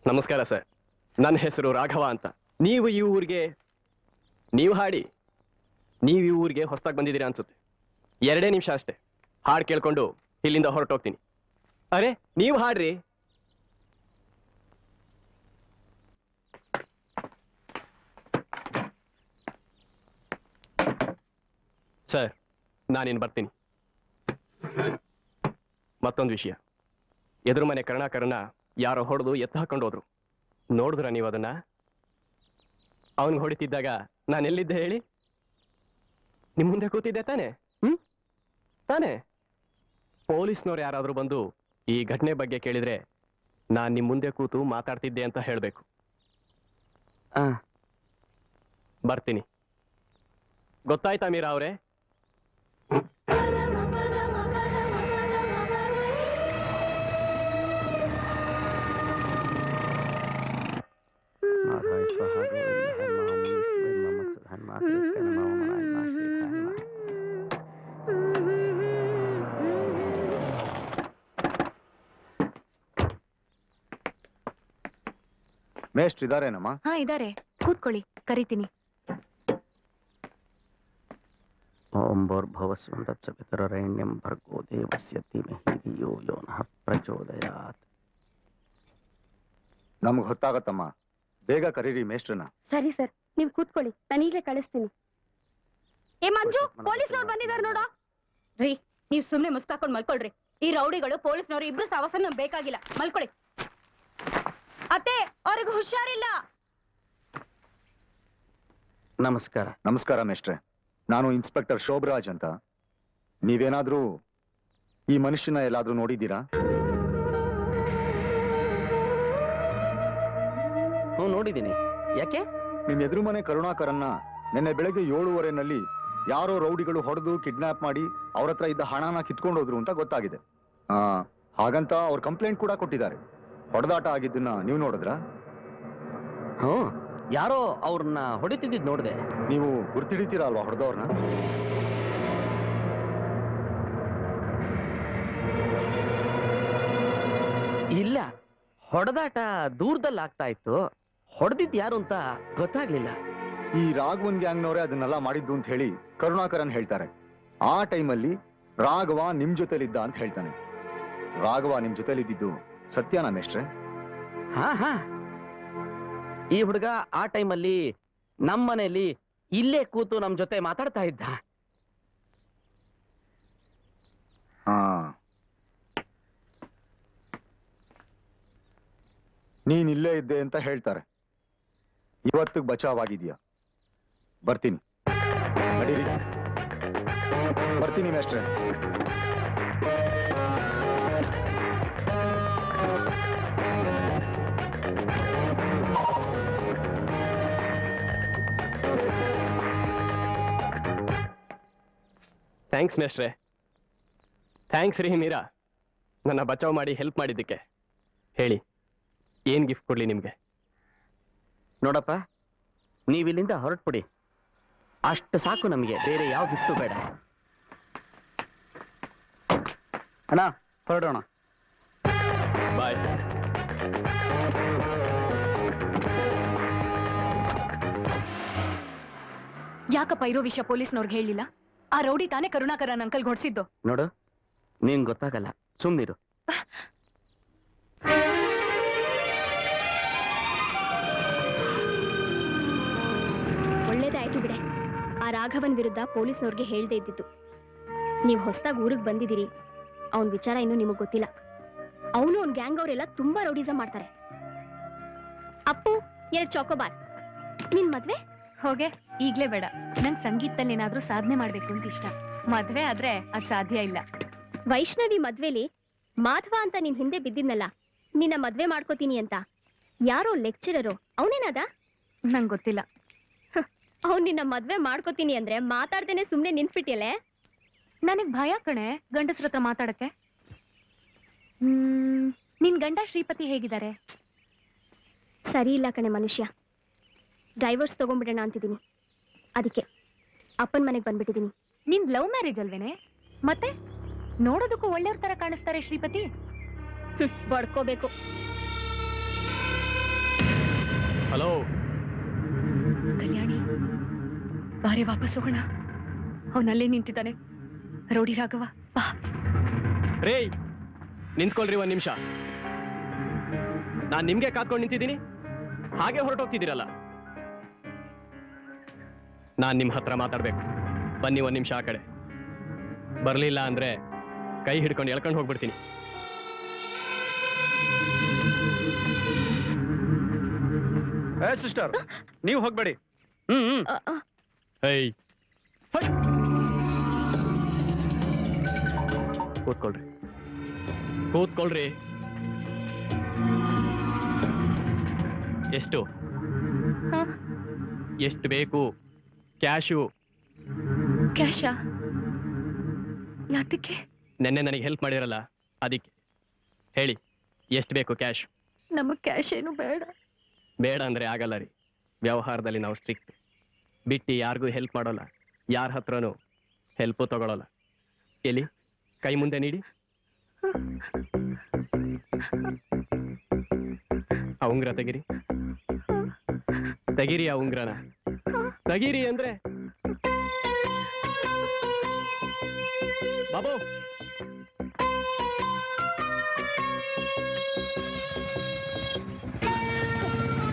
ನಮಸ್ಕಾರ ಸರ್, ನನ್ನ ಹೆಸರು ರಾಘವ ಅಂತ. ನೀವು ಈ ಊರಿಗೆ ಹಾಡಿ. ನೀವು ಈ ಊರಿಗೆ ಹೊಸದಾಗಿ ಬಂದಿದ್ದೀರಾ ಅನ್ಸುತ್ತೆ. 2 ನಿಮಿಷ ಅಷ್ಟೇ, ಹಾಡು ಕೇಳ್ಕೊಂಡು ಇಲ್ಲಿಂದ ಹೊರಟೋಗ್ತೀನಿ. ಅರೆ, ನೀವು ಹಾಡ್ರಿ. ಸರ್, ನಾನಿನ್ ಬರ್ತೀನಿ. ಮತ್ತೊಂದು ವಿಷಯ, ಎದುರು ಮನೆ ಕರುಣಾಕರನ್ನ ಯಾರೋ ಹೊಡೆದು ಎತ್ತು ಹಾಕೊಂಡು ಹೋದ್ರು. ನೋಡಿದ್ರ ನೀವು ಅದನ್ನ? ಅವನಿಗೆ ಹೊಡಿತಿದ್ದಾಗ ನಾನೆಲ್ಲಿದ್ದೆ ಹೇಳಿ? ನಿಮ್ ಮುಂದೆ ಕೂತಿದ್ದೆ ತಾನೆ? ತಾನೆ? ಪೊಲೀಸ್ನವ್ರು ಯಾರಾದ್ರೂ ಬಂದು ಈ ಘಟನೆ ಬಗ್ಗೆ ಕೇಳಿದ್ರೆ ನಾನ್ ನಿಮ್ ಮುಂದೆ ಕೂತು ಮಾತಾಡ್ತಿದ್ದೆ ಅಂತ ಹೇಳ್ಬೇಕು. ಬರ್ತೀನಿ. ಗೊತ್ತಾಯ್ತಾ ಮೀರಾ ಅವ್ರೆ? ಮೇಷ್ಟ್ರು ಇದಾರೇನಮ್ಮ? ಹಾ, ಇದಾರೆ. ಕೂತ್ಕೊಳ್ಳಿ, ಕರಿತೀನಿ. ಓಂ ಭೂರ್ಭುವಸ್ಸು ತತ್ಸವಿತುರ್ವರೆಣ್ಯಂ ಭರ್ಗೋ ದೇವಸ್ಯ ಧೀಮಹಿ ಧಿಯೋ ಯೋ ನಃ ಪ್ರಚೋದಯಾತ್. ನಮ್ಗೆ ಹೊತ್ತಾಗತ್ತಮ್ಮ, ಬೇಗ ಕರೀರಿ ಮೇಷ್ಟ್ರನ್ನ. ಸರಿ ಸರ್, ನೀವು ಕೂತ್ಕೊಳ್ಳಿ, ನಾನು ಈಗಲೇ ಕಳಿಸ್ತೀನಿ. ಏ ಮಂಜು, ಪೊಲೀಸ್ನವ್ರು ಬಂದಿದ್ದಾರೆ ನೋಡೋ. ರೀ, ನೀವು ಸುಮ್ನೆ ಮುಸ್ಕಾಕೊಂಡು ಮಲ್ಕೊಳ್ರಿ. ಈ ರೌಡಿಗಳು ಪೊಲೀಸ್ನವರು ಇಬ್ರು ಸಾವಾಸ ನಮ್ಗೆ ಬೇಕಾಗಿಲ್ಲ. ಮಲ್ಕೊಳ್ಳಿ. ಅತ್ತೆ, ಅವ್ರಿಗೆ ಹುಷಾರಿಲ್ಲ. ನಮಸ್ಕಾರ. ನಮಸ್ಕಾರ ಮೇಷ್ಟ್ರೆ, ನಾನು ಇನ್ಸ್ಪೆಕ್ಟರ್ ಶೋಭರಾಜ್ ಅಂತ. ನೀವೇನಾದ್ರೂ ಈ ಮನುಷ್ಯನ ಎಲ್ಲಾದ್ರೂ ನೋಡಿದ್ದೀರಾ? ಹ್ಞೂ, ನೋಡಿದ್ದೀನಿ. ಯಾಕೆ? ನಿಮ್ ಎದುರು ಮನೆ ಕರುಣಾಕರನ್ನ ನಿನ್ನೆ ಬೆಳಗ್ಗೆ 7:15 ಯಾರೋ ರೌಡಿಗಳು ಹೊಡೆದು ಕಿಡ್ನಾಪ್ ಮಾಡಿ ಅವ್ರ ಹತ್ರ ಇದ್ದ ಹಣನ ಕಿತ್ಕೊಂಡೋದ್ರು ಅಂತ ಗೊತ್ತಾಗಿದೆ. ಹಾಗಂತ ಅವ್ರ ಕಂಪ್ಲೇಂಟ್ ಕೂಡ ಕೊಟ್ಟಿದ್ದಾರೆ. ಹೊಡೆದಾಟ ಆಗಿದ್ದನ್ನ ನೀವು ನೋಡಿದ್ರ? ಹ್ಞೂ, ಯಾರೋ ಅವ್ರನ್ನ ಹೊಡಿತಿದ್ದಿದ್ ನೋಡಿದೆ. ನೀವು ಗುರ್ತಿಡಿತೀರಾ ಅಲ್ವಾ ಹೊಡೆದವ್ರನ್ನ? ಇಲ್ಲ, ಹೊಡೆದಾಟ ದೂರದಲ್ಲಿ ಆಗ್ತಾ ಇತ್ತು. ಹೊಡೆದಿದ್ ಯಾರು ಅಂತ ಗೊತ್ತಾಗ್ಲಿಲ್ಲ. ಈ ರಾಘವನ್ ಗ್ಯಾಂಗ್ನವರೇ ಅದನ್ನೆಲ್ಲ ಮಾಡಿದ್ದು ಅಂತ ಹೇಳಿ ಕರುಣಾಕರನ್ ಹೇಳ್ತಾರೆ. ಆ ಟೈಮಲ್ಲಿ ರಾಘವ ನಿಮ್ ಜೊತೆಲಿದ್ದ ಅಂತ ಹೇಳ್ತಾನೆ. ರಾಘವ ನಿಮ್ ಜೊತೆಲಿದ್ದು ಸತ್ಯನಾ ಮೇಷ್ಟ್ರೆ? ಹಾ ಹಾ, ಈ ಹುಡುಗ ಆ ಟೈಮಲ್ಲಿ ನಮ್ಮನೇಲಿ ಇಲ್ಲೇ ಕೂತು ನಮ್ ಜೊತೆ ಮಾತಾಡ್ತಾ ಇದ್ದ. ಹಾ, ನೀನ್ ಇಲ್ಲೇ ಇದ್ದೆ ಅಂತ ಹೇಳ್ತಾರೆ. ಇವತ್ತಿಗೆ ಬಚಾವಾಗಿದ್ಯಾ? ಬರ್ತೀನಿ, ನಡೀರಿ. ಬರ್ತೀನಿ ಮೇಷ್ಟ್ರೆ. ಥ್ಯಾಂಕ್ಸ್ ಮೇಷ್ಟ್ರೆ. ಥ್ಯಾಂಕ್ಸ್ ರೀ ಮೀರಾ, ನನ್ನ ಬಚಾವ್ ಮಾಡಿ ಹೆಲ್ಪ್ ಮಾಡಿದ್ದಕ್ಕೆ. ಹೇಳಿ, ಏನ್ ಗಿಫ್ಟ್ ಕೊಡ್ಲಿ ನಿಮ್ಗೆ? ನೋಡಪ್ಪ, ನೀವಿಲ್ಲಿಂದ ಹೊರಟ್ಬಿಡಿ, ಅಷ್ಟು ಸಾಕು ನಮಗೆ. ಬೇರೆ ಯಾವ ಗಿಫ್ಟು ಬೇಡ. ಅಣ್ಣ, ಹೊರಡೋಣ. ಬಾಯ್. ಯಾಕಪ್ಪ ಇರೋ ವಿಷಯ ಪೊಲೀಸ್ನವ್ರಿಗೆ ಹೇಳಿಲ್ಲ? ಆ ರೌಡಿ ತಾನೇ ಕರುಣಾಕರನ್ ಅಂಕಲ್ ಹೊಡ್ಸಿದ್ದು. ನೋಡು, ನೀನ್ ಗೊತ್ತಾಗಲ್ಲ, ಸುಮ್ನಿರು. ಒಳ್ಳೇದಾಯ್ತು ಬಿಡೆ, ಆ ರಾಘವನ್ ವಿರುದ್ಧ ಪೊಲೀಸ್ನವ್ರಿಗೆ ಹೇಳ್ದೇ ಇದ್ದಿತ್ತು. ನೀವು ಹೊಸದಾಗಿ ಊರಿಗೆ ಬಂದಿದ್ದೀರಿ, ಅವನ್ ವಿಚಾರ ಇನ್ನೂ ನಿಮಗ್ ಗೊತ್ತಿಲ್ಲ. ಅವನು ಅವ್ನ ಗ್ಯಾಂಗ್ ಅವರೆಲ್ಲ ತುಂಬಾ ರೌಡಿಸಮ್ ಮಾಡ್ತಾರೆ. ಅಪ್ಪು, 2 ಚಾಕೋಬಾರ್. ನಿನ್ ಮದ್ವೆ? ಹೋಗೆ, ಈಗ್ಲೇ ಬೇಡ. ನಂಗೆ ಸಂಗೀತದಲ್ಲಿ ಏನಾದ್ರೂ ಸಾಧನೆ ಮಾಡ್ಬೇಕು ಅಂತ ಇಷ್ಟ. ಮದ್ವೆ ಆದ್ರೆ ಅದ್ ಸಾಧ್ಯ ಇಲ್ಲ. ವೈಷ್ಣವಿ ಮದ್ವೆಲಿ ಮಾಧವ ಅಂತ ನಿನ್ ಹಿಂದೆ ಬಿದ್ದಿದ್ನಲ್ಲ, ನಿನ್ನ ಮದ್ವೆ ಮಾಡ್ಕೋತೀನಿ ಅಂತ, ಯಾರೋ ಲೆಕ್ಚರರು, ಅವನೇನಾದ? ನಂಗೆ ಗೊತ್ತಿಲ್ಲ. ಅವ್ನು ನಿನ್ನ ಮದ್ವೆ ಮಾಡ್ಕೋತೀನಿ ಅಂದ್ರೆ ಮಾತಾಡ್ದೇನೆ ಸುಮ್ನೆ ನಿನ್ಸ್ಬಿಟ್ಟಿಯಲ್ಲೇ. ನನಗ್ ಭಯ ಕಣೆ ಗಂಡಸ್ರ ಹತ್ರ ಮಾತಾಡಕ್ಕೆ. ನಿನ್ ಗಂಡ ಶ್ರೀಪತಿ ಹೇಗಿದ್ದಾರೆ? ಸರಿ ಇಲ್ಲ ಕಣೆ ಮನುಷ್ಯ. ಡೈವರ್ಸ್ ತಗೊಂಡ್ಬಿಡೋಣ ಅಂತಿದ್ದೀನಿ. ಅದಕ್ಕೆ ಅಪ್ಪನ ಮನೆಗೆ ಬಂದ್ಬಿಟ್ಟಿದ್ದೀನಿ. ನಿನ್ ಲವ್ ಮ್ಯಾರೇಜ್ ಅಲ್ವೇನೆ? ಮತ್ತೆ ನೋಡೋದಕ್ಕೂ ಒಳ್ಳೆಯವ್ರ ತರ ಕಾಣಿಸ್ತಾರೆ ಶ್ರೀಪತಿ. ಬಡ್ಕೋಬೇಕು. ಹಲೋ. ಕಲ್ಯಾಣಿ ಬಾರೆ ವಾಪಸ್ ಹೋಗೋಣ. ಅವನಲ್ಲೇ ನಿಂತಿದ್ದಾನೆ. ರೌಡಿ ರಾಘವ ಬಾ. ರೇ ನಿಂತ್ಕೊಳ್ರಿ ಒಂದ್ ನಿಮಿಷ. ನಾನ್ ನಿಮ್ಗೆ ಕಾತ್ಕೊಂಡು ನಿಂತಿದ್ದೀನಿ, ಹಾಗೆ ಹೊರಟೋಗ್ತಿದ್ದೀರಲ್ಲ. ನಾನ್ ನಿಮ್ ಹತ್ರ ಮಾತಾಡ್ಬೇಕು. ಬನ್ನಿ ಒಂದ್ ನಿಮಿಷ ಆ ಕಡೆ. ಬರ್ಲಿಲ್ಲ ಅಂದ್ರೆ ಕೈ ಹಿಡ್ಕೊಂಡು ಎಳ್ಕೊಂಡು ಹೋಗ್ಬಿಡ್ತೀನಿ. ಸಿಸ್ಟರ್, ನೀವು ಹೋಗ್ಬೇಡಿ. ಹೈ ಕೂತ್ಕೊಳ್ರಿ, ಕೂತ್ಕೊಳ್ರಿ. ಎಷ್ಟು ಎಷ್ಟು ಬೇಕು? ಕ್ಯಾಶು. ಕ್ಯಾಶಾ? ಯಾತಕ್ಕೆ? ನೆನ್ನೆ ನನಗೆ ಹೆಲ್ಪ್ ಮಾಡಿರಲ್ಲ, ಅದಕ್ಕೆ. ಹೇಳಿ, ಎಷ್ಟು ಬೇಕು ಕ್ಯಾಶ್? ನಮಗ್ ಕ್ಯಾಶ್ ಏನು ಬೇಡ. ಬೇಡ ಅಂದ್ರೆ ಆಗಲ್ಲ ರೀ. ವ್ಯವಹಾರದಲ್ಲಿ ನಾವು ಸ್ಟ್ರಿಕ್ಟ್. ಬಿಟ್ಟು ಯಾರಿಗೂ ಹೆಲ್ಪ್ ಮಾಡೋಲ್ಲ, ಯಾರ ಹತ್ರನೂ ಹೆಲ್ಪು ತಗೊಳ್ಳಲ್ಲ. ಎಲ್ಲಿ ಕೈ ಮುಂದೆ ನೀಡಿ. ಆ ಉಂಗ್ರ ತೆಗಿರಿ, ತೆಗಿರಿ ಆ ಉಂಗ್ರನ. ತೆಗಿರಿ ಅಂದ್ರೆ. ಬಾಬು,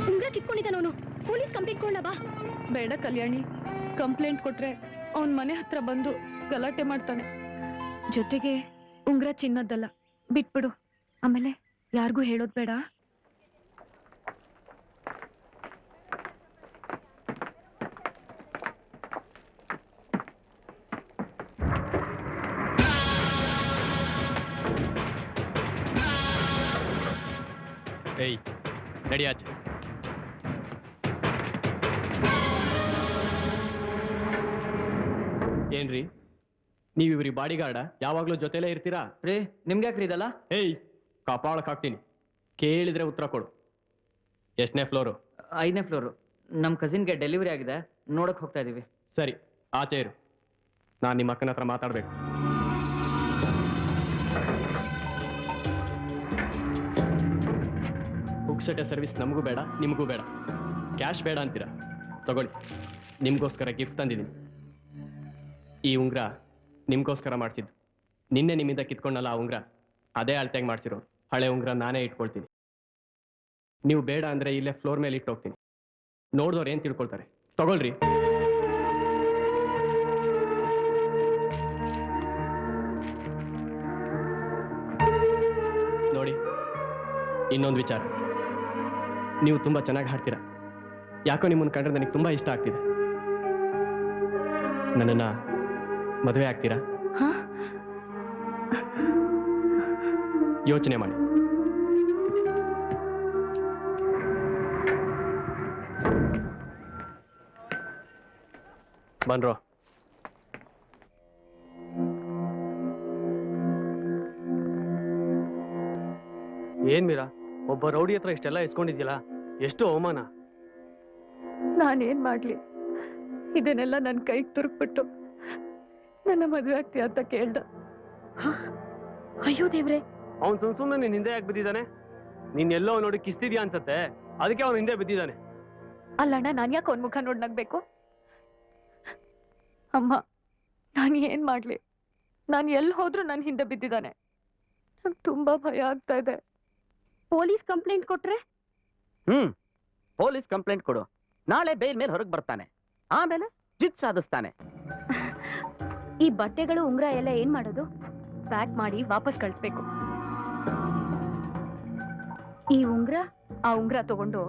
ಉಂಗ್ರ ಕಿತ್ಕೊಂಡಿದ್ದಾನ ಅವನು. ಪೊಲೀಸ್ ಕಂಪ್ಲೇಂಟ್ ಕೊಡ ಬಾ. ಬೇಡ ಕಲ್ಯಾಣಿ, ಕಂಪ್ಲೇಂಟ್ ಕೊಟ್ರೆ ಅವನ್ ಮನೆ ಹತ್ರ ಬಂದು ಗಲಾಟೆ ಮಾಡ್ತಾನೆ. ಜೊತೆಗೆ ಉಂಗ್ರ ಚಿನ್ನದ್ದಲ್ಲ, ಬಿಟ್ಬಿಡು. ಆಮೇಲೆ ಯಾರಿಗೂ ಹೇಳೋದ್ ಬೇಡ. ಏಯ್ ನಡಿ ಆಚೆ. ಏನ್ರಿ ನೀವು ಇವ್ರಿ ಬಾಡಿಗಾರ್ಡ? ಯಾವಾಗ್ಲೂ ಜೊತೆಲೇ ಇರ್ತೀರಾ? ರೀ ನಿಮ್ಗೆ ಯಾಕ್ರಿ ಇದಲ್ಲ? ಏಯ್ ಕಪಾಳಕ್ಕೆ ಹಾಕ್ತೀನಿ, ಕೇಳಿದ್ರೆ ಉತ್ತರ ಕೊಡು. ಎಷ್ಟನೇ ಫ್ಲೋರು? 5ನೇ ಫ್ಲೋರು. ನಮ್ಮ ಕಸಿನ್ಗೆ ಡೆಲಿವರಿ ಆಗಿದೆ, ನೋಡಕ್ ಹೋಗ್ತಾ ಇದೀವಿ. ಸರಿ, ಆಚೆ ಇರು. ನಾನು ನಿಮ್ಮ ಅಕ್ಕನ ಹತ್ರ ಮಾತಾಡ್ಬೇಕು. ಪುಕ್ಸಟೆ ಸರ್ವಿಸ್ ನಮಗೂ ಬೇಡ, ನಿಮಗೂ ಬೇಡ. ಕ್ಯಾಶ್ ಬೇಡ ಅಂತೀರಾ? ತಗೊಳ್ಳಿ, ನಿಮಗೋಸ್ಕರ ಗಿಫ್ಟ್ ತಂದಿದ್ದೀನಿ. ಈ ಉಂಗ್ರ ನಿಮಗೋಸ್ಕರ ಮಾಡ್ಸಿದ್ದು. ನಿನ್ನೆ ನಿಮ್ಮಿಂದ ಕಿತ್ಕೊಂಡಲ್ಲ ಆ ಉಂಗ್ರ, ಅದೇ ಅಳತೆಗೆ ಮಾಡ್ಸಿರೋ ಹಳೆ ಉಂಗ್ರ ನಾನೇ ಇಟ್ಕೊಳ್ತೀನಿ. ನೀವು ಬೇಡ ಅಂದ್ರೆ ಇಲ್ಲೇ ಫ್ಲೋರ್ ಮೇಲೆ ಇಟ್ಟು ಹೋಗ್ತೀನಿ. ನೋಡಿದವ್ರು ಏನು ತಿಳ್ಕೊಳ್ತಾರೆ? ತಗೊಳ್ರಿ. ನೋಡಿ, ಇನ್ನೊಂದು ವಿಚಾರ. ನೀವು ತುಂಬಾ ಚೆನ್ನಾಗಿ ಹಾಡ್ತೀರಾ. ಯಾಕೋ ನಿಮ್ಮನ್ನು ಕಂಡ್ರೆ ನನಗೆ ತುಂಬಾ ಇಷ್ಟ ಆಗ್ತಿದೆ. ನನ್ನನ್ನ ಮದುವೆ ಆಗ್ತೀರಾ? ಯೋಚನೆ ಮಾಡಿ. ಬನ್ರೋ. ಏನ್ ಮೀರಾ, ಒಬ್ಬ ರೌಡಿ ಹತ್ರ ಇಷ್ಟೆಲ್ಲ ಇಸ್ಕೊಂಡಿದ್ಯಲ್ಲ, ಎಷ್ಟು ಅವಮಾನ. ನಾನೇನ್ ಮಾಡ್ಲಿ? ಇದನ್ನೆಲ್ಲ ನನ್ನ ಕೈಗೆ ತುರುಕ್ಬಿಟ್ಟು ನನ್ನ ಮದುವೆ ಆಗ್ತೀಯ ಅಂತ ಕೇಳ್ದ. ಅಯ್ಯೋ ದೇವ್ರೆ, ಅವ್ನು ಸುಮ್ನೆ ನಿನ್ ಹಿಂದೆ ಯಾಕೆ ಬಿದ್ದಿದ್ದಾನೆ? ನೀನ್ ಎಲ್ಲೋ ನೋಡಿ ಕಿಸ್ತಿದ್ಯಾ ಅನ್ಸತ್ತೆ, ಅದಕ್ಕೆ ಅವ್ನ ಹಿಂದೆ ಬಿದ್ದಿದ್ದಾನೆ. ಅಲ್ಲಣ್ಣ, ನಾನ್ ಯಾಕೆ ಅವನ್ ಮುಖ ನೋಡ್ ನಗ್ಬೇಕು? ಅಮ್ಮ, ನಾನು ಏನ್ ಮಾಡ್ಲಿ? ನಾನು ಎಲ್ಲಿ ಹೋದ್ರು ನನ್ನ ಹಿಂದೆ ಬಿದ್ದಿದ್ದಾನೆ. ನಂಗೆ ತುಂಬಾ ಭಯ ಆಗ್ತಾ ಇದೆ. ಪೊಲೀಸ್ ಕಂಪ್ಲೇಂಟ್ ಕೊಟ್ರೆ? ಪೊಲೀಸ್ ಕಂಪ್ಲೇಂಟ್ ಕೊಡು. ನಾಳೆ ಬೇಲ್ ಮೇಲೆ ಹೊರಗೆ ಬರ್ತಾನೆ, ಆಮೇಲೆ ಜಿತ್ ಸಾಧಿಸ್ತಾನೆ. ಈ ಬಟ್ಟೆಗಳು ಉಂಗ್ರ ಎಲ್ಲ ಏನ್ ಮಾಡೋದು? ಪ್ಯಾಕ್ ಮಾಡಿ ವಾಪಸ್ ಕಳಿಸ್ಬೇಕು. ಈ ಉಂಗ್ರ? ಆ ಉಂಗ್ರ ತಗೊಂಡು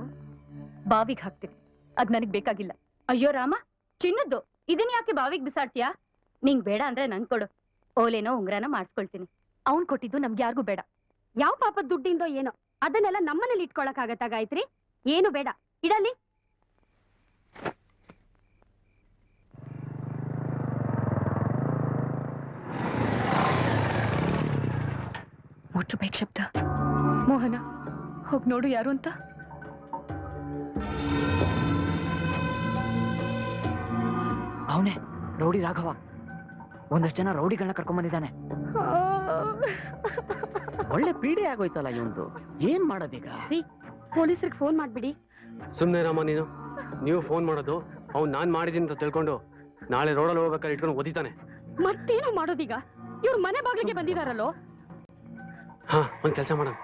ಬಾವಿಗೆ ಹಾಕ್ತೀನಿ. ಅದ್ ನನಗ್ ಬೇಕಾಗಿಲ್ಲ. ಅಯ್ಯೋ ರಾಮ, ಚಿನ್ನದ್ದು ಇದನ್ ಯಾಕೆ ಬಾವಿಗೆ ಬಿಸಾಡ್ತೀಯಾ? ನಿಂಗ್ ಬೇಡ ಅಂದ್ರೆ ನನ್ ಕೊಡು. ಓಲೇನೋ ಉಂಗ್ರನ ಮಾಡಿಸ್ಕೊಳ್ತೀನಿ. ಅವ್ನ್ ಕೊಟ್ಟಿದ್ದು ನಮ್ಗೆ ಯಾರಿಗೂ ಬೇಡ. ಯಾವ ಪಾಪದ ದುಡ್ಡಿಂದೋ ಏನೋ, ಅದನ್ನೆಲ್ಲ ನಮ್ಮನೇಲಿ ಇಟ್ಕೊಳಕ್ ಆಗತ್ತಾ ಗಾಯತ್ರಿ? ಏನು ಬೇಡ, ಇಡಲಿ. ಮೋಟ್ರು ಬೈಕ್ ಶಬ್ದ. ಮೋಹನ, ಹೋಗ್ ನೋಡು ಯಾರು ಅಂತ. ಅವನೇ ರೌಡಿ ರಾಘವ. ಒಂದಷ್ಟು ಜನ ರೌಡಿಗಳನ್ನ ಕರ್ಕೊಂಡ್ ಬಂದಿದ್ದಾನೆ. ಒಳ್ಳೆ ಪೀಡೆ ಆಗೋಯ್ತಲ್ಲ ಇವಂದು. ಏನ್ ಮಾಡೋದೀಗ? ಪೊಲೀಸರಿಗೆ ಫೋನ್ ಮಾಡ್ಬಿಡಿ. ಸುಮ್ಮನೆ ರಾಮ ನೀನು. ನೀವು ಫೋನ್ ಮಾಡೋದು ಅವ್ನು ನಾನು ಮಾಡಿದ್ದೀನಿ ಅಂತ ತಿಳ್ಕೊಂಡು ನಾಳೆ ರೋಡಲ್ಲಿ ಹೋಗ್ಬೇಕಾದ್ರೆ ಇಟ್ಕೊಂಡು ಓದಿತಾನೆ. ಮತ್ತೇನು ಮಾಡೋದೀಗ? ಇವ್ರು ಮನೆ ಬಾಗಿಲಿಗೆ ಬಂದಿದಾರಲ್ಲೋ. ಹಾ, ಒಂದು ಕೆಲಸ ಮಾಡೋಣ,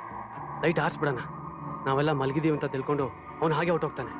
ಲೈಟ್ ಹಾರಿಸ್ಬಿಡೋಣ. ನಾವೆಲ್ಲ ಮಲಗಿದೀವಿ ಅಂತ ತಿಳ್ಕೊಂಡು ಅವ್ನು ಹಾಗೆ ಹೊಟ್ಟೋಗ್ತಾನೆ.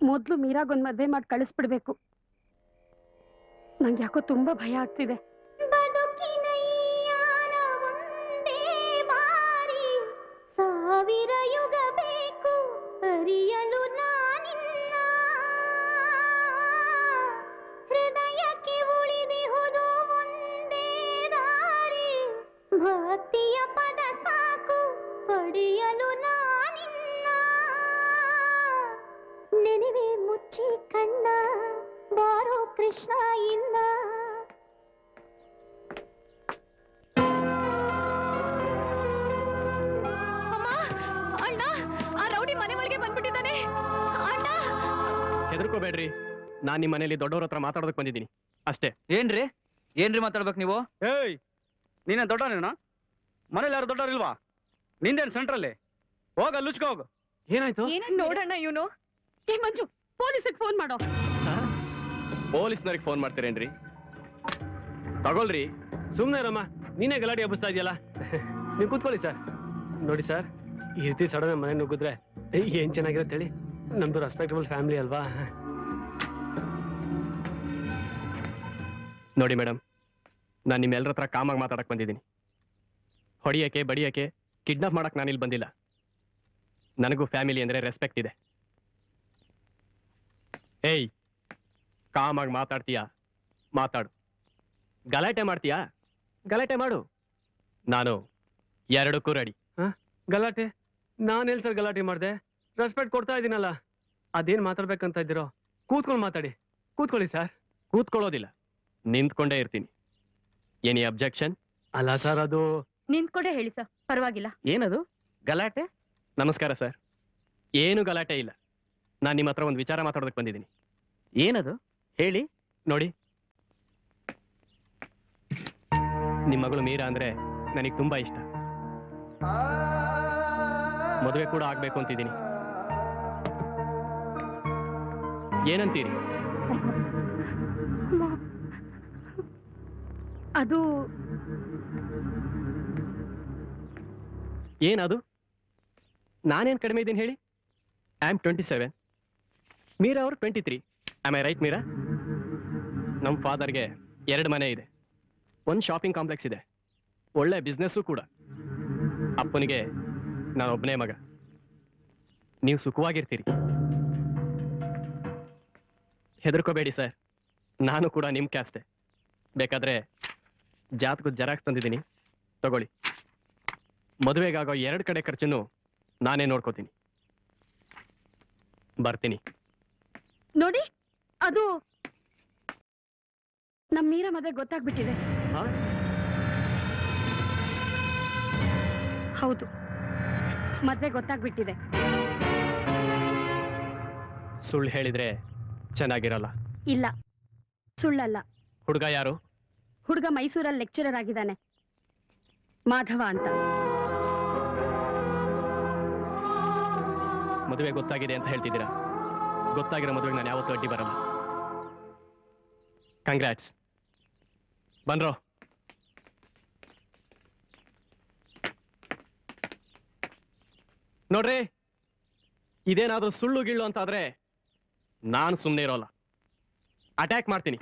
ಮೊದ್ಲು ಮೀರಾಗೊಂದ್ ಮದ್ವೆ ಮಾಡಿ ಕಳಿಸ್ಬಿಡ್ಬೇಕು. ನಂಗೆ ಯಾಕೋ ತುಂಬಾ ಭಯ ಆಗ್ತಿದೆ. ಸಾವಿರ ಯುಗ ಬೇಕು ಅರಿಯಲು ನಾನಿನ್ನ, ಹೃದಯಕ್ಕೆ ಉಳಿದಿಹುದು ಒಂದೇ ದಾರಿ, ಭಕ್ತಿಯ ಪದ ಸಾಕು ಪಡೆಯಲು ನಾನಿನ್ನ, ನೆನವೆ ಮುಚ್ಚಿ ಕಣ್ಣ ಬಾರೋ ಕೃಷ್ಣ ಇನ್ನ. ಅಣ್ಣ, ಆ ರೌಡಿ ಮನೆ ಒಳಗೆ ಬಂದ್ಬಿಟ್ಟಿದ್ದಾನೆ. ಅಣ್ಣ, ಹೆದರ್ಕೋಬೇಡ್ರಿ, ನಾನ್ ನಿಮ್ಮ ಮನೇಲಿ ದೊಡ್ಡವ್ರ ಹತ್ರ ಮಾತಾಡೋದಕ್ಕೆ ಬಂದಿದ್ದೀನಿ ಅಷ್ಟೇ. ಏನ್ರಿ ಮಾತಾಡ್ಬೇಕು ನೀವು? ಏಯ್, ನೀನೇ ದೊಡ್ಡವನೇನಾ? ಮನೇಲಿ ಯಾರು ದೊಡ್ಡವ್ರಿಲ್ವಾ? ನಿಂದೇನು ಸೆಂಟ್ರಲ್ಲಿ? ಹೋಗ ಲುಚ್ಕೋ ಹೋಗು. ಏನಾಯ್ತು? ನೋಡಣ್ಣ ಇವನು. ಏ ಮಂಜು, ಪೊಲೀಸಿಗೆ ಫೋನ್ ಮಾಡೋ. ಪೊಲೀಸ್ನವ್ರಿಗೆ ಫೋನ್ ಮಾಡ್ತೀರೇನ್ರಿ? ತಗೊಳ್ರಿ. ಸುಮ್ಮನೆ ರಮ್ಮ, ನೀನೇ ಗಲಾಟೆ ಹಬ್ಬಿಸ್ತಾ ಇದೆಯಲ್ಲ. ನೀವು ಕೂತ್ಕೊಳ್ಳಿ ಸರ್. ನೋಡಿ ಸರ್, ಈ ರೀತಿ ಸಡನ್ ಮನೆ ನುಗ್ಗಿದ್ರೆ ಏನ್ ಚೆನ್ನಾಗಿರುತ್ತೆ ಹೇಳಿ? ನಮ್ದು ರೆಸ್ಪೆಕ್ಟಬಲ್ ಫ್ಯಾಮಿಲಿ ಅಲ್ವಾ? ನೋಡಿ ಮೇಡಮ್, ನಾನು ನಿಮ್ಮೆಲ್ಲರ ಹತ್ರ ಕಾಮಾಗಿ ಮಾತಾಡಕ್ ಬಂದಿದ್ದೀನಿ. ಹೊಡಿಯಕ್ಕೆ ಬಡಿಯಕ್ಕೆ ಕಿಡ್ನಾಪ್ ಮಾಡಕ್ ನಾನಿಲ್ಲಿ ಬಂದಿಲ್ಲ. ನನಗೂ ಫ್ಯಾಮಿಲಿ ಅಂದ್ರೆ ರೆಸ್ಪೆಕ್ಟ್ ಇದೆ. ಏಯ್, ಕಾಮಾಗಿ ಮಾತಾಡ್ತೀಯಾ? ಮಾತಾಡು. ಗಲಾಟೆ ಮಾಡ್ತೀಯಾ? ಗಲಾಟೆ ಮಾಡು. ನಾನು ಎರಡಕ್ಕೂ ರೆಡಿ. ಗಲಾಟೆ? ನಾನೆಲ್ಲಿ ಸರ್ ಗಲಾಟೆ ಮಾಡಿದೆ? ರೆಸ್ಪೆಕ್ಟ್ ಕೊಡ್ತಾ ಇದ್ದೀನಲ್ಲ. ಅದೇನ್ ಮಾತಾಡ್ಬೇಕಂತ ಇದ್ದೀರೋ ಕೂತ್ಕೊಂಡು ಮಾತಾಡಿ. ಕೂತ್ಕೊಳ್ಳಿ ಸರ್. ಕೂತ್ಕೊಳ್ಳೋದಿಲ್ಲ, ನಿಂತ್ಕೊಂಡೇ ಇರ್ತೀನಿ. Any objection? ಅಲ್ಲ ಸರ್, ಅದು ನಿಂತ್ಕೊಂಡೇ ಹೇಳಿ ಸರ್, ಪರವಾಗಿಲ್ಲ. ಏನದು ಗಲಾಟೆ? ನಮಸ್ಕಾರ ಸರ್. ಏನು ಗಲಾಟೆ ಇಲ್ಲ. ನಾನು ನಿಮ್ಮ ಹತ್ರ ಒಂದು ವಿಚಾರ ಮಾತಾಡೋದಕ್ಕೆ ಬಂದಿದ್ದೀನಿ. ಏನದು ಹೇಳಿ. ನೋಡಿ, ನಿಮ್ಮ ಮಗಳು ಮೀರಾ ಅಂದ್ರೆ ನನಗೆ ತುಂಬಾ ಇಷ್ಟ. ಮದುವೆ ಕೂಡ ಆಗ್ಬೇಕು ಅಂತಿದ್ದೀನಿ. ಏನಂತೀರಿ? ಅದು ಏನದು? ನಾನೇನ್ ಕಡಿಮೆ ಇದ್ದೀನಿ ಹೇಳಿ? ಐ ಆಮ್ 27, ಮೀರಾ ಅವರು 23. Am I right Meera? ನಮ್ಮ ಫಾದರ್ಗೆ 2 ಮನೆ ಇದೆ, 1 ಶಾಪಿಂಗ್ ಕಾಂಪ್ಲೆಕ್ಸ್ ಇದೆ, ಒಳ್ಳೆ ಬಿಸ್ನೆಸ್ಸು ಕೂಡ. ಅಪ್ಪನಿಗೆ ನಾನೊಬ್ಬನೇ ಮಗ. ನೀವು ಸುಖವಾಗಿರ್ತೀರಿ. ಹೆದರ್ಕೋಬೇಡಿ ಸರ್, ನಾನು ಕೂಡ ನಿಮ್ಮ ಕ್ಯಾಸ್ಟೆ. ಬೇಕಾದ್ರೆ ಜಾತಕದ ಜೆರಾಕ್ಸ್ ತಂದಿದ್ದೀನಿ, ತಗೊಳ್ಳಿ. ಮದುವೆಗಾಗೋ 2 ಕಡೆ ಖರ್ಚನ್ನು ನಾನೇ ನೋಡ್ಕೋತೀನಿ. ಬರ್ತೀನಿ. ನೋಡಿ, ಅದು ನಮ್ಮ ಮೀರಾ ಮದುವೆ ಗೊತ್ತಾಗ್ಬಿಟ್ಟಿದೆ. ಹೌದು, ಮದ್ವೆ ಗೊತ್ತಾಗ್ಬಿಟ್ಟಿದೆ. ಸುಳ್ಳು ಹೇಳಿದ್ರೆ ಚೆನ್ನಾಗಿರಲ್ಲ. ಇಲ್ಲ, ಸುಳ್ಳಲ್ಲ. ಹುಡುಗ ಯಾರು? ಹುಡುಗ ಮೈಸೂರಲ್ಲಿ ಲೆಕ್ಚರರ್ ಆಗಿದ್ದಾನೆ, ಮಾಧವ ಅಂತ. ಮದುವೆ ಗೊತ್ತಾಗಿದೆ ಅಂತ ಹೇಳ್ತಿದ್ದೀರಾ? ಗೊತ್ತಾಗಿರೋ ಮದುವೆಗೆ ನಾನು ಯಾವತ್ತೂ ಅಡ್ಡಿ ಬರಲ್ಲ. ಕಂಗ್ರಾಟ್ಸ್. ಬನ್ರೋ. ನೋಡ್ರಿ, ಇದೇನಾದ್ರೂ ಸುಳ್ಳು ಗಿಳ್ಳು ಅಂತಾದ್ರೆ ನಾನು ಸುಮ್ಮನೆ ಇರೋಲ್ಲ, ಅಟ್ಯಾಕ್ ಮಾಡ್ತೀನಿ.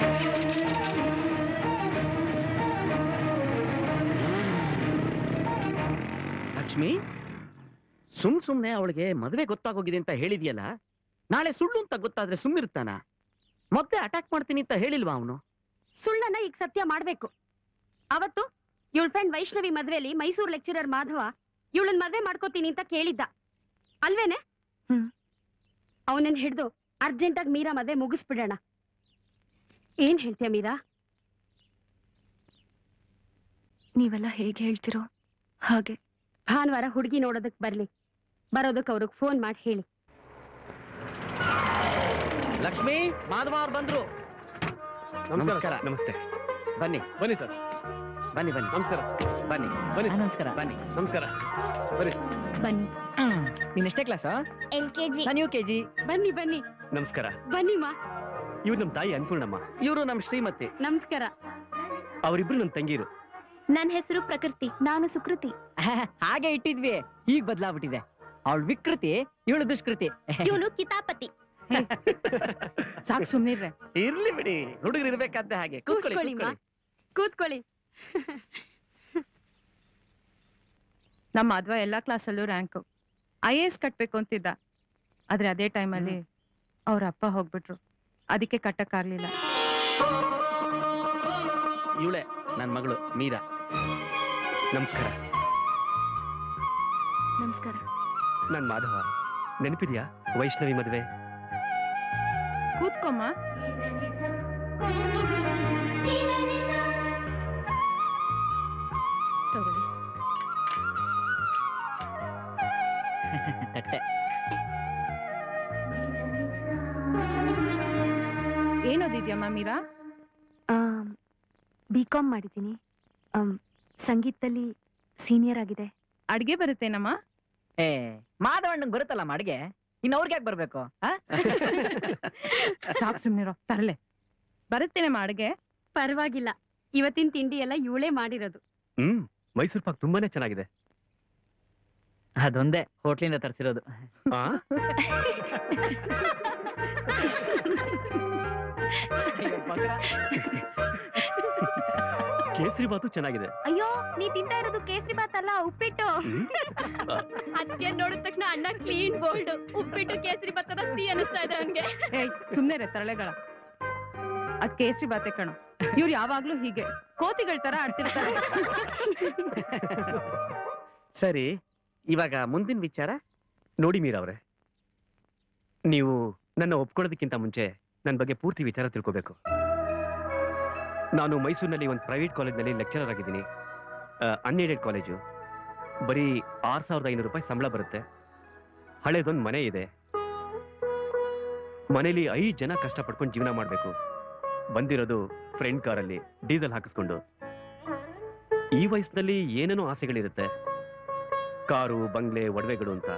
ಲಕ್ಷ್ಮಿ, ಸುಮ್ನೆ ಅವಳಿಗೆ ಮದುವೆ ಗೊತ್ತಾಗೋಗಿದೆ ಅಂತ ಹೇಳಿದ್ಯಲ್ಲ, ನಾಳೆ ಸುಳ್ಳು ಅಂತ ಗೊತ್ತಾದ್ರೆ ಸುಮ್ಮಿರ್ತಾನ? ಮತ್ತೆ ಅಟ್ಯಾಕ್ ಮಾಡ್ತೀನಿ ಅಂತ ಹೇಳಿಲ್ವಾ ಅವನು? ಸುಳ್ಳನ್ನ ಈಗ ಸತ್ಯ ಮಾಡ್ಬೇಕು. ಅವತ್ತು ಇವಳ ಫ್ರೆಂಡ್ ವೈಷ್ಣವಿ ಮದ್ವೆಲಿ ಮೈಸೂರು ಲೆಕ್ಚರರ್ ಮಾಧವ ಇವಳನ್ ಮದ್ವೆ ಮಾಡ್ಕೋತೀನಿ ಅಂತ ಕೇಳಿದ್ದ ಅಲ್ವೇನೆ? ಅವನನ್ನ ಹಿಡ್ದು ಅರ್ಜೆಂಟಾಗಿ ಮೀರಾ ಮದ್ವೆ ಮುಗಿಸ್ಬಿಡೋಣ. ಏನ್ ಹೇಳ್ತೀಯ ಮೀರಾ? ನೀವೆಲ್ಲ ಹೇಗೆ ಹೇಳ್ತಿರೋ ಹಾಗೆ. ಭಾನುವಾರ ಹುಡುಗಿ ನೋಡೋದಕ್ ಬರ್ಲಿ. ಬರೋದಕ್ಕೆ ಅವ್ರಿಗೆ ಫೋನ್ ಮಾಡಿ ಹೇಳಿ. ಲಕ್ಷ್ಮಿ, ಮಾಧವ ಅವ್ರು ಬಂದ್ರು. ನಮಸ್ಕಾರ. ನಮಸ್ತೆ. ಬನ್ನಿ ಬನ್ನಿ ಸರ್. ಬನ್ನಿ ಬನ್ನಿ. ನಮಸ್ಕಾರ. ಬನ್ನಿ ಬನ್ನಿ ಸರ್. ನಮಸ್ಕಾರ. ಬನ್ನಿ. ನಮಸ್ಕಾರ. ಬನ್ನಿ. ಬನ್ನಿ ನೀನ್ ಎಷ್ಟೇ ಕ್ಲಾಸ್? LKG. ನಾನು UKG. ಬನ್ನಿ ಬನ್ನಿ ನಮಸ್ಕಾರ. ಬನ್ನಿ ಮಾ. ಇವ್ರು ನಮ್ಮ ತಾಯಿ ಅನ್ಪೂರ್ಣಮ್ಮ. ಇವರು ನಮ್ ಶ್ರೀಮತಿ. ನಮಸ್ಕಾರ. ಅವರಿಬ್ರು ನನ್ನ ತಂಗಿರು. ನನ್ನ ಹೆಸರು ಪ್ರಕೃತಿ. ನಾನು ಸುಕೃತಿ. ಹಾಗೆ ಇಟ್ಟಿದ್ವಿ, ಈಗ ಬದಲಾಗ್ಬಿಟ್ಟಿದೆ. ಅವಳು ವಿಕೃತಿ, ಇವಳು ದುಷ್ಕೃತಿ. ಇವನು ಕಿತಾಪತಿ. ಸಾಕು ಸುಮ್ಮನಿರ್ರೆ. ಇರ್ಲಿ ಬಿಡಿ, ಹುಡುಗರು ಇರ್ಬೇಕಾದ್ದೆ ಹಾಗೆ. ಕೂತ್ಕೊಳ್ಳಿ ಮಾ, ಕೂತ್ಕೊಳ್ಳಿ. ನಮ್ಮ ಮಾಧವ ಎಲ್ಲಾ ಕ್ಲಾಸಲ್ಲೂ ರ್ಯಾಂಕು. IAS ಕಟ್ಬೇಕು ಅಂತಿದ್ದ, ಆದ್ರೆ ಅದೇ ಟೈಮಲ್ಲಿ ಅವ್ರ ಅಪ್ಪ ಹೋಗ್ಬಿಟ್ರು. ಅದಕ್ಕೆ ಕಟ್ಟಕ್ಕಾಗ್ಲಿಲ್ಲ. ಇವಳೆ ನನ್ ಮಗಳು ಮೀರಾ. ನಮಸ್ಕಾರ. ನಮಸ್ಕಾರ. ನಾನ್ ಮಾಧವ. ನೆನಪಿದ್ಯಾ ವೈಷ್ಣವಿ ಮದುವೆ? ಕೂತ್ಕೊಮ್ಮ. ತಗೊಳ್ಳಿ. ತಟ್ಟೆ. ಏನೋದಿದ್ಯಮ್ಮ ಮೀರಾ? BCom ಮಾಡಿದ್ದೀನಿ. ಸಂಗೀತದಲ್ಲಿ ಸೀನಿಯರ್ ಆಗಿದೆ. ಅಡ್ಗೆ ಬರುತ್ತೇನಮ್ಮ? ಏ, ಮಾಧವಣ್ಣಂಗ್ ಬರುತ್ತಲ್ಲ ಅಡ್ಗೆ, ಇನ್ನು ಅವ್ರಿಗೆ ಯಾಕೆ ಬರ್ಬೇಕು? ಸಾಕು ಸುಮ್ನಿರೋ. ತರಲೆ ಬರುತ್ತೇನಮ್ಮ ಅಡ್ಗೆ? ಪರವಾಗಿಲ್ಲ, ಇವತ್ತಿನ ತಿಂಡಿ ಎಲ್ಲ ಇವಳೇ ಮಾಡಿರೋದು. ಮೈಸೂರು ಪಾಕ್ ತುಂಬಾನೇ ಚೆನ್ನಾಗಿದೆ. ಅದೊಂದೇ ಹೋಟ್ಲಿಂದ ತರಿಸಿರೋದು. ಆ? ಕೇಸರಿ ಬಾತು ಚೆನ್ನಾಗಿದೆ. ಅಯ್ಯೋ, ನೀ ತಿಂತಾ ಇರೋದು ಕೇಸರಿ ಬಾತ್ ಅಲ್ಲ, ಉಪ್ಪಿಟ್ಟು. ಅದಕ್ಕೆ ನೋಡಿದ ತಕ್ಷಣ ಅಣ್ಣ ಕ್ಲೀನ್ ಬೋಲ್ಡ್. ಉಪ್ಪಿಟ್ಟು ಕೇಸರಿ ಬಾತ್ ಸಿಹಿ ಅನಿಸ್ತಾ ಇದೆ ಅವನ್ಗೆ. ಏಯ್ ಸುಮ್ನೆ ರೇ ತರಳೆಗಳ. ಅದ್ ಕೇಸರಿ ಬಾತೆ ಕಣೋ. ಇವ್ರು ಯಾವಾಗ್ಲೂ ಹೀಗೆ ಕೋತಿಗಳ ತರ ಆಡ್ತಿರ್ತಾರೆ. ಸರಿ, ಇವಾಗ ಮುಂದಿನ ವಿಚಾರ ನೋಡಿ ಮೀರಾ ಅವರೇ, ನೀವು ನನ್ನ ಒಪ್ಕೊಳ್ಳೋದಕ್ಕಿಂತ ಮುಂಚೆ ನನ್ನ ಬಗ್ಗೆ ಪೂರ್ತಿ ವಿಚಾರ ತಿಳ್ಕೋಬೇಕು. ನಾನು ಮೈಸೂರಿನಲ್ಲಿ ಒಂದು ಪ್ರೈವೇಟ್ ಕಾಲೇಜ್ನಲ್ಲಿ ಲೆಕ್ಚರರ್ ಆಗಿದ್ದೀನಿ. Unaided college. ಬರೀ 6,500 ರೂಪಾಯಿ ಸಂಬಳ ಬರುತ್ತೆ. ಹಳೇದೊಂದು ಮನೆ ಇದೆ. ಮನೇಲಿ 5 ಜನ ಕಷ್ಟಪಡ್ಕೊಂಡು ಜೀವನ ಮಾಡಬೇಕು. ಬಂದಿರೋದು ಫ್ರೆಂಡ್ ಕಾರಲ್ಲಿ ಡೀಸೆಲ್ ಹಾಕಿಸ್ಕೊಂಡು. ಈ ವಯಸ್ಸಿನಲ್ಲಿ ಏನೇನೋ ಆಸೆಗಳಿರುತ್ತೆ, ಕಾರು, ಬಂಗ್ಲೆ, ಒಡವೆಗಳು ಅಂತ.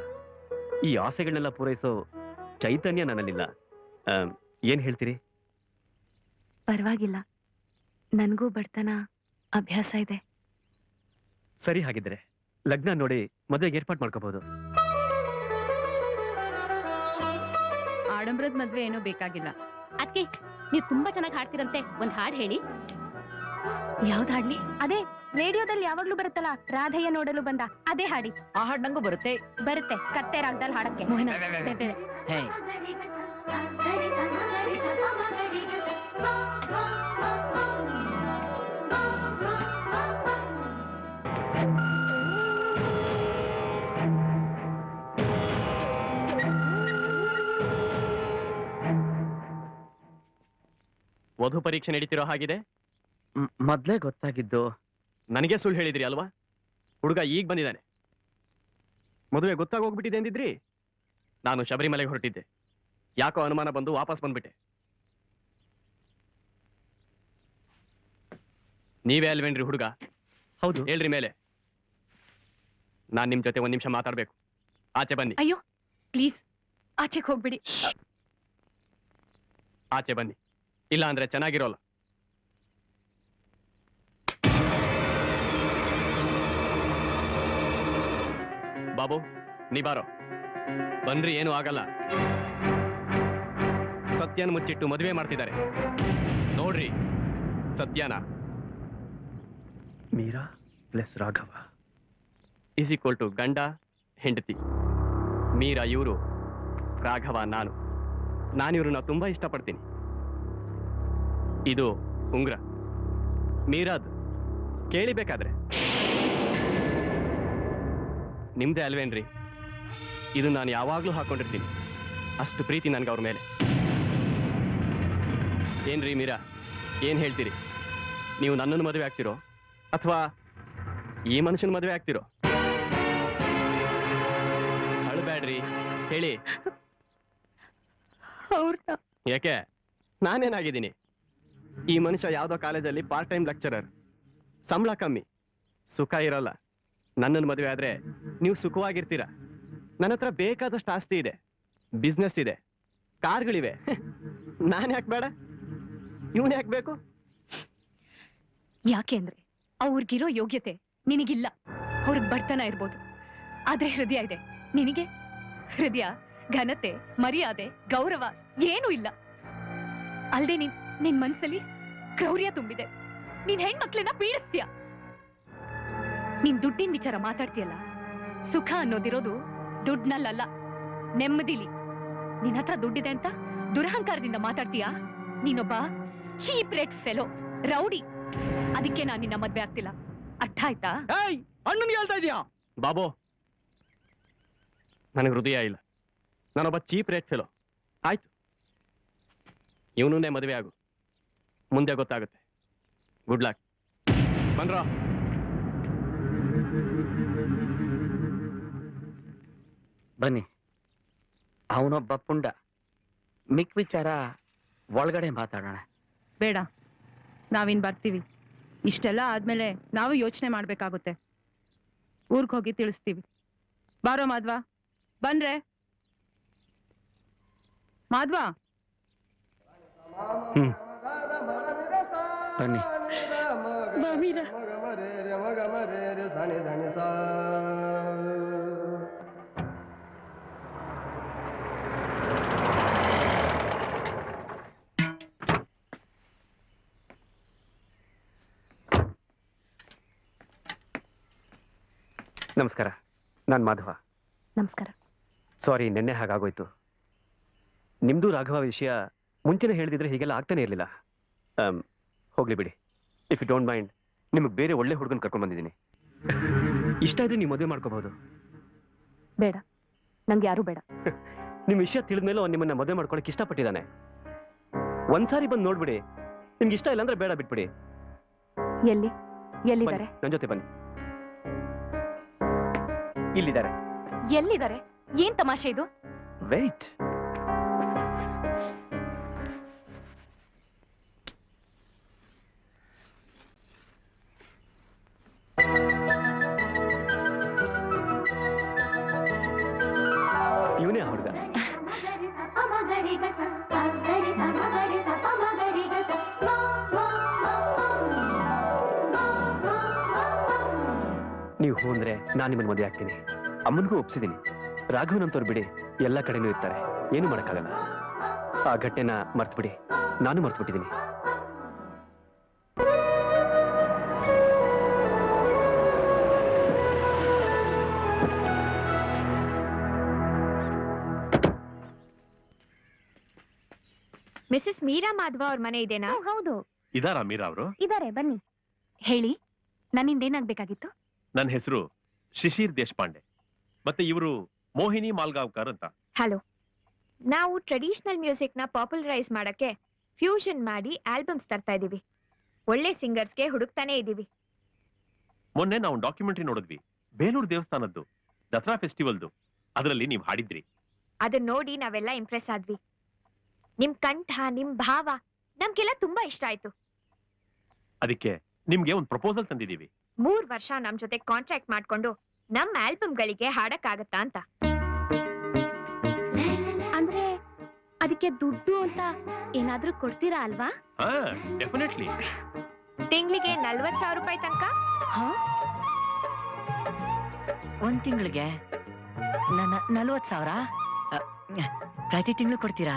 ಈ ಆಸೆಗಳನ್ನೆಲ್ಲ ಪೂರೈಸೋ ಚೈತನ್ಯ ನನ್ನಲ್ಲಿಲ್ಲ. ಏನ್ ಹೇಳ್ತೀರಿ? ಪರವಾಗಿಲ್ಲ, ನನಗೂ ಬಡತನ ಅಭ್ಯಾಸ ಇದೆ. ಸರಿ, ಹಾಗಿದ್ರೆ ಲಗ್ನ ನೋಡಿ ಮದುವೆಗೆ ಏರ್ಪಾಟ್ ಮಾಡ್ಕೋಬಹುದು. ಆಡಂಬರದ ಮದ್ವೆ ಏನೂ ಬೇಕಾಗಿಲ್ಲ. ಅದಕ್ಕೆ ನೀವು ತುಂಬಾ ಚೆನ್ನಾಗಿ ಹಾಡ್ತಿರಂತೆ, ಒಂದ್ ಹಾಡ್ ಹೇಳಿ. ಯಾವ್ದು ಹಾಡ್ಲಿ? ಅದೇ ರೇಡಿಯೋದಲ್ಲಿ ಯಾವಾಗ್ಲೂ ಬರುತ್ತಲ್ಲ, ರಾಧಯ್ಯ ನೋಡಲು ಬಂದ, ಅದೇ ಹಾಡಿ. ಆ ಹಾಡು ನಂಗೂ ಬರುತ್ತೆ. ಬರುತ್ತೆ, ಕತ್ತೆ ರಾಗದಲ್ಲಿ ಹಾಡಕ್ಕೆ. ಮೋಹನ, ಹೇ, ವಧು ಪರೀಕ್ಷೆ ನಡೀತಿರೋ ಹಾಗಿದೆ. ಮೊದ್ಲೇ ಗೊತ್ತಾಗಿದ್ದು. ನನಗೆ ಸುಳ್ಳು ಹೇಳಿದ್ರಿ ಅಲ್ವಾ? ಹುಡುಗ ಈಗ ಬಂದಿದ್ದಾನೆ. ಮದುವೆ ಗೊತ್ತಾಗೋಗ್ಬಿಟ್ಟಿದೆ ಅಂದಿದ್ರಿ. ನಾನು ಶಬರಿಮಲೆಗೆ ಹೊರಟಿದ್ದೆ. ಯಾಕೋ ಅನುಮಾನ ಬಂದು ವಾಪಸ್ ಬಂದ್ಬಿಟ್ಟೆ. ನೀವೇ ಅಲ್ವೇನ್ರಿ ಹುಡುಗ? ಹೌದು. ಹೇಳ್ರಿ ಮೇಲೆ. ನಾನ್ ನಿಮ್ ಜೊತೆ 1 ನಿಮಿಷ ಮಾತಾಡ್ಬೇಕು. ಆಚೆ ಬನ್ನಿ. ಅಯ್ಯೋ ಪ್ಲೀಸ್, ಆಚೆಗೆ ಹೋಗ್ಬಿಡಿ. ಆಚೆ ಬನ್ನಿ, ಇಲ್ಲ ಅಂದ್ರೆ ಚೆನ್ನಾಗಿರೋಲ್ಲ. ಬಾಬು, ನೀ ಬಾರೋ. ಬನ್ರಿ, ಏನು ಆಗಲ್ಲ. ಸತ್ಯನ ಮುಚ್ಚಿಟ್ಟು ಮದುವೆ ಮಾಡ್ತಿದ್ದಾರೆ. ನೋಡ್ರಿ ಸತ್ಯನ. Meera plus Raghava. Is equal to ಗಂಡ ಹೆಂಡತಿ. ಮೀರಾ ಇವರು, ರಾಘವ ನಾನಿವ್ರನ್ನ ತುಂಬಾ ಇಷ್ಟಪಡ್ತೀನಿ. ಇದು ಉಂಗ್ರ ಮೀರಾದ್, ಕೇಳಿಬೇಕಾದ್ರೆ. ನಿಮ್ದೇ ಅಲ್ವೇನ್ರಿ? ಇದು ನಾನು ಯಾವಾಗ್ಲೂ ಹಾಕೊಂಡಿರ್ತೀನಿ, ಅಷ್ಟು ಪ್ರೀತಿ ನನ್ಗೆ ಅವ್ರ ಮೇಲೆ. ಏನ್ರಿ ಮೀರಾ, ಏನ್ ಹೇಳ್ತೀರಿ? ನೀವು ನನ್ನನ್ನು ಮದುವೆ ಆಗ್ತಿರೋ ಅಥವಾ ಈ ಮನುಷ್ಯನ ಮದುವೆ ಆಗ್ತಿರೋ? ಅಳಬೇಡ್ರಿ, ಹೇಳಿ. ಯಾಕೆ, ನಾನೇನಾಗಿದ್ದೀನಿ? ಈ ಮನುಷ್ಯ ಯಾವ್ದೋ ಕಾಲೇಜಲ್ಲಿ ಪಾರ್ಟ್ ಟೈಮ್ ಲೆಕ್ಚರರ್, ಸಂಬಳ ಕಮ್ಮಿ, ಸುಖ ಇರಲ್ಲ. ನನ್ನನ್ನು ಮದುವೆ ಆದ್ರೆ ನೀವು ಸುಖವಾಗಿರ್ತೀರ. ನನ್ನ ಹತ್ರ ಬೇಕಾದಷ್ಟು ಆಸ್ತಿ ಇದೆ, ಬಿಸ್ನೆಸ್ ಇದೆ, ಕಾರ್ಗಳಿವೆ. ನಾನು ಯಾಕೆ ಬೇಡ? ಇವನು ಯಾಕೆ ಬೇಕು? ಯಾಕೆ ಅಂದ್ರೆ ಅವ್ರಿಗಿರೋ ಯೋಗ್ಯತೆ ನಿನಗಿಲ್ಲ. ಅವ್ರಿಗೆ ಬಡತನ ಇರ್ಬೋದು, ಆದ್ರೆ ಹೃದಯ ಇದೆ. ನಿನಗೆ ಹೃದಯ, ಘನತೆ, ಮರ್ಯಾದೆ, ಗೌರವ ಏನೂ ಇಲ್ಲ. ಅಲ್ದೆ ನಿನ್ ಮನ್ಸಲ್ಲಿ ಕ್ರೌರ್ಯ ತುಂಬಿದೆ. ನೀನ್ ಹೆಣ್ಮಕ್ಳನ್ನ ಪೀಡಿಸ್ತೀಯ. ನೀನ್ ದುಡ್ಡಿನ ವಿಚಾರ ಮಾತಾಡ್ತೀಯಲ್ಲ, ಸುಖ ಅನ್ನೋದಿರೋದು ದುಡ್ನಲ್ಲ, ನೆಮ್ಮದಿಲಿ. ನಿನ್ ಹತ್ರ ದುಡ್ಡಿದೆ ಅಂತ ದುರಹಂಕಾರದಿಂದ ಮಾತಾಡ್ತೀಯಾ? ನೀನೊಬ್ಬ ಚೀಪ್ ರೇಟ್ ಫೆಲೋ, ರೌಡಿ. ಅದಕ್ಕೆ ನಾನು ನಿನ್ನ ಮದ್ವೆ ಆಗ್ತಿಲ್ಲ, ಅರ್ಥ ಆಯ್ತಾ? ಅಣ್ಣನಿಗೆ ಹೇಳ್ತಾ ಇದೀಯಾ? ಬಾಬು, ನನಗೆ ಹೃದಯ ಇಲ್ಲ, ನಾನೊಬ್ಬ ಚೀಪ್ ರೇಟ್ ಫೆಲೋ. ಆಯ್ತು, ಇವನನ್ನೇ ಮದುವೆ ಆಗು, ಮುಂದೆ ಗೊತ್ತಾಗುತ್ತೆ. Good luck. ಬನ್ರೋ. ಬನ್ನಿ. ಅವನೊಬ್ಬ ಪುಂಡ, ಮಿಕ್ ವಿಚಾರ ಒಳಗಡೆ ಮಾತಾಡೋಣ. ಬೇಡ, ನಾವಿನ್ ಬರ್ತೀವಿ. ಇಷ್ಟೆಲ್ಲ ಆದ್ಮೇಲೆ ನಾವು ಯೋಚನೆ ಮಾಡ್ಬೇಕಾಗುತ್ತೆ. ಊರ್ಗ್ ಹೋಗಿ ತಿಳಿಸ್ತೀವಿ. ಬಾರೋ ಮಾಧ್ವ, ಬನ್ರೆ. ಮಾಧ್ವ, ಬನ್ನಿ. ನಮಸ್ಕಾರ, ನಾನು ಮಾಧವ. ನಮಸ್ಕಾರ. ಸಾರಿ, ನಿನ್ನೆ ಹಾಗಾಗೋಯ್ತು. ನಿಮ್ದು ರಾಘವ ವಿಷಯ ಮುಂಚೆನೇ ಹೇಳಿದಿದ್ರೆ ಹೀಗೆಲ್ಲ ಆಗ್ತಾನೆ ಇರಲಿಲ್ಲ. ಹೋಗ್ಲಿ ಬಿಡಿ. ಇಫ್ ಯು ಡೋಂಟ್ ಮೈಂಡ್, ನಿಮಗೆ ಬೇರೆ ಒಳ್ಳೆ ಹುಡುಗನ ಕರ್ಕೊಂಡು ಬಂದಿದ್ದೀನಿ. ಇಷ್ಟ ಇದ್ರೆ ನೀವು ಮದುವೆ ಮಾಡ್ಕೋಬಹುದು. ಬೇಡ, ನಂಗೆ ಯಾರು ಬೇಡ. ನಿಮ್ಮ ವಿಷಯ ತಿಳಿದ್ಮೇಲೆ ಅವ್ನು ನಿಮ್ಮನ್ನ ಮದುವೆ ಮಾಡ್ಕೊಳಕ್ಕೆ ಇಷ್ಟಪಟ್ಟಿದ್ದಾನೆ. ಒಂದ್ಸಾರಿ ಬಂದು ನೋಡ್ಬಿಡಿ. ನಿಮ್ಗೆ ಇಷ್ಟ ಇಲ್ಲ ಅಂದ್ರೆ ಬೇಡ, ಬಿಟ್ಬಿಡಿ. ಎಲ್ಲಿದ್ದಾರೆ? ನನ್ನ ಜೊತೆ ಬನ್ನಿ. ಇಲ್ಲಿದ್ದಾರೆ. ಎಲ್ಲಿದ್ದಾರೆ? ಏನ್ ತಮಾಷೆ ಇದು? ವೇಟ್. ಇವನೇ ಆ ಹುಡುಗ. ನೀವು ಹೂ ಅಂದ್ರೆ ನಾನು ನಿಮ್ಮನ್ನು ಮದುವೆ ಆಗ್ತೀನಿ. ಅಮ್ಮನಿಗೂ ಒಪ್ಸಿದ್ದೀನಿ. ರಾಘವನಂತವ್ರು ಬಿಡಿ, ಎಲ್ಲ ಕಡೆನೂ ಇರ್ತಾರೆ, ಏನು ಮಾಡಕ್ಕಾಗಲ್ಲ. ಆ ಘಟನೆನ ಮರ್ತ್ಬಿಡಿ. ನಾನು ಮರ್ತ್ಬಿಟ್ಟಿದ್ದೀನಿ. ಮಿಸಸ್ ಮೀರಾ ಮಾಧ್ವ ಅವ್ರ ಮನೆ ಇದೆನಾ? ಹೌದು. ಇದಾರಾ ಮೀರಾ ಅವರು? ಇದಾರೆ, ಬನ್ನಿ. ಹೇಳಿ, ನನ್ನಿಂದ ಏನಾಗ್ಬೇಕಾಗಿತ್ತು? ನನ್ನ ಹೆಸರು ಶಿಶಿರ್ ದೇಶಪಾಂಡೆ, ಮತ್ತೆ ಇವರು ಮೋಹಿನಿ ಮಾಲ್ಗಾವ್ಕರ್ ಅಂತ. ಹಲೋ. ನಾವು ಟ್ರೆಡಿಷನಲ್ ಮ್ಯೂಸಿಕ್ ನ ಪಾಪ್ಯುಲರೈಸ್ ಮಾಡಕ್ಕೆ ಫ್ಯೂಷನ್ ಮಾಡಿ ಆಲ್ಬಮ್ಸ್ ತರ್ತಾ ಇದೀವಿ. ಒಳ್ಳೆ ಸಿಂಗರ್ಸ್ಗೆ ಹುಡುಕ್ತಾನೆ ಇದೀವಿ. ಮೊನ್ನೆ ನಾವು ಡಾಕ್ಯುಮೆಂಟರಿ ನೋಡಿದ್ವಿ, ಬೇಲೂರು ದೇವಸ್ಥಾನದ್ದು ದಸರಾ ಫೆಸ್ಟಿವಲ್ದು. ಅದರಲ್ಲಿ ನೀವು ಹಾಡಿದ್ರಿ. ಅದನ್ನ ನೋಡಿ ನಾವೆಲ್ಲ ಇಂಪ್ರೆಸ್ ಆದ್ವಿ. ನಿಮ್ ಕಂಠ, ನಿಮ್ ಭಾವ ನಮ್ಗೆಲ್ಲ ತುಂಬಾ ಇಷ್ಟ ಆಯ್ತು. ಅದಕ್ಕೆ ನಿಮ್ಗೆ ಒಂದು ಪ್ರಪೋಸಲ್ ತಂದಿದೀವಿ. 3 ವರ್ಷ ನಮ್ ಜೊತೆ ಕಾಂಟ್ರಾಕ್ಟ್ ಮಾಡ್ಕೊಂಡು ನಮ್ ಆಲ್ಬಮ್ಗಳಿಗೆ ಹಾಡಕ್ಕಾಗತ್ತಾ ಅಂತ. ಅಂದ್ರೆ ಅದಕ್ಕೆ ದುಡ್ಡು ಅಂತ ಏನಾದ್ರೂ ಕೊಡ್ತೀರಾ ಅಲ್ವಾ? ಹಾ, ಡೆಫಿನೆಟ್ಲಿ. ತಿಂಗಳಿಗೆ 40,000 ರೂಪಾಯಿ ತನಕ. ಒಂದ್ ತಿಂಗಳಿಗೆ 40,000 ಪ್ರತಿ ತಿಂಗಳು ಕೊಡ್ತೀರಾ?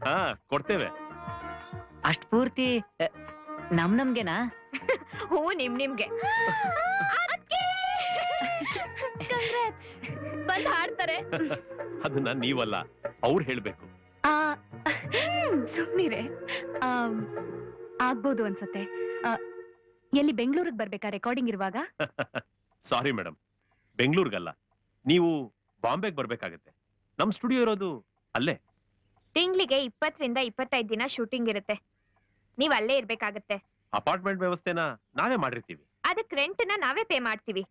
ಹಾ, ಕೊಡ್ತೇವೆ. ಅಷ್ಟ್ ಪೂರ್ತಿ ನಮ್ಗೆನಾ? ಹೂ, ನಿಮ್ಗೆ. ಬಂದು ಹಾಡ್ತಾರೆ. ಅದನ್ನ ನೀವಲ್ಲ, ಅವ್ರು ಹೇಳ್ಬೇಕು. ಸುಮ್ನಿರೆ. ಆಗ್ಬೋದು ಅನ್ಸತ್ತೆ. ಎಲ್ಲಿ ಬೆಂಗಳೂರಿಗೆ ಬರ್ಬೇಕಾ ರೆಕಾರ್ಡಿಂಗ್ ಇರುವಾಗ? ಸಾರಿ ಮೇಡಮ್, ಬೆಂಗಳೂರಿಗಲ್ಲ, ನೀವು ಬಾಂಬೆಗೆ ಬರ್ಬೇಕಾಗತ್ತೆ. ನಮ್ ಸ್ಟುಡಿಯೋ ಇರೋದು ಅಲ್ಲೇ. ತಿಂಗಳಿಗೆ 20 ರಿಂದ 25 ದಿನ ಶೂಟಿಂಗ್ ಇರುತ್ತೆ. ನೀವ್ ಅಲ್ಲೇ ಇರ್ಬೇಕಾಗತ್ತೆ. ಅಪಾರ್ಟ್ಮೆಂಟ್ ವ್ಯವಸ್ಥೆನ ನಾವೇ ಮಾಡಿರ್ತೀವಿ. ಅದಕ್ಕೆ ರೆಂಟ್ ನ ನಾವೇ ಪೇ ಮಾಡ್ತೀವಿ.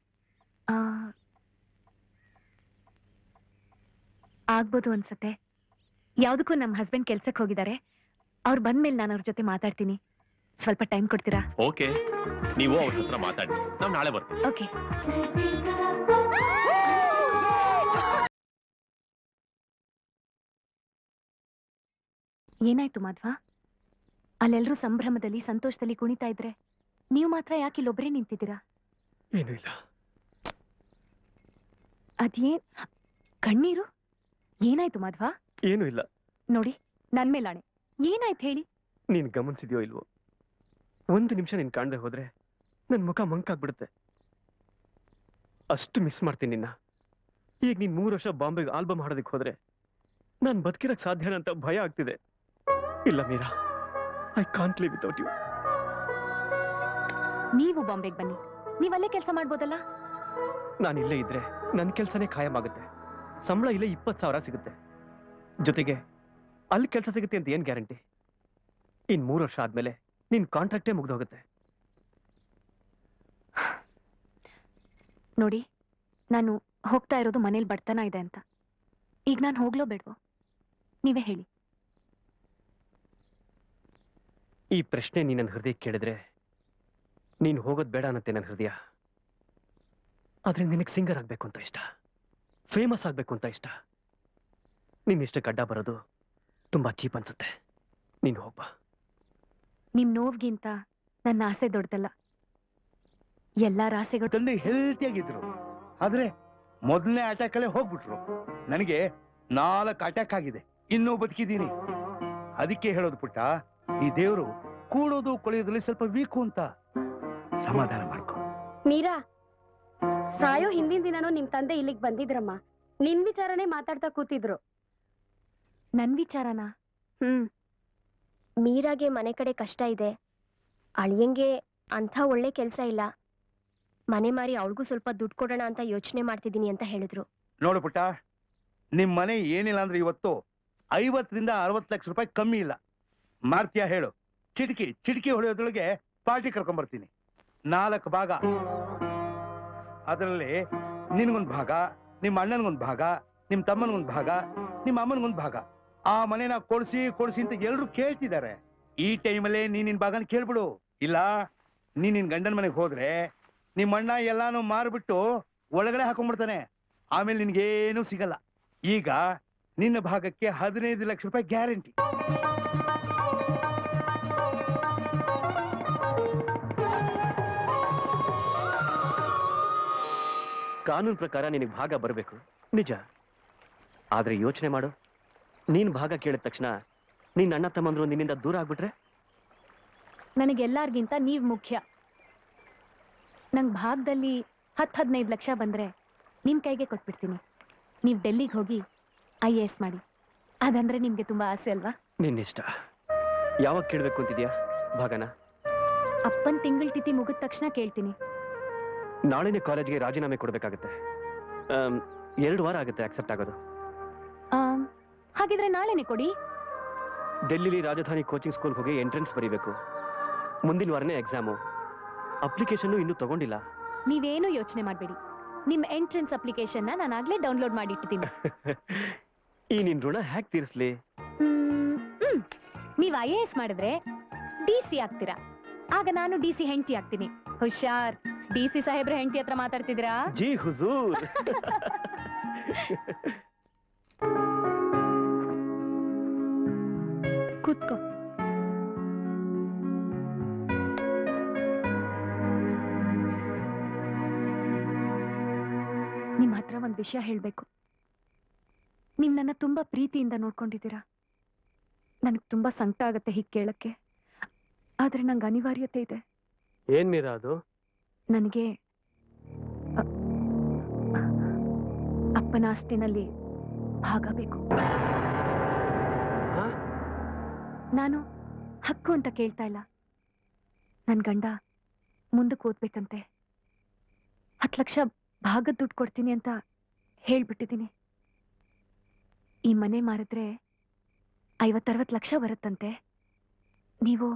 ಆಗ್ಬೋದು ಅನ್ಸತ್ತೆ. ಯಾವ್ದಕ್ಕೂ ನಮ್ಮ ಹಸ್ಬೆಂಡ್ ಕೆಲ್ಸಕ್ಕೆ ಹೋಗಿದ್ದಾರೆ. ಅವ್ರು ಬಂದ್ಮೇಲೆ ನಾನು ಅವ್ರ ಜೊತೆ ಮಾತಾಡ್ತೀನಿ. ಸ್ವಲ್ಪ ಟೈಮ್ ಕೊಡ್ತೀರಾ? ಓಕೆ, ನೀವು ಅವ್ರ ಹತ್ರ ಮಾತಾಡಿ, ನಾವು ನಾಳೆ ಬರ್ತೀವಿ. ಓಕೆ. ಏನಾಯ್ತು ಮಾಧ್ವ? ಅಲ್ಲೆಲ್ಲರೂ ಸಂಭ್ರಮದಲ್ಲಿ ಸಂತೋಷದಲ್ಲಿ ಕುಣಿತಾ ಇದ್ರೆ ನೀವು ಮಾತ್ರ ಯಾಕೆ ಇಲ್ಲೊಬ್ಬರೇ ನಿಂತಿದ್ದೀರಾ? ಏನೂ ಇಲ್ಲ. ಅದೇನ್ ಕಣ್ಣೀರು? ಏನಾಯ್ತು ಮಾಧ್ವ? ಏನೂ ಇಲ್ಲ. ನೋಡಿ, ನನ್ ಮೇಲಾಣೆ, ಏನಾಯ್ತು ಹೇಳಿ? ನೀನ್ ಗಮನಿಸಿದ್ಯೋ ಇಲ್ವೋ, ಒಂದು ನಿಮಿಷ ನೀನ್ ಕಾಣದೆ ಹೋದ್ರೆ ನನ್ ಮುಖ ಮಂಕಾಗ್ಬಿಡುತ್ತೆ. ಅಷ್ಟು ಮಿಸ್ ಮಾಡ್ತೀನಿ ನಿನ್ನ. ಈಗ ನೀನ್ 3 ವರ್ಷ ಬಾಂಬೆಗೆ ಆಲ್ಬಮ್ ಹಾಡೋದಕ್ಕೆ ಹೋದ್ರೆ ನಾನ್ ಬದುಕಿರಕ್ ಸಾಧ್ಯನಾ ಅಂತ ಭಯ ಆಗ್ತಿದೆ. ಇಲ್ಲ Meera, I can't live without you. ನೀವು ಬಾಂಬೆಗೆ ಬನ್ನಿ, ನೀವಲ್ಲೇ ಕೆಲಸ ಮಾಡ್ಬೋದಲ್ಲ? ನಾನು ಇಲ್ಲೇ ಇದ್ರೆ ನನ್ನ ಕೆಲಸನೇ ಖಾಯಂ ಆಗುತ್ತೆ. ಸಂಬಳ ಇಲ್ಲೇ 20,000 ಸಿಗುತ್ತೆ. ಜೊತೆಗೆ ಅಲ್ಲಿ ಕೆಲಸ ಸಿಗುತ್ತೆ ಅಂತ ಏನ್ ಗ್ಯಾರಂಟಿ? ಇನ್ 3 ವರ್ಷ ಆದ್ಮೇಲೆ ನಿನ್ ಕಾಂಟ್ರಾಕ್ಟೇ ಮುಗ್ದೋಗುತ್ತೆ. ನೋಡಿ, ನಾನು ಹೋಗ್ತಾ ಇರೋದು ಮನೇಲಿ ಬಡತನ ಇದೆ ಅಂತ. ಈಗ ನಾನು ಹೋಗ್ಲೋ ಬೇಡ್ವೋ? ನೀವೇ ಹೇಳಿ. ಈ ಪ್ರಶ್ನೆ ನೀ ನನ್ನ ಹೃದಯ ಕೇಳಿದ್ರೆ ನೀನು ಹೋಗೋದು ಬೇಡ ಅನ್ನತ್ತೆ ನನ್ನ ಹೃದಯ. ಆದ್ರೆ ನಿನಗೆ ಸಿಂಗರ್ ಆಗ್ಬೇಕು ಅಂತ ಇಷ್ಟ, ಫೇಮಸ್ ಆಗ್ಬೇಕು ಅಂತ ಇಷ್ಟ. ನಿನ್ ಇಷ್ಟಕ್ಕೆ ಅಡ್ಡ ಬರೋದು ತುಂಬಾ ಚೀಪ್ ಅನ್ಸುತ್ತೆ. ನೀನು ಹೋಗ್ಬಾ. ನಿಮ್ ನೋವ್ಗಿಂತ ನನ್ನ ಆಸೆ ದೊಡ್ಡದಲ್ಲ. ಎಲ್ಲಾರ ಆಸೆಗಳು ತಂದೆ ಹೆಲ್ತಿಯಾಗಿದ್ರು, ಆದ್ರೆ ಮೊದಲನೇ ಅಟ್ಯಾಕ್ ಅಲ್ಲೇ ಹೋಗ್ಬಿಟ್ರು. ನನಗೆ 4 ಅಟ್ಯಾಕ್ ಆಗಿದೆ, ಇನ್ನೂ ಬದುಕಿದ್ದೀನಿ. ಅದಕ್ಕೆ ಹೇಳೋದು ಪುಟ್ಟ, ಈ ದೇವರು ಕೂಡೋದು ಕೊಳೆಯೋದ್ರಲ್ಲಿ ಸ್ವಲ್ಪ ವೀಕು ಅಂತ. ಸಮಾಧಾನ ಮಾಡ್ಕೊ. ಮೀರಾ, ಸಾಯೋ ಹಿಂದಿನ ದಿನನೂ ನಿಮ್ ತಂದೆ ಇಲ್ಲಿಗೆ ಬಂದಿದ್ರಮ್ಮ. ನಿನ್ ವಿಚಾರನೇ ಮಾತಾಡ್ತಾ ಕೂತಿದ್ರು. ನನ್ ವಿಚಾರನಾ? ಮೀರಾಗೆ ಮನೆ ಕಡೆ ಕಷ್ಟ ಇದೆ, ಅಳಿಯಂಗೆ ಅಂಥ ಒಳ್ಳೆ ಕೆಲಸ ಇಲ್ಲ. ಮನೆ ಮಾರಿ ಅವಳಿಗೂ ಸ್ವಲ್ಪ ದುಡ್ಡು ಕೊಡೋಣ ಅಂತ ಯೋಚನೆ ಮಾಡ್ತಿದ್ದೀನಿ ಅಂತ ಹೇಳಿದ್ರು. ನೋಡು ಪುಟ್ಟ, ನಿಮ್ ಮನೆ ಏನಿಲ್ಲ ಅಂದ್ರೆ ಇವತ್ತು 50 ರಿಂದ 60 ಲಕ್ಷ ರೂಪಾಯಿ ಕಮ್ಮಿ ಇಲ್ಲ. ಮಾರ್ತಿಯಾ ಹೇಳು, ಚಿಟಿಕಿ ಹೊಡೆಯೋದ್ರೊಳಗೆ ಪಾರ್ಟಿ ಕರ್ಕೊಂಡ್ಬರ್ತೀನಿ. 4 ಭಾಗ, ಅದರಲ್ಲಿ ನಿನ್ಗೊಂದು ಭಾಗ, ನಿಮ್ಮ ಅಣ್ಣನಿಗೊಂದು ಭಾಗ, ನಿಮ್ ತಮ್ಮನಿಗೊಂದು ಭಾಗ, ನಿಮ್ಮ ಅಮ್ಮನಿಗೊಂದು ಭಾಗ. ಆ ಮನೆನ ಕೊಡ್ಸಿ ಅಂತ ಎಲ್ರು ಕೇಳ್ತಿದ್ದಾರೆ. ಈ ಟೈಮಲ್ಲೇ ನಿನ್ ಭಾಗನ ಕೇಳ್ಬಿಡು. ಇಲ್ಲ ನಿನ್ ಗಂಡನ ಮನೆಗೆ ಹೋದ್ರೆ ನಿಮ್ಮ ಅಣ್ಣ ಎಲ್ಲಾನು ಮಾರ್ಬಿಟ್ಟು ಒಳಗಡೆ ಹಾಕೊಂಡ್ಬಿಡ್ತಾನೆ. ಆಮೇಲೆ ನಿನ್ಗೇನು ಸಿಗಲ್ಲ. ಈಗ ನಿನ್ನ ಭಾಗಕ್ಕೆ 15 ಲಕ್ಷ ರೂಪಾಯಿ ಗ್ಯಾರಂಟಿ. ಕಾನೂನು ಪ್ರಕಾರ ನಿನಗೆ ಭಾಗ ಬರಬೇಕು ನಿಜ. ಆದ್ರೆ ಯೋಚನೆ ಮಾಡು, ನೀನ್ ಭಾಗ ಕೇಳಿದ ತಕ್ಷಣ ನಿನ್ನ ಅಣ್ಣ ತಮ್ಮಂದ್ರು ನಿನ್ನಿಂದ ದೂರ ಆಗ್ಬಿಟ್ರೆ? ನನಗೆಲ್ಲಾರ್ಗಿಂತ ನೀವ್ ಮುಖ್ಯ. ನಂಗೆ ಭಾಗದಲ್ಲಿ 10-15 ಲಕ್ಷ ಬಂದ್ರೆ ನಿಮ್ ಕೈಗೆ ಕೊಟ್ಬಿಡ್ತೀನಿ. ನೀವ್ ಡೆಲ್ಲಿಗೆ ಹೋಗಿ IAS ಮಾಡಿ. ಅದಂದ್ರೆ ನಿಮ್ಗೆ ತುಂಬಾ ಆಸೆ ಅಲ್ವಾ? ನಿನ್ನಿಷ್ಟ. ಯಾವಾಗ ಕೇಳ್ಬೇಕು ಅಂತಿದ್ಯಾ ಭಾಗನ? ಅಪ್ಪನ್ ತಿಂಗಳ ತಿಥಿ ಮುಗಿದ ತಕ್ಷಣ ಕೇಳ್ತೀನಿ. ನಾಳೆನೇ ಕಾಲೇಜ್ಗೆ ರಾಜೀನಾಮೆ ಕೊಡ್ಬೇಕಾಗತ್ತೆ. 2 ವಾರ ಆಗುತ್ತೆ ಅಕ್ಸೆಪ್ಟ್ ಆಗೋದು. ಹಾಗಿದ್ರೆ ನಾಳೆನೆ ಕೊಡಿ. ಡೆಲ್ಲಿಲಿ ರಾಜಧಾನಿ ಕೋಚಿಂಗ್ ಸ್ಕೂಲ್ ಹೋಗಿ ಎಂಟ್ರೆನ್ಸ್ ಬರೀಬೇಕು. ಮುಂದಿನ ವಾರನೇ ಎಕ್ಸಾಮು. ಅಪ್ಲಿಕೇಶನ್ ಇನ್ನೂ ತಗೊಂಡಿಲ್ಲ. ನೀವೇನು ಯೋಚನೆ ಮಾಡಬೇಡಿ, ನಿಮ್ ಎಂಟ್ರೆನ್ಸ್ ಅಪ್ಲಿಕೇಶನ್ ನಾನು ಆಗ್ಲೇ ಡೌನ್ಲೋಡ್ ಮಾಡಿ ಇಟ್ಟಿದ್ದೀನಿ. ಈ ನಿನ್ ಋಣ ಹ್ಯಾಕ್ ತೀರಿಸ್ಲಿ? ನೀವ್ IAS ಮಾಡಿದ್ರೆ DC ಆಗ್ತೀರಾ, ಆಗ ನಾನು DC ಹೆಂಡತಿ ಆಗ್ತೀನಿ. ಹುಷಾರ್, DC ಸಾಹೇಬ್ರ ಹೆಂಡತಿ ಹತ್ರ ಮಾತಾಡ್ತಿದ್ದೀರಾ? ಜಿ ಹುಜೂರ್. ಕೂತ್ಕೋ. ನಿಮ್ ಹತ್ರ ಒಂದ್ ವಿಷಯ ಹೇಳ್ಬೇಕು. ನೀವ್ ನನ್ನ ತುಂಬಾ ಪ್ರೀತಿಯಿಂದ ನೋಡ್ಕೊಂಡಿದ್ದೀರಾ. ನನಗ್ ತುಂಬಾ ಸಂಕಟ ಆಗತ್ತೆ ಹೀಗ್ ಕೇಳಕ್ಕೆ, ಆದ್ರೆ ನಂಗೆ ಅನಿವಾರ್ಯತೆ ಇದೆ. ಏನ್ ಮೀರಾ ಅದು? ನನಗೆ ಅಪ್ಪನ ಆಸ್ತಿನಲ್ಲಿ ಭಾಗ ಬೇಕು. ನಾನು ಹಕ್ಕು ಅಂತ ಕೇಳ್ತಾ ಇಲ್ಲ. ನನ್ ಗಂಡ ಮುಂದಕ್ಕೆ ಓದ್ಬೇಕಂತೆ 10 ಲಕ್ಷ ಭಾಗದ ದುಡ್ಡು ಕೊಡ್ತೀನಿ ಅಂತ ಹೇಳ್ಬಿಟ್ಟಿದ್ದೀನಿ. ಈ ಮನೆ ಮಾರಿದ್ರೆ 50-60 ಲಕ್ಷ ಬರುತ್ತಂತೆ. ನೀವು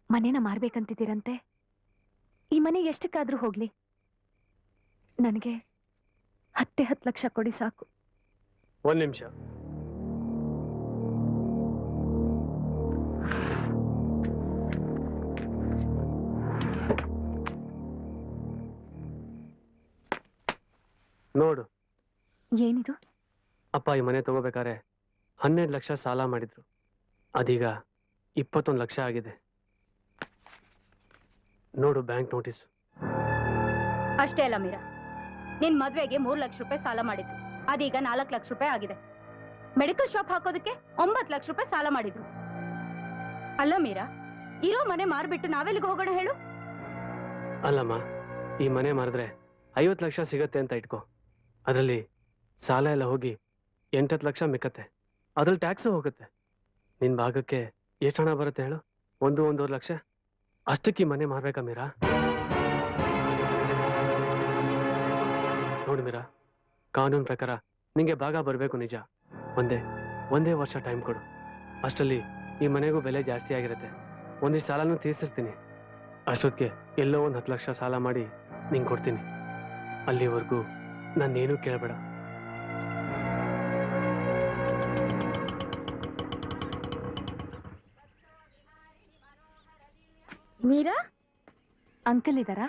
ಮನೇನ ಮಾರ್ಬೇಕಂತಿದ್ದೀರಂತೆ. ಈ ಮನೆ ಎಷ್ಟಕ್ಕಾದ್ರೂ ಹೋಗ್ಲಿ, ನನಗೆ 10 ಲಕ್ಷ ಕೊಡಿ ಸಾಕು. ಒಂದ್ ನಿಮಿಷ. ನೋಡು, ಏನಿದು? ಅಪ್ಪ ಈ ಮನೆ ತಗೋಬೇಕಾದ್ರೆ 12 ಲಕ್ಷ ಸಾಲ ಮಾಡಿದ್ರು. ಅದೀಗ 21 ಲಕ್ಷ ಆಗಿದೆ. ನೋಡು ಬ್ಯಾಂಕ್ ನೋಟಿಸ್. ಅಷ್ಟೇ ಅಲ್ಲ ಮೀರಾ, ನಿನ್ ಮದ್ವೆಗೆ 3 ಲಕ್ಷ ರೂಪಾಯಿ ಸಾಲ ಮಾಡಿದ್ರು. ಅದೀಗ 4 ಲಕ್ಷ ರೂಪಾಯಿ ಆಗಿದೆ. ಮೆಡಿಕಲ್ ಶಾಪ್ ಹಾಕೋದಕ್ಕೆ 9 ಲಕ್ಷ ರೂಪಾಯಿ ಸಾಲ ಮಾಡಿದ್ರು. ಅಲ್ಲ ಮೀರಾ, ಇರೋ ಮನೆ ಮಾರ್ಬಿಟ್ಟು ನಾವೆಲ್ಲಿಗೆ ಹೋಗೋಣ ಹೇಳು? ಅಲ್ಲಮ್ಮ, ಈ ಮನೆ ಮಾರಿದ್ರೆ 50 ಲಕ್ಷ ಸಿಗತ್ತೆ ಅಂತ ಇಟ್ಕೋ. ಅದರಲ್ಲಿ ಸಾಲ ಎಲ್ಲ ಹೋಗಿ 8 ಲಕ್ಷ ಮಿಕ್ಕತ್ತೆ. ಅದ್ರಲ್ಲಿ ಟ್ಯಾಕ್ಸು ಹೋಗುತ್ತೆ. ನಿನ್ ಭಾಗಕ್ಕೆ ಎಷ್ಟು ಹಣ ಬರುತ್ತೆ ಹೇಳು? 1-1.5 ಲಕ್ಷ. ಅಷ್ಟಕ್ಕೆ ಈ ಮನೆ ಮಾರ್ಬೇಕಾ ಮೀರಾ? ನೋಡು ಮೀರಾ, ಕಾನೂನು ಪ್ರಕಾರ ನಿಂಗೆ ಭಾಗ ಬರಬೇಕು ನಿಜ. ಒಂದೇ ವರ್ಷ ಟೈಮ್ ಕೊಡು. ಅಷ್ಟರಲ್ಲಿ ಈ ಮನೆಗೂ ಬೆಲೆ ಜಾಸ್ತಿ ಆಗಿರುತ್ತೆ. ಒಂದಿಷ್ಟು ಸಾಲನೂ ತೀರಿಸ್ತೀನಿ. ಅಷ್ಟೊತ್ತಿಗೆ ಎಲ್ಲೋ 10 ಲಕ್ಷ ಸಾಲ ಮಾಡಿ ನಿಂಗೆ ಕೊಡ್ತೀನಿ. ಅಲ್ಲಿವರೆಗೂ ನಾನೇನು ಕೇಳಬೇಡ. ಮೀರಾ, ಅಂಕಲ್ ಇದ್ದಾರಾ?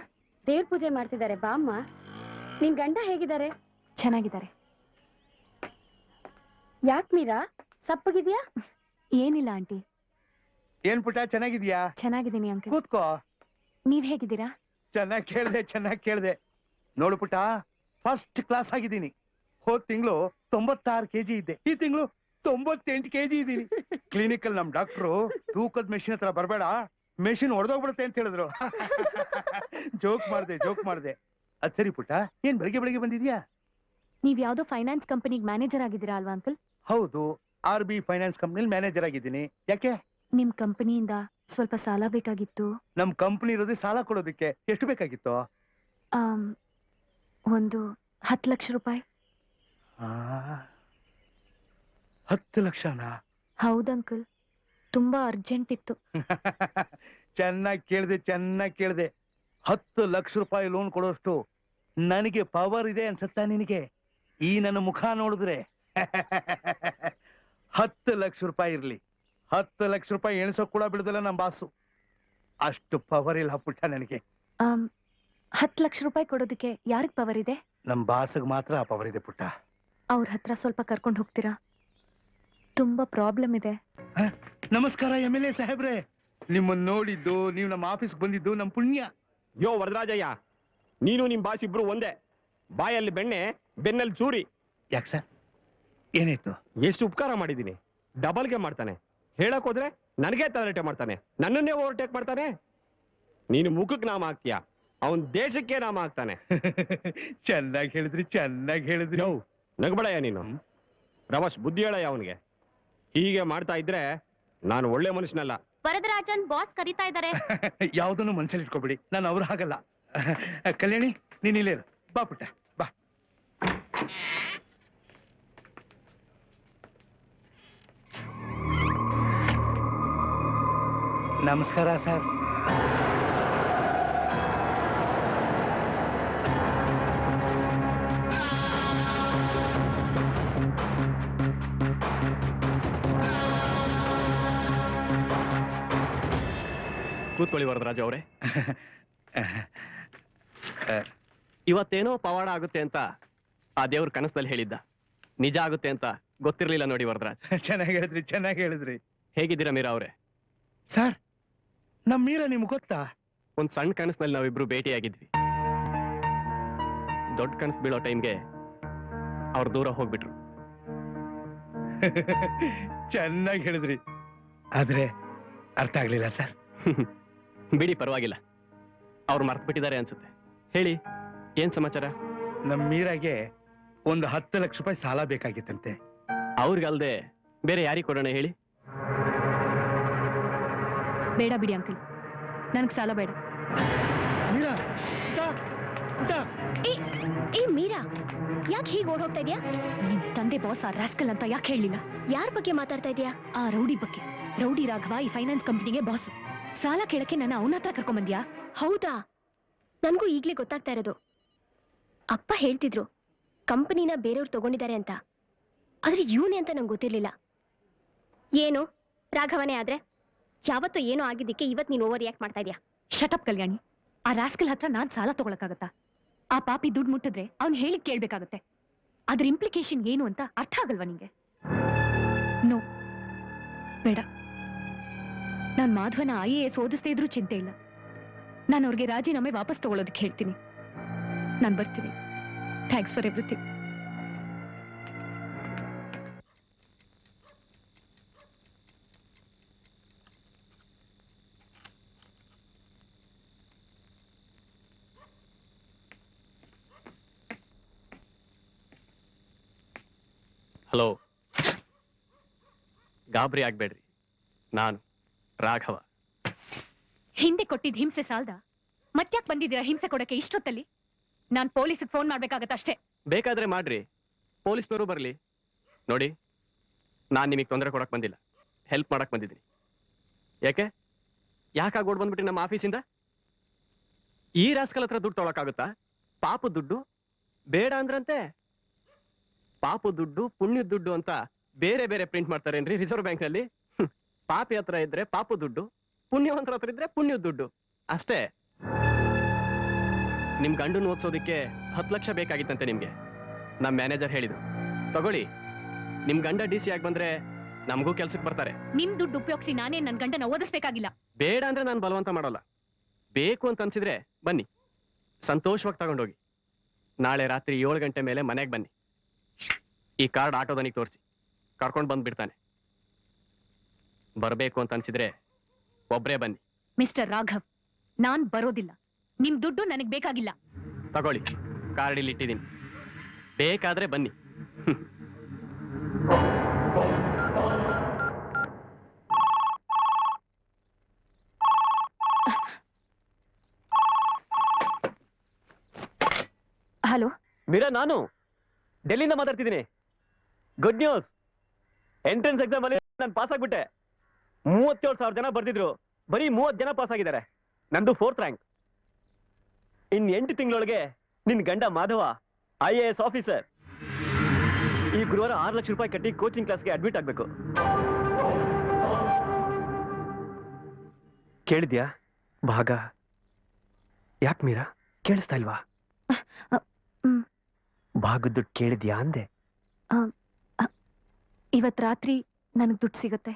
ದೇವ್ರ ಪೂಜೆ ಮಾಡ್ತಿದ್ದಾರೆ, ಬಾ ಅಮ್ಮ. ನಿನ್ ಗಂಡ ಹೇಗಿದ್ದಾರೆ? ಚೆನ್ನಾಗಿದ್ದಾರೆ. ಯಾಕ್ ಮೀರಾ, ಸಪ್ಪಗಿದ್ಯಾ? ಏನಿಲ್ಲ ಆಂಟಿ. ಏನ್ ಪುಟ್ಟ, ಚೆನ್ನಾಗಿದ್ಯಾ? ಚೆನ್ನಾಗಿದ್ದೀನಿ ಅಂಕಲ್. ಕೂತ್ಕೋ. ನೀವ್ ಹೇಗಿದ್ದೀರಾ? ಚೆನ್ನಾಗಿ ಕೇಳ್ದೆ. ನೋಡು ಪುಟ್ಟ, ಫಸ್ಟ್ ಕ್ಲಾಸ್ ಆಗಿದ್ದೀನಿ. ಹೋದ್ ತಿಂಗಳು 96 kg ಇದ್ದೆ. ಈ ತಿಂಗಳು 98 kg ಇದ್ದೀನಿ. ಕ್ಲಿನಿಕಲ್ ನಮ್ ಡಾಕ್ಟ್ರು ತೂಕದ ಮೆಷಿನ್ ಹತ್ರ ಬರಬೇಡ, ಮೆಷಿನ್ ಹೊಡೆದೋಗ್ಬಿಡುತ್ತೆ ಅಂತ ಹೇಳಿದ್ರು. ಜೋಕ್ ಮಾಡ್ದೆ. ಅದ್ ಸರಿ ಪುಟ್ಟ, ಏನ್ ಬೆಳಿಗ್ಗೆ ಬಂದಿದ್ಯಾ? ನೀವ್ ಯಾವ್ದೋ ಫೈನಾನ್ಸ್ ಕಂಪನಿಗೆ ಮ್ಯಾನೇಜರ್ ಆಗಿದ್ದೀರಾ ಅಲ್ವಾ ಅಂಕಲ್? ಹೌದು, RB ಫೈನಾನ್ಸ್ ಕಂಪ್ನಿಲಿ ಮ್ಯಾನೇಜರ್ ಆಗಿದ್ದೀನಿ. ಯಾಕೆ? ನಿಮ್ ಕಂಪನಿಯಿಂದ ಸ್ವಲ್ಪ ಸಾಲ ಬೇಕಾಗಿತ್ತು. ನಮ್ ಕಂಪನಿ ಇರೋದೇ ಸಾಲ ಕೊಡೋದಕ್ಕೆ. ಎಷ್ಟು ಬೇಕಾಗಿತ್ತು? ಒಂದು 10 ಲಕ್ಷ ರೂಪಾಯಿ. 10 ಲಕ್ಷನಾ? ಹೌದಂಕಲ್, ತುಂಬಾ ಅರ್ಜೆಂಟ್ ಇತ್ತು. ಚೆನ್ನಾಗಿ ಕೇಳ್ದೆ. 10 ಲಕ್ಷ ರೂಪಾಯಿ ಲೋನ್ ಕೊಡೋಷ್ಟು ನನಗೆ ಪವರ್ ಇದೆ ಅನ್ಸತ್ತಾ ನಿನಗೆ? ಈ ನನ್ನ ಮುಖ ನೋಡಿದ್ರೆ 10 ಲಕ್ಷ ರೂಪಾಯಿ ಇರ್ಲಿ, 10 ಲಕ್ಷ ರೂಪಾಯಿ ಎಣಿಸೋಕ್ ಕೂಡ ಬಿಡುದಿಲ್ಲ ನಮ್ಮ ಬಾಸು. ಅಷ್ಟು ಪವರ್ ಇಲ್ಲ ಪುಟ್ಟ ನನಗೆ. 10 ಲಕ್ಷ ರೂಪಾಯಿ ಕೊಡೋದಕ್ಕೆ ಯಾರಿಗ್ ಪವರ್ ಇದೆ? ನಮ್ ಬಾಸ್ಗ್ ಮಾತ್ರ ಆ ಪವರ್ ಇದೆ ಪುಟ್ಟ. ಅವ್ರ ಹತ್ರ ಸ್ವಲ್ಪ ಕರ್ಕೊಂಡು ಹೋಗ್ತೀರಾ? ತುಂಬಾ ಪ್ರಾಬ್ಲಮ್ ಇದೆ. ನಮಸ್ಕಾರ MLA ಸಾಹೇಬ್ರೆ. ನಿಮ್ಮನ್ನ ನೋಡಿದ್ದು, ನೀವು ನಮ್ಮ ಆಫೀಸ್ ಬಂದಿದ್ದು ನಮ್ ಪುಣ್ಯ. ಯೋ ವರದರಾಜಯ್ಯ, ನೀನು ನಿಮ್ ಬಾಸ್ ಇಬ್ರು ಒಂದೇ. ಬಾಯಲ್ಲಿ ಬೆಣ್ಣೆ, ಬೆನ್ನಲ್ಲಿ ಚೂರಿ. ಯಾಕೆ ಸರ್, ಏನಾಯ್ತು? ಎಷ್ಟು ಉಪಕಾರ ಮಾಡಿದ್ದೀನಿ, ಡಬಲ್ಗೆ ಮಾಡ್ತಾನೆ. ಹೇಳಕ್ ಹೋದ್ರೆ ನನಗೆ ತಲೆಟೆ ಮಾಡ್ತಾನೆ, ನನ್ನನ್ನೇ ಓವರ್ಟೇಕ್ ಮಾಡ್ತಾನೆ. ನೀನು ಮುಖಕ್ಕೆ ನಾಮ ಹಾಕ್ತೀಯ, ಅವನ್ ದೇಶಕ್ಕೆ ನಾಮ ಹಾಕ್ತಾನೆ. ಚೆನ್ನಾಗಿ ಹೇಳಿದ್ರಿ. ನಗಬಡಯ್ಯ ನೀನು. ರವಶ್ ಬುದ್ಧಿ ಹೇಳಯ್ಯ ಅವನಿಗೆ. ಹೀಗೆ ಮಾಡ್ತಾ ಇದ್ರೆ ನಾನು ಒಳ್ಳೆ ಮನುಷ್ಯನಲ್ಲ. ವರದರಾಜನ್ ಬಾಸ್ ಕರೀತಾ ಇದ್ದಾರೆ. ಯಾವ್ದನ್ನು ಮನ್ಸಲ್ಲಿ ಇಟ್ಕೋಬಿಡಿ, ನಾನು ಅವ್ರು ಹಾಗಲ್ಲ. ಕಲ್ಯಾಣಿ, ನೀನ್ ಇಲ್ಲೇ ಇರು. ಬಾ ಪುಟ್ಟ, ಬಾ. ನಮಸ್ಕಾರ ಸರ್. ಕೂತ್ಕೊಳ್ಳಿ ವರದರಾಜ ಅವರೇ. ಇವತ್ತೇನೋ ಪವಾಡ ಆಗುತ್ತೆ ಅಂತ ಆ ದೇವ್ರ ಕನಸಲ್ಲಿ ಹೇಳಿದ್ದ. ನಿಜ ಆಗುತ್ತೆ ಅಂತ ಗೊತ್ತಿರ್ಲಿಲ್ಲ ನೋಡಿ ವರದರಾಜ್. ಚೆನ್ನಾಗಿ ಹೇಳಿದ್ರಿ. ಹೇಗಿದ್ದೀರಾ ಮೀರಾ ಅವರೇ? ಸರ್, ನಮ್ ಮೀರಾ ನಿಮ್ಗೆ ಗೊತ್ತಾ? ಒಂದ್ ಸಣ್ಣ ಕನಸಿನಲ್ಲಿ ನಾವಿಬ್ರು ಭೇಟಿಯಾಗಿದ್ವಿ. ದೊಡ್ಡ ಕನಸು ಬೀಳೋ ಟೈಮ್ಗೆ ಅವ್ರು ದೂರ ಹೋಗ್ಬಿಟ್ರು. ಚೆನ್ನಾಗಿ ಹೇಳಿದ್ರಿ, ಆದ್ರೆ ಅರ್ಥ ಆಗ್ಲಿಲ್ಲ ಸರ್. ಬಿಡಿ, ಪರವಾಗಿಲ್ಲ. ಅವ್ರು ಮರ್ತು ಬಿಟ್ಟಿದ್ದಾರೆ ಅನ್ಸುತ್ತೆ. ಹೇಳಿ, ಏನ್ ಸಮಾಚಾರ? ನಮ್ ಮೀರಾಗೆ ಒಂದು 10 ಲಕ್ಷ ರೂಪಾಯಿ ಸಾಲ ಬೇಕಾಗಿತ್ತಂತೆ. ಅವ್ರಿಗಲ್ದೆ ಬೇರೆ ಯಾರಿಗೆ ಕೊಡೋಣ ಹೇಳಿ? ಬೇಡ ಬಿಡಿ ಅಂಕಲ್, ನನಗೆ ಸಾಲ ಬೇಡ. ಮೀರಾ, ಏ ಮೀರಾ, ಯಾಕೆ ಹೀಗೆ ಓಡ್ ಹೋಗ್ತಾ ಇದೀಯಾ? ನಿಮ್ ತಂದೆ ಬಾಸ್ ಆ ರಾಸ್ಕಲ್ ಅಂತ ಯಾಕೆ ಹೇಳಲಿಲ್ಲ? ಯಾರ ಬಗ್ಗೆ ಮಾತಾಡ್ತಾ ಇದೀಯಾ? ಆ ರೌಡಿ ಬಗ್ಗೆ. ರೌಡಿ ರಾಘವ ಈ ಫೈನಾನ್ಸ್ ಕಂಪ್ನಿಗೆ ಬಾಸ್. ಸಾಲ ಕೇಳಕ್ಕೆ ನನ್ನ ಅವನ ಹತ್ರ ಕರ್ಕೊಂಬಂದ್ಯಾ? ಹೌದಾ? ನನಗೂ ಈಗ್ಲೇ ಗೊತ್ತಾಗ್ತಾ ಇರೋದು. ಅಪ್ಪ ಹೇಳ್ತಿದ್ರು ಕಂಪನಿನ ಬೇರೆಯವ್ರು ತಗೊಂಡಿದ್ದಾರೆ ಅಂತ. ಆದ್ರೆ ಇವನೇ ಅಂತ ನಂಗೆ ಗೊತ್ತಿರ್ಲಿಲ್ಲ. ಏನು ರಾಘವನೇ ಆದ್ರೆ ಯಾವತ್ತೂ ಏನೋ ಆಗಿದ್ದಕ್ಕೆ ಇವತ್ತು ನೀನು ಓವರ್ ರಿಯಾಕ್ಟ್ ಮಾಡ್ತಾ ಇದೀಯಾ? ಶಟಪ್ ಕಲ್ಯಾಣಿ. ಆ ರಾಸ್ಕಲ್ ಹತ್ರ ನಾನ್ ಸಾಲ ತಗೊಳಕ್ಕಾಗತ್ತಾ? ಆ ಪಾಪಿ ದುಡ್ಡು ಮುಟ್ಟಿದ್ರೆ ಅವ್ನು ಹೇಳಿ ಕೇಳ್ಬೇಕಾಗತ್ತೆ. ಅದ್ರ ಇಂಪ್ಲಿಕೇಶನ್ ಏನು ಅಂತ ಅರ್ಥ ಆಗಲ್ವಾ ನಿಂಗೆ? ನೋ, ಬೇಡ. ನಾನ್ ಮಾಧವನ IAS ಓದಿಸ್ದೇ ಇದ್ರೂ ಚಿಂತೆ ಇಲ್ಲ. ನಾನು ಅವ್ರಿಗೆ ರಾಜೀನಾಮೆ ವಾಪಸ್ ತಗೊಳ್ಳೋದಕ್ಕೆ ಹೇಳ್ತೀನಿ. ನಾನು ಬರ್ತೀನಿ. Thanks for everything. ಹಲೋ, ಗಾಬರಿ ಆಗ್ಬೇಡ್ರಿ. ನಾನು ರಾಘವ. ಹಿಂದೆ ಕೊಟ್ಟಿದ್ ಹಿಂಸೆ ಸಾಲ್ದ? ಮತ್ತ್ಯಾಕ್ ಬಂದಿದ್ದೀರಾ ಹಿಂಸೆ ಕೊಡಕ್ಕೆ ಇಷ್ಟೊತ್ತಲ್ಲಿ? ನಾನ್ ಪೊಲೀಸಿಗೆ ಫೋನ್ ಮಾಡ್ಬೇಕಾಗತ್ತಷ್ಟೇ. ಬೇಕಾದ್ರೆ ಮಾಡ್ರಿ, ಪೊಲೀಸ್ನವರು ಬರ್ಲಿ. ನೋಡಿ, ನಾನ್ ನಿಮಗೆ ತೊಂದರೆ ಕೊಡಕ್ ಬಂದಿಲ್ಲ, ಹೆಲ್ಪ್ ಮಾಡಕ್ ಬಂದಿದ್ದೀನಿ. ಯಾಕಾಗ ಓಡ್ ಬಂದ್ಬಿಟ್ರಿ ನಮ್ಮ ಆಫೀಸಿಂದ? ಈ ರಾಸ್ಕಲ್ ಹತ್ರ ದುಡ್ಡು ತೊಗೊಳಕ್ಕಾಗುತ್ತಾ? ಪಾಪದ ದುಡ್ಡು ಬೇಡ ಅಂದ್ರಂತೆ. ಪಾಪದ ದುಡ್ಡು, ಪುಣ್ಯದ ದುಡ್ಡು ಅಂತ ಬೇರೆ ಬೇರೆ ಪ್ರಿಂಟ್ ಮಾಡ್ತಾರೇನ್ರಿ ರಿಸರ್ವ್ ಬ್ಯಾಂಕ್ ನಲ್ಲಿ? ಪಾಪಿ ಹತ್ರ ಇದ್ರೆ ಪಾಪದ ದುಡ್ಡು, ಪುಣ್ಯವಂತರ ಹತ್ರ ಇದ್ರೆ ಪುಣ್ಯದ ದುಡ್ಡು ಅಷ್ಟೇ. ನಿಮ್ ಗಂಡನ ಓದಿಸೋದಿಕ್ಕೆ 10 ಲಕ್ಷ ಬೇಕಾಗಿತ್ತಂತೆ ನಿಮ್ಗೆ. ನಮ್ ಮ್ಯಾನೇಜರ್ ಹೇಳಿದ್ರು, ತಗೊಳ್ಳಿ. ನಿಮ್ ಗಂಡ DC ಆಗಿ ಬಂದ್ರೆ ನಮಗೂ ಕೆಲ್ಸಕ್ಕೆ ಬರ್ತಾರೆ. ನಿಮ್ ದುಡ್ಡು ಉಪಯೋಗಿಸಿ ನಾನೇ ನನ್ ಗಂಡನ ಓದಿಸ್ಬೇಕಾಗಿಲ್ಲ. ಬೇಡ ಅಂದ್ರೆ ನಾನು ಬಲವಂತ ಮಾಡೋಲ್ಲ. ಬೇಕು ಅಂತ ಅನ್ಸಿದ್ರೆ ಬನ್ನಿ, ಸಂತೋಷವಾಗಿ ತಗೊಂಡೋಗಿ. ನಾಳೆ ರಾತ್ರಿ 7 ಗಂಟೆ ಮೇಲೆ ಮನೆಗೆ ಬನ್ನಿ. ಈ ಕಾರ್ಡ್ ಆಟೋದನಿಗೆ ತೋರಿಸಿ, ಕರ್ಕೊಂಡು ಬಂದ್ಬಿಡ್ತಾನೆ. ಬರಬೇಕು ಅಂತ ಅನ್ಸಿದ್ರೆ ಒಬ್ರೇ ಬನ್ನಿ. ಮಿಸ್ಟರ್ ರಾಘವ್, ನಾನ್ ಬರೋದಿಲ್ಲ. ನಿಮ್ ದುಡ್ಡು ನನಗ್ ಬೇಕಾಗಿಲ್ಲ. ತಗೊಳ್ಳಿ, ಕಾರ್ಡ್ ಇಲ್ಲಿ ಇಟ್ಟಿದ್ದೀನಿ, ಬೇಕಾದ್ರೆ ಬನ್ನಿ. ಹಲೋ ಮೀರಾ, ನಾನು ಡೆಲ್ಲಿಯಿಂದ ಮಾತಾಡ್ತಿದ್ದೀನಿ. ಗುಡ್ ನ್ಯೂಸ್, ಎಂಟ್ರೆನ್ಸ್ ಎಕ್ಸಾಮ್ ಅಲ್ಲಿ ನಾನು ಪಾಸ್ ಆಗ್ಬಿಟ್ಟೆ. 37,000 ಜನ ಬರ್ದಿದ್ರು, ಬರೀ 30 ಜನ ಪಾಸ್ ಆಗಿದ್ದಾರೆ. ನಂದು 4th ರ್ಯಾಂಕ್. ಇನ್ 8 ತಿಂಗಳೊಳಗೆ ನಿನ್ ಗಂಡ ಮಾಧವ IAS ಆಫೀಸರ್. ಈ ಗುರುವಾರ 6 ಲಕ್ಷ ರೂಪಾಯಿ ಕಟ್ಟಿ ಕೋಚಿಂಗ್ ಕ್ಲಾಸ್ಗೆ ಅಡ್ಮಿಟ್ ಆಗ್ಬೇಕು. ಕೇಳಿದ್ಯಾ ಭಾಗ? ಯಾಕೆ ಮೀರಾ, ಕೇಳಿಸ್ತಾ ಇಲ್ವಾ? ಭಾಗದ ದುಡ್ಡು ಕೇಳಿದ್ಯಾ ಅಂದೆ. ಇವತ್ ರಾತ್ರಿ ನನಗ್ ದುಡ್ಡು ಸಿಗತ್ತೆ.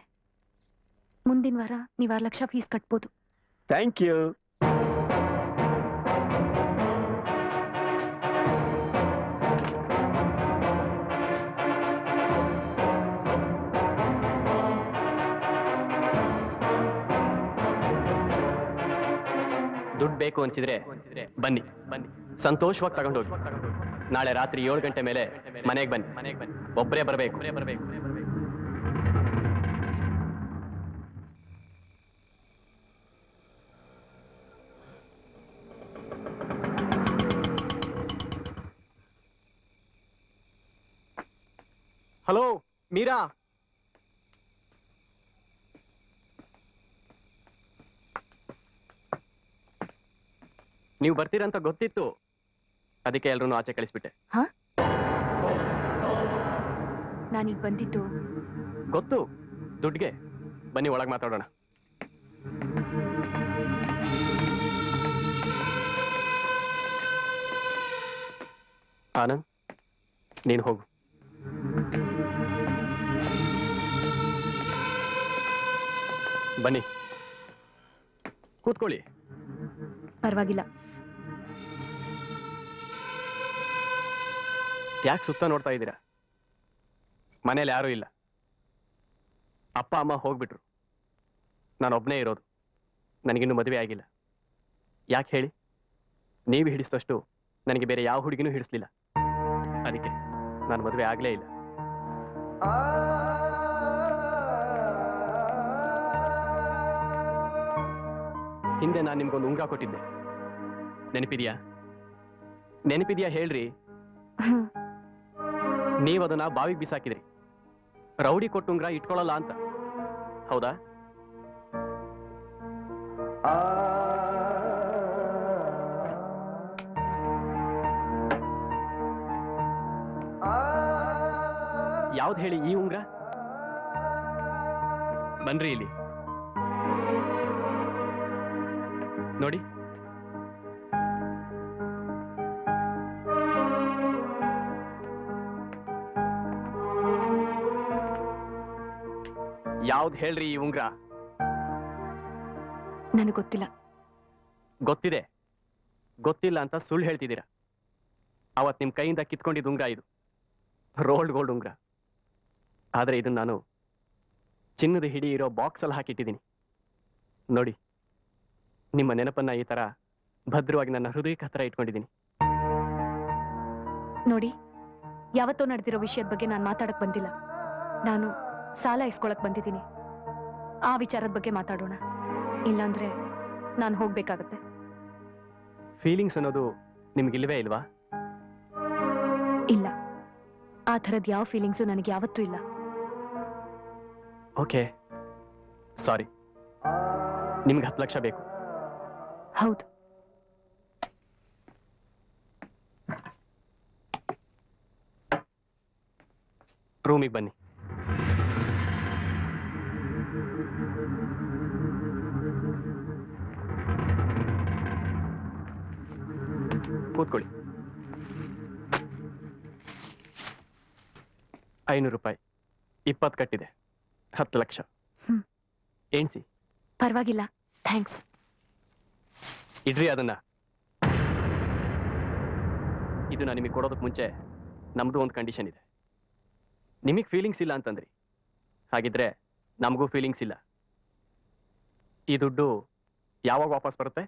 ಮುಂದಿನ ವಾರ ನೀವು 6 ಲಕ್ಷ ಫೀಸ್ ಕಟ್ಬೋದು. Thank you. ದುಡ್ಡು ಬೇಕು ಅನ್ಸಿದ್ರೆ ಬನ್ನಿ, ಸಂತೋಷವಾಗಿ ತಗೊಂಡೋಗಿ. ನಾಳೆ ರಾತ್ರಿ 7 ಗಂಟೆ ಮೇಲೆ ಮನೆಗೆ ಬನ್ನಿ. ಒಬ್ಬರೇ ಬರಬೇಕು. ಹಲೋ ಮೀರಾ, ನೀವು ಬರ್ತೀರಂತ ಗೊತ್ತಿತ್ತು, ಅದಕ್ಕೆ ಎಲ್ರೂ ಆಚೆ ಕಳಿಸ್ಬಿಟ್ಟೆ. ನಾನೀಗ ಬಂದಿದ್ದು ಗೊತ್ತು, ದುಡ್ಗೆ. ಬನ್ನಿ ಒಳಗೆ ಮಾತಾಡೋಣ. ಆನಂದ್, ನೀನು ಹೋಗು. ಬನ್ನಿ, ಕೂತ್ಕೊಳ್ಳಿ. ಪರವಾಗಿಲ್ಲ. ಯಾಕೆ ಸುತ್ತ ನೋಡ್ತಾ ಇದ್ದೀರಾ? ಮನೇಲಿ ಯಾರೂ ಇಲ್ಲ. ಅಪ್ಪ ಅಮ್ಮ ಹೋಗ್ಬಿಟ್ರು. ನಾನೊಬ್ಬನೇ ಇರೋದು. ನನಗಿನ್ನೂ ಮದುವೆ ಆಗಿಲ್ಲ. ಯಾಕೆ ಹೇಳಿ? ನೀವು ಹಿಡಿಸಿದಷ್ಟು ನನಗೆ ಬೇರೆ ಯಾವ ಹುಡುಗಿನೂ ಹಿಡಿಸ್ಲಿಲ್ಲ. ಅದಕ್ಕೆ ನಾನು ಮದುವೆ ಆಗ್ಲೇ ಇಲ್ಲ. ಹಿಂದೆ ನಾನು ನಿಮ್ಗೊಂದು ಉಂಗ್ರ ಕೊಟ್ಟಿದ್ದೆ, ನೆನಪಿದ್ಯಾ ಹೇಳ್ರಿ? ನೀವು ಅದನ್ನ ಬಾವಿಗೆ ಬಿಸಾಕಿದ್ರಿ. ರೌಡಿ ಕೊಟ್ಟು ಉಂಗ್ರ ಇಟ್ಕೊಳ್ಳಲ್ಲ ಅಂತ, ಹೌದಾ? ಯಾವ್ದು ಹೇಳಿ ಈ ಉಂಗ್ರ? ಬನ್ರಿ ಇಲ್ಲಿ ನೋಡಿ. ಯಾವ್ದು ಹೇಳ್ರಿ ಈ ಉಂಗ್ರ? ನನಗೆ ಗೊತ್ತಿಲ್ಲ. ಗೊತ್ತಿದೆ, ಗೊತ್ತಿಲ್ಲ ಅಂತ ಸುಳ್ಳು ಹೇಳ್ತಿದ್ದೀರಾ. ಅವತ್ ನಿಮ್ ಕೈಯಿಂದ ಕಿತ್ಕೊಂಡಿದ್ದ ಉಂಗ್ರ ಇದು, ರೋಲ್ಡ್ ಗೋಲ್ಡ್ ಉಂಗ್ರ. ಆದ್ರೆ ಇದನ್ನ ನಾನು ಚಿನ್ನದ ಹಿಡಿ ಇರೋ ಬಾಕ್ಸ್ ಅಲ್ಲಿ ಹಾಕಿಟ್ಟಿದ್ದೀನಿ ನೋಡಿ. ನಿಮ್ಮ ನೆನಪನ್ನ ಈ ತರ ಭದ್ರವಾಗಿ ನನ್ನ ಹೃದಯಕ್ಕೆ ಹತ್ರ ಇಟ್ಕೊಂಡಿದ್ದೀನಿ ನೋಡಿ. ಯಾವತ್ತೋ ನಡೆದಿರೋ ವಿಷಯದ ಬಗ್ಗೆ ನಾನು ಮಾತಾಡಕ್ ಬಂದಿಲ್ಲ. ನಾನು ಸಾಲ ಇಸ್ಕೊಳಕ್ ಬಂದಿದ್ದೀನಿ. ಆ ವಿಚಾರದ ಬಗ್ಗೆ ಮಾತಾಡೋಣ, ಇಲ್ಲಾಂದ್ರೆ ನಾನು ಹೋಗ್ಬೇಕಾಗತ್ತೆ. ಫೀಲಿಂಗ್ಸ್ ಅನ್ನೋದು ನಿಮ್ಗಿಲ್ವೇ ಇಲ್ವಾ? ಇಲ್ಲ, ಆ ಥರದ್ ಯಾವ ಫೀಲಿಂಗ್ಸು ನನಗೆ ಯಾವತ್ತೂ ಇಲ್ಲ. ಓಕೆ, ಸಾರಿ. ನಿಮ್ಗೆ 10 ಲಕ್ಷ ಬೇಕು? ಹೌದು. ರೂಮಿಗೆ ಬನ್ನಿ. ಕೂತ್ಕೊಳ್ಳಿ. 500 ರೂಪಾಯಿ, 20 ಕಟ್ಟಿದೆ, 10 ಲಕ್ಷ. ಎಣ್ಸಿ. ಪರವಾಗಿಲ್ಲ, ಥ್ಯಾಂಕ್ಸ್. ಇಡ್ರಿ ಅದನ್ನ. ಇದು ನಾನು ನಿಮಗೆ ಕೊಡೋದಕ್ಕೆ ಮುಂಚೆ ನಮ್ದು ಒಂದು ಕಂಡೀಷನ್ ಇದೆ. ನಿಮಗೆ ಫೀಲಿಂಗ್ಸ್ ಇಲ್ಲ ಅಂತಂದ್ರಿ, ಹಾಗಿದ್ರೆ ನಮಗೂ ಫೀಲಿಂಗ್ಸ್ ಇಲ್ಲ. ಈ ದುಡ್ಡು ಯಾವಾಗ ವಾಪಸ್ ಬರುತ್ತೆ?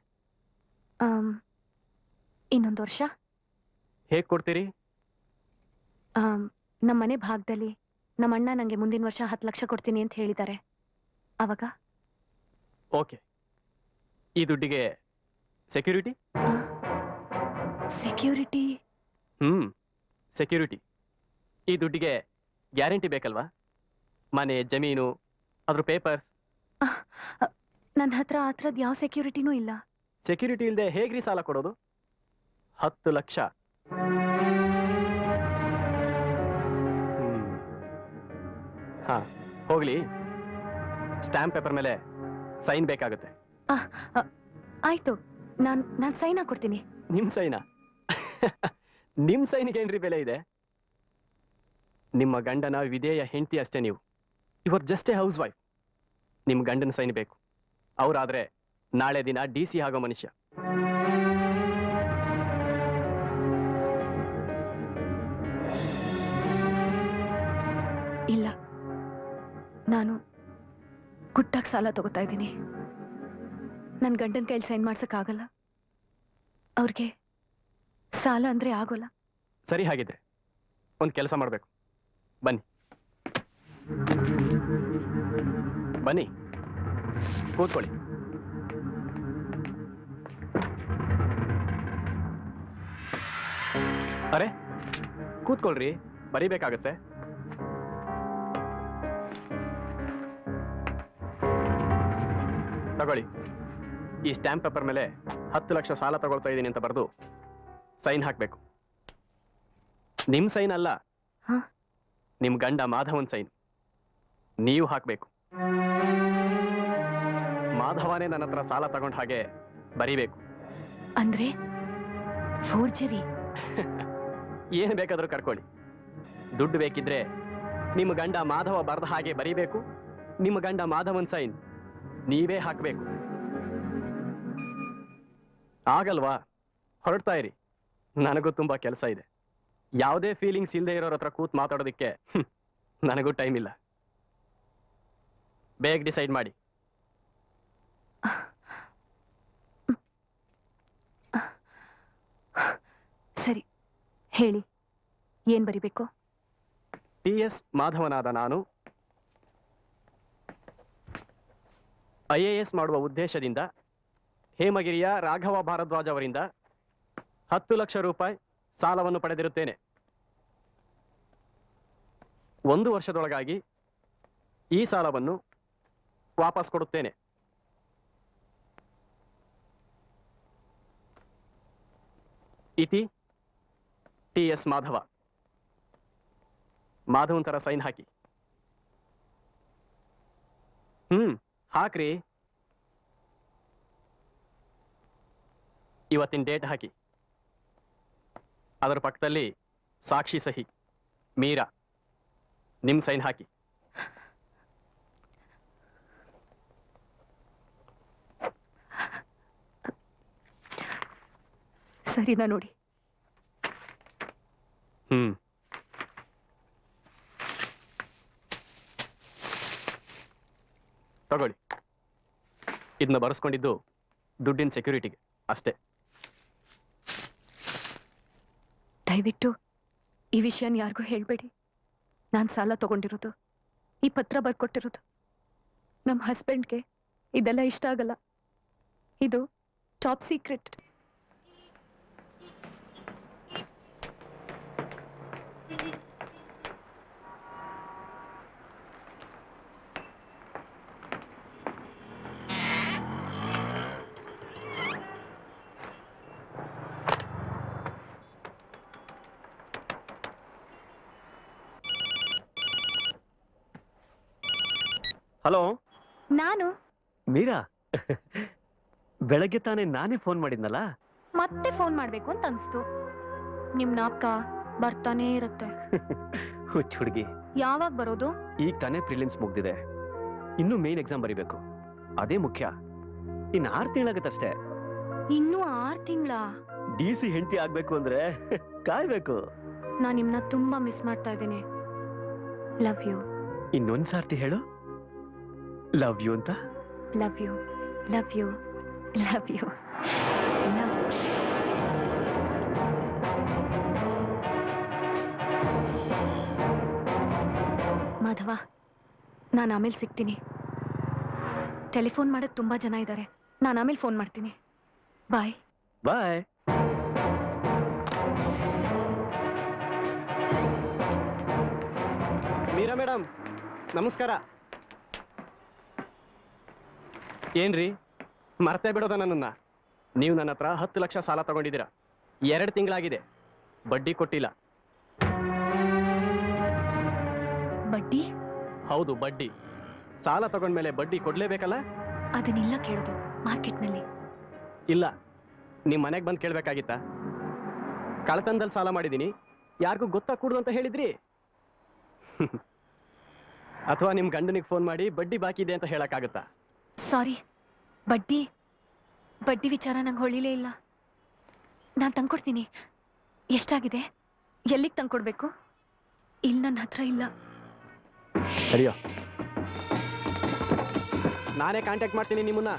ಇನ್ನೊಂದು ವರ್ಷ. ಹೇಗೆ ಕೊಡ್ತೀರಿ? ನಮ್ಮ ಮನೆ ಭಾಗದಲ್ಲಿ ನಮ್ಮ ಅಣ್ಣ ನಂಗೆ ಮುಂದಿನ ವರ್ಷ 10 ಲಕ್ಷ ಕೊಡ್ತೀನಿ ಅಂತ ಹೇಳಿದ್ದಾರೆ. ಅವಾಗ ಓಕೆ. ಈ ದುಡ್ಡಿಗೆ ಸೆಕ್ಯೂರಿಟಿ? ಸೆಕ್ಯೂರಿಟಿ? ಸೆಕ್ಯೂರಿಟಿ. ಈ ದುಡ್ಡಿಗೆ ಗ್ಯಾರಂಟಿ ಬೇಕಲ್ವಾ? ಮನೆ, ಜಮೀನು, ಅದ್ರ ಪೇಪರ್ಸ್. ನನ್ನ ಹತ್ರ ಆ ಥರದ್ದು ಯಾವ ಸೆಕ್ಯೂರಿಟಿನೂ ಇಲ್ಲ. ಸೆಕ್ಯೂರಿಟಿ ಇಲ್ಲದೆ ಹೇಗ್ರಿ ಸಾಲ ಕೊಡೋದು? 10 ಲಕ್ಷ. ಹಾ, ಹೋಗ್ಲಿ. ಸ್ಟ್ಯಾಂಪ್ ಪೇಪರ್ ಮೇಲೆ ಸೈನ್ ಬೇಕಾಗುತ್ತೆ. ಆಯ್ತು, ನಾನು ಸೈನ್ ಹಾಕೊಡ್ತೀನಿ. ನಿಮ್ ಸೈನಾ? ನಿಮ್ ಸೈನಿಗೆ ಏನ್ರಿ ಬೆಲೆ ಇದೆ? ನಿಮ್ಮ ಗಂಡನ ವಿಧೇಯ ಹೆಂಡತಿ ಅಷ್ಟೇ ನೀವು. You are just a housewife. ನಿಮ್ ಗಂಡನ ಸೈನ್ ಬೇಕು. ಅವರಾದ್ರೆ ನಾಳೆ ದಿನ DC ಆಗೋ ಮನುಷ್ಯ. ಇಲ್ಲ, ನಾನು ಗುಟ್ಟಾಗಿ ಸಾಲ ತಗೋತಾ ಇದ್ದೀನಿ. ನನ್ನ ಗಂಡನ ಕೈಲಿ ಸೈನ್ ಮಾಡ್ಸಕ್ಕಾಗಲ್ಲ. ಅವ್ರಿಗೆ ಸಾಲ ಅಂದ್ರೆ ಆಗೋಲ್ಲ. ಸರಿ, ಹಾಗಿದ್ರೆ ಒಂದು ಕೆಲಸ ಮಾಡಬೇಕು. ಬನ್ನಿ ಬನ್ನಿ, ಕೂತ್ಕೊಳ್ಳಿ. ಅರೆ, ಕೂತ್ಕೊಳ್ರಿ, ಬರೀಬೇಕಾಗತ್ತೆ. ತಗೊಳ್ಳಿ. ಈ ಸ್ಟ್ಯಾಂಪ್ ಪೇಪರ್ ಮೇಲೆ 10 ಲಕ್ಷ ಸಾಲ ತಗೊಳ್ತಾ ಇದ್ದೀನಿ ಅಂತ ಬರೆದು ಸೈನ್ ಹಾಕ್ಬೇಕು. ನಿಮ್ ಸೈನ್ ಅಲ್ಲ, ನಿಮ್ ಗಂಡ ಮಾಧವನ್ ಸೈನ್ ನೀವು ಹಾಕ್ಬೇಕು. ಮಾಧವನೇ ನನ್ನ ಹತ್ರ ಸಾಲ ತಗೊಂಡ ಹಾಗೆ ಬರೀಬೇಕು. ಅಂದ್ರೆ ಫೋರ್ಜರಿ? ಏನು ಬೇಕಾದ್ರೂ ಕರ್ಕೊಳ್ಳಿ. ದುಡ್ಡು ಬೇಕಿದ್ರೆ ನಿಮ್ಮ ಗಂಡ ಮಾಧವ ಬರೆದ ಹಾಗೆ ಬರೀಬೇಕು. ನಿಮ್ಮ ಗಂಡ ಮಾಧವನ್ ಸೈನ್ ನೀವೇ ಹಾಕ್ಬೇಕು. ಆಗಲ್ವಾ? ಹೊರಡ್ತಾ ಇರಿ, ನನಗೂ ತುಂಬಾ ಕೆಲಸ ಇದೆ. ಯಾವುದೇ ಫೀಲಿಂಗ್ಸ್ ಇಲ್ಲದೆ ಇರೋರ ಹತ್ರ ಕೂತ್ ಮಾತಾಡೋದಕ್ಕೆ ನನಗೂ ಟೈಮ್ ಇಲ್ಲ. ಬೇಗ ಡಿಸೈಡ್ ಮಾಡಿ. ಸರಿ, ಹೇಳಿ, ಏನ್ ಬರಿಬೇಕು? ಟಿ.ಎಸ್. ಮಾಧವನಾದ ನಾನು IAS ಮಾಡುವ ಉದ್ದೇಶದಿಂದ ಹೇಮಗಿರಿಯ ರಾಘವ ಭಾರದ್ವಾಜ್ ಅವರಿಂದ 10 ಲಕ್ಷ ರೂಪಾಯಿ ಸಾಲವನ್ನು ಪಡೆದಿರುತ್ತೇನೆ. 1 ವರ್ಷದೊಳಗಾಗಿ ಈ ಸಾಲವನ್ನು ವಾಪಸ್ ಕೊಡುತ್ತೇನೆ. ಇತಿ ಟಿ.ಎಸ್. ಮಾಧವ. ಮಾಧವನ್ ತರ ಸೈನ್ ಹಾಕಿ. ಹಾಕ್ರಿ. ಇವತ್ತಿನ ಡೇಟ್ ಹಾಕಿ. ಅದರ ಪಕ್ಕದಲ್ಲಿ ಸಾಕ್ಷಿ ಸಹಿ ಮೀರಾ. ನಿಮ್ ಸೈನ್ ಹಾಕಿ. ಸರಿನಾ ನೋಡಿ. ತಗೊಳ್ಳಿ. ಇದನ್ನ ಬರೆಸ್ಕೊಂಡಿದ್ದು ದುಡ್ಡಿನ ಸೆಕ್ಯೂರಿಟಿಗೆ ಅಷ್ಟೇ. ದಯವಿಟ್ಟು ಈ ವಿಷಯನ ಯಾರಿಗೂ ಹೇಳ್ಬೇಡಿ. ನಾನು ಸಾಲ ತಗೊಂಡಿರೋದು, ಈ ಪತ್ರ ಬರ್ಕೊಟ್ಟಿರೋದು ನಮ್ಮ ಹಸ್ಬೆಂಡ್ಗೆ ಇದೆಲ್ಲ ಇಷ್ಟ ಆಗಲ್ಲ. ಇದು ಟಾಪ್ ಸೀಕ್ರೆಟ್. ಹಲೋ, ನಾನು ಮೀರಾ. ಬೆಳಗ್ಗೆ ತಾನೇ ನಾನೇ ಫೋನ್ ಮಾಡಿದ್ನಲ್ಲ. ಮತ್ತೆ ಫೋನ್ ಮಾಡ್ಬೇಕು ಅಂತ ಅನ್ಸ್ತು. ನಿಮ್ ನಾಪ್ಕ ಬರ್ತಾನೆ ಇರುತ್ತೆ. ಹುಚ್ಚ ಹುಡುಗಿ. ಯಾವಾಗ ಬರೋದು? ಈಗ ತಾನೇ ಪ್ರಿಲಿಮ್ಸ್ ಮುಗ್ದಿದೆ. ಇನ್ನು ಮೇನ್ ಎಕ್ಸಾಮ್ ಬರಿಬೇಕು. ಅದೇ ಮುಖ್ಯ. ಇನ್ನು 6 ತಿಂಗಳಾಗತ್ತಷ್ಟೇ. ಇನ್ನೂ 6 ತಿಂಗಳ? DC ಹೆಂಡತಿ ಆಗ್ಬೇಕು ಅಂದ್ರೆ ಕಾಯ್ಬೇಕು. ನಾನ್ ನಿಮ್ನ ತುಂಬಾ ಮಿಸ್ ಮಾಡ್ತಾ ಇದ್ದೀನಿ. Love you. ಇನ್ನೊಂದ್ ಸಾರ್ತಿ ಹೇಳು, ಲವ್ ಯು ಅಂತ. Love you, love you, love you, love. Madhava, ನಾನು ಆಮೇಲೆ ಸಿಗ್ತೀನಿ. ಟೆಲಿಫೋನ್ ಮಾಡಕ್ ತುಂಬಾ ಜನ ಇದ್ದಾರೆ. ನಾನು ಆಮೇಲೆ ಫೋನ್ ಮಾಡ್ತೀನಿ. ಬಾಯ್ ಬಾಯ್. ಮೀರಾ ಮೇಡಮ್, ನಮಸ್ಕಾರ. ಏನ್ರಿ ಮರ್ತೇ ಬಿಡೋದ ನನ್ನನ್ನ? ನೀವು ನನ್ನ ಹತ್ರ 10 ಲಕ್ಷ ಸಾಲ ತಗೊಂಡಿದ್ದೀರಾ. 2 ತಿಂಗಳಾಗಿದೆ, ಬಡ್ಡಿ ಕೊಟ್ಟಿಲ್ಲ. ಬಡ್ಡಿ? ಹೌದು, ಬಡ್ಡಿ. ಸಾಲ ತಗೊಂಡ್ಮೇಲೆ ಬಡ್ಡಿ ಕೊಡ್ಲೇಬೇಕಲ್ಲ? ಅದನ್ನೆಲ್ಲ ಕೇಳೋದು ಮಾರ್ಕೆಟ್ನಲ್ಲಿ. ಇಲ್ಲ, ನಿಮ್ ಮನೆಗೆ ಬಂದು ಕೇಳ್ಬೇಕಾಗಿತ್ತಾ? ಕಳತನದಲ್ಲಿ ಸಾಲ ಮಾಡಿದ್ದೀನಿ, ಯಾರಿಗೂ ಗೊತ್ತಾಗಕೂಡ್ದು ಅಂತ ಹೇಳಿದ್ರಿ. ಅಥವಾ ನಿಮ್ ಗಂಡನಿಗೆ ಫೋನ್ ಮಾಡಿ ಬಡ್ಡಿ ಬಾಕಿ ಇದೆ ಅಂತ ಹೇಳಕ್ಕಾಗತ್ತಾ? ಸಾರಿ, ಬಡ್ಡಿ ವಿಚಾರ ನಂಗೆ ಹೊಳಿಲೇ ಇಲ್ಲ. ನಾನು ತಂದ್ಕೊಡ್ತೀನಿ. ಎಷ್ಟಾಗಿದೆ? ಎಲ್ಲಿಗೆ ತಂದ್ಕೊಡ್ಬೇಕು? ಇಲ್ಲಿ ನನ್ನ ಹತ್ರ ಇಲ್ಲ. ಸರಿಯೋ, ನಾನೇ ಕಾಂಟ್ಯಾಕ್ಟ್ ಮಾಡ್ತೀನಿ ನಿಮ್ಮನ್ನ.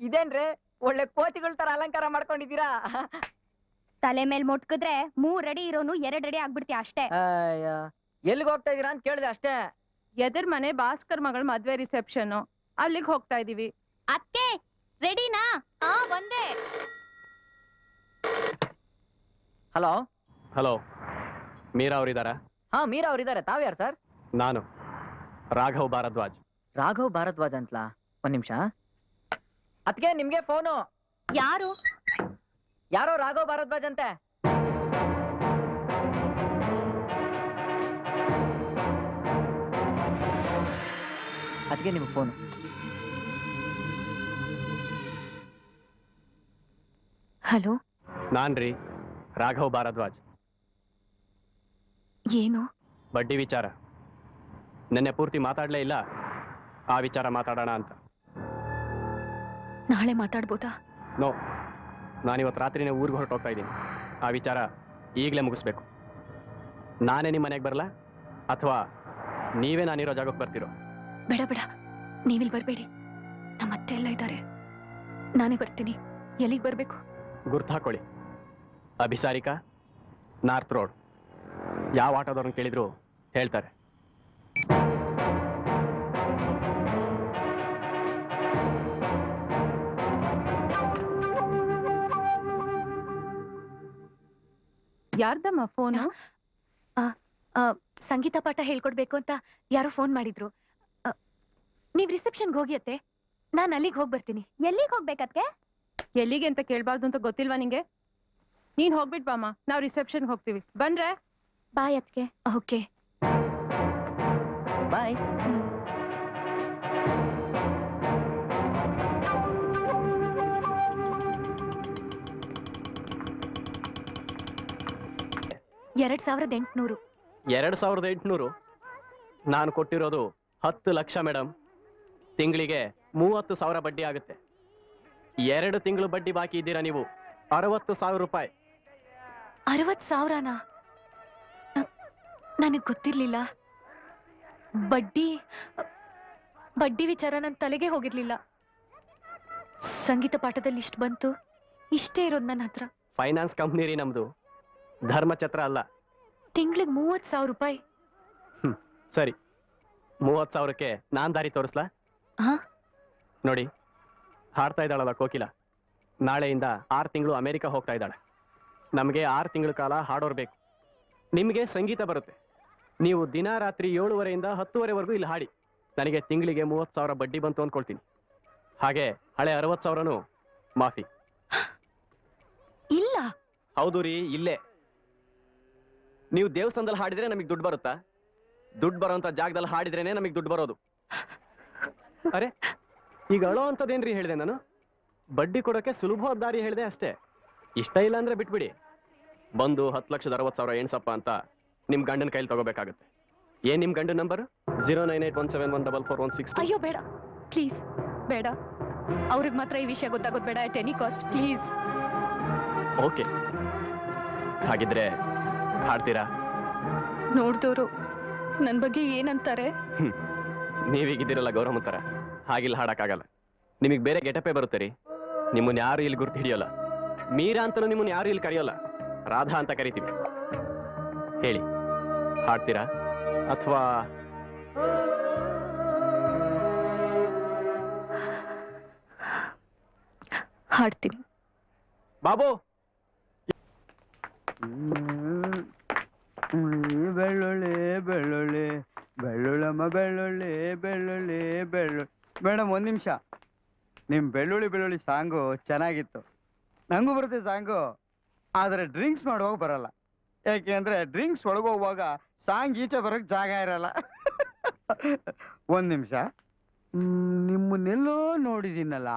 ಇದೇನ್ರಿ ಒಳ್ಳೆ ಕೋತಿಗಳ ತರ ಅಲಂಕಾರ ಮಾಡ್ಕೊಂಡಿದ್ದೀರಾ? ತಲೆ ಮೇಲ್ ಮುಟ್ಕಿದ್ರೆ 3 ಅಡಿ ಇರೋನು 2 ಅಡಿ ಆಗ್ಬಿಡ್ತೀಯ ಅಷ್ಟೇ. ಎಲ್ಲಿಗೆ ಹೋಗ್ತಾ ಇದೀರಾ ಅಂತ ಕೇಳಿದೆ ಅಷ್ಟೇ. ಎದುರ್ ಮನೆ ಭಾಸ್ಕರ್ ಮಗಳ ಮದ್ವೆ ರಿಸೆಪ್ಷನ್, ಅಲ್ಲಿಗೆ ಹೋಗ್ತಾ ಇದೀವಿ. ಅತ್ತೆ ರೆಡಿನಾ? ಬಂದೆ. ಹಲೋ. ಹಲೋ, ಮೀರಾ ಅವರಿದ್ದಾರಾ? ಹಾ, ಮೀರಾ ಅವರಿದ್ದಾರೆ. ತಾವ್ಯಾರು ಸರ್? ನಾನು ರಾಘವ್ ಭಾರದ್ವಾಜ್. ರಾಘವ್ ಭಾರದ್ವಾಜ್ ಅಂತಲಾ? ಒಂದ್ ನಿಮಿಷ. ಅದಕ್ಕೆ ನಿಮ್ಗೆ ಫೋನು. ಯಾರು? ಯಾರೋ ರಾಘವ್ ಭಾರದ್ವಾಜ್ ಅಂತೆ. ಅದಕ್ಕೆ ನಿಮ್ಗೆ ಫೋನು. ಹಲೋ, ನಾನ್ರಿ ರಾಘವ್ ಭಾರದ್ವಾಜ್. ಏನು? ಬಡ್ಡಿ ವಿಚಾರ. ನೆನ್ನೆ ಪೂರ್ತಿ ಮಾತಾಡ್ಲೇ ಇಲ್ಲ, ಆ ವಿಚಾರ ಮಾತಾಡೋಣ ಅಂತ. ನಾಳೆ ಮಾತಾಡ್ಬೋದಾ? ನೋ, ನಾನಿವತ್ತು ರಾತ್ರಿನೇ ಊರಿಗೆ ಹೊರಟೋಗ್ತಾ ಇದ್ದೀನಿ. ಆ ವಿಚಾರ ಈಗಲೇ ಮುಗಿಸ್ಬೇಕು. ನಾನೇ ನಿಮ್ಮ ಮನೆಗೆ ಬರಲ್ಲ ಅಥವಾ ನೀವೇ ನಾನಿರೋ ಜಾಗಕ್ಕೆ ಬರ್ತಿರೋ? ಬೇಡ ಬೇಡ, ನೀವಿಲ್ಲಿ ಬರಬೇಡಿ. ನಮ್ಮ ಅತ್ತೆ ಎಲ್ಲ ಇದ್ದಾರೆ. ನಾನೇ ಬರ್ತೀನಿ. ಎಲ್ಲಿಗೆ ಬರಬೇಕು? ಗುರ್ತು ಹಾಕೊಳ್ಳಿ. ಅಭಿಸಾರಿಕಾ, ನಾರ್ತ್ ರೋಡ್. ಯಾವ ಆಟೋದವ್ರನ್ನ ಕೇಳಿದ್ರು ಹೇಳ್ತಾರೆ. ಯಾರ್ದಮ್ಮ ಫೋನು? ಸಂಗೀತ ಪಾಠ ಹೇಳ್ಕೊಡ್ಬೇಕು ಅಂತ ಯಾರೋ ಫೋನ್ ಮಾಡಿದ್ರು. ನೀವ್ ರಿಸೆಪ್ಷನ್ಗೆ ಹೋಗಿ ಅತ್ತೆ, ನಾನು ಅಲ್ಲಿಗೆ ಹೋಗಿ ಬರ್ತೀನಿ. ಎಲ್ಲಿಗೆ ಹೋಗ್ಬೇಕತ್ತೆ? ಎಲ್ಲಿಗೆ ಅಂತ ಕೇಳ್ಬಾರ್ದು ಅಂತ ಗೊತ್ತಿಲ್ವಾ ನಿಂಗೆ? ನೀನ್ ಹೋಗ್ಬಿಟ್ ಬಾಮ್ಮ, ನಾವು ರಿಸೆಪ್ಷನ್ಗೆ ಹೋಗ್ತೀವಿ. ಬಂದ್ರೆ ಬಾಯ್ ಅತ್ಗೆ. Okay bye. $2,800. 2,800? ನಾನು ಕೊಟ್ಟಿರೋದು 10 ಲಕ್ಷ ಮೇಡಮ್. ತಿಂಗಳಿಗೆ 30,000 ಬಡ್ಡಿ ಆಗುತ್ತೆ. 2 ತಿಂಗಳು ಬಡ್ಡಿ ಬಾಕಿ ಇದ್ದೀರಾ ನೀವು. 60,000 ರೂಪಾಯಿ. 60,000ನಾ? ನನಗೆ ಗೊತ್ತಿರ್ಲಿಲ್ಲ. ಬಡ್ಡಿ ವಿಚಾರ ನನ್ನ ತಲೆಗೆ ಹೋಗಿರ್ಲಿಲ್ಲ. ಸಂಗೀತ ಪಾಠದಲ್ಲಿ ಇಷ್ಟು ಬಂತು, ಇಷ್ಟೇ ಇರೋದು ನನ್ನ ಹತ್ರ. ಫೈನಾನ್ಸ್ ಕಂಪ್ನಿ ರೀ ನಮ್ದು, ಧರ್ಮಛತ್ರ ಅಲ್ಲ. ತಿಂಗಳಿಗೆ 30,000 ರೂಪಾಯಿ. ಸರಿ, 30,000ಕ್ಕೆ ನಾನ್ ದಾರಿ ತೋರಿಸ್ಲಾ? ಹಾ, ನೋಡಿ, ಹಾಡ್ತಾ ಇದ್ದಾಳಲ್ಲ ಕೋಕಿಲ, ನಾಳೆಯಿಂದ 6 ತಿಂಗಳು ಅಮೆರಿಕ ಹೋಗ್ತಾ ಇದ್ದಾಳೆ. ನಮಗೆ 6 ತಿಂಗಳ ಕಾಲ ಹಾಡೋರ್ ಬೇಕು. ನಿಮಗೆ ಸಂಗೀತ ಬರುತ್ತೆ. ನೀವು ದಿನ ರಾತ್ರಿ 7:30ಯಿಂದ 10:30ವರೆಗೂ ಇಲ್ಲಿ ಹಾಡಿ. ನನಗೆ ತಿಂಗಳಿಗೆ 30,000 ಬಡ್ಡಿ ಬಂತು ಅಂದ್ಕೊಳ್ತೀನಿ. ಹಾಗೆ ಹಳೆ 60,000ನೂ ಮಾಫಿ. ಇಲ್ಲ. ಹೌದು ರೀ, ಇಲ್ಲೇ. ನೀವು ದೇವಸ್ಥಾನದಲ್ಲಿ ಹಾಡಿದ್ರೆ ನಮಗೆ ದುಡ್ಡು ಬರುತ್ತಾ? ದುಡ್ಡು ಬರೋಂಥ ಜಾಗದಲ್ಲಿ ಹಾಡಿದ್ರೇನೆ ನಮಗೆ ದುಡ್ಡು ಬರೋದು. ಅರೆ, ಈಗ ಅಳೋ ಅಂಥದ್ದೇನ್ರಿ ಹೇಳಿದೆ ನಾನು? ಬಡ್ಡಿ ಕೊಡೋಕೆ ಸುಲಭವಾದ ದಾರಿ ಹೇಳಿದೆ ಅಷ್ಟೇ. ಇಷ್ಟ ಇಲ್ಲ ಅಂದ್ರೆ ಬಿಟ್ಬಿಡಿ. ಬಂದು 10,60,000 ಎಣ್ಸಪ್ಪ ಅಂತ ನಿಮ್ ಗಂಡನ ಕೈಲಿ ತಗೋಬೇಕಾಗುತ್ತೆ. ಏನ್ ನಿಮ್ ಗಂಡನ ನಂಬರ್? 09817144160. ಅಯ್ಯೋ ಬೇಡ, ಪ್ಲೀಸ್ ಬೇಡ. ಅವ್ರಿಗೆ ಮಾತ್ರ ಈ ವಿಷಯ ಗೊತ್ತಾಗೋದು ಬೇಡ. At any cost please. Okay, ಹಾಗಿದ್ರೆ ಹಾಡ್ತೀರಾ? ನೋಡ್ದೋರು ನನ್ ಬಗ್ಗೆ ಏನಂತಾರೆ? ನೀವೀಗಿದ್ದೀರಲ್ಲ ಗೌರಮ್ಮ ತರ, ಹಾಗಿಲ್ಲ ಹಾಡಕ್ಕಾಗಲ್ಲ. ನಿಮಗೆ ಬೇರೆ ಗೆಟಪೇ ಬರುತ್ತೆ ರೀ. ನಿಮ್ಮನ್ನ ಯಾರು ಇಲ್ಲಿ ಗುರ್ತು ಹಿಡಿಯೋಲ್ಲ. ಮೀರಾ ಅಂತಲೂ ನಿಮ್ಮನ್ನ ಯಾರು ಇಲ್ಲಿ ಕರೆಯೋಲ್ಲ. ರಾಧಾ ಅಂತ ಕರಿತೀವಿ. ಹೇಳಿ, ಹಾಡ್ತೀರಾ ಅಥವಾ? ಹಾಡ್ತೀನಿ. ಬಾಬು, ಬೆಳ್ಳುಳ್ಳಿ ಬೆಳ್ಳುಳ್ಳಿ ಬೆಳ್ಳುಳ್ಳಮ್ಮ ಬೆಳ್ಳುಳ್ಳಿ ಬೆಳ್ಳುಳ್ಳಿ ಬೆಳ್ಳುಳ್ಳಿ. ಮೇಡಮ್, 1 ನಿಮಿಷ. ನಿಮ್ಮ ಬೆಳ್ಳುಳ್ಳಿ ಸಾಂಗು ಚೆನ್ನಾಗಿತ್ತು. ನನಗೂ ಬರುತ್ತೆ ಸಾಂಗು, ಆದರೆ ಡ್ರಿಂಕ್ಸ್ ಮಾಡುವಾಗ ಬರಲ್ಲ. ಯಾಕೆ ಅಂದರೆ ಡ್ರಿಂಕ್ಸ್ ಒಳಗೋಗುವಾಗ ಸಾಂಗ್ ಈಚೆ ಬರೋಕ್ಕೆ ಜಾಗ ಇರಲ್ಲ. 1 ನಿಮಿಷ. ನಿಮ್ಮನ್ನೆಲ್ಲೋ ನೋಡಿದ್ದೀನಲ್ಲ.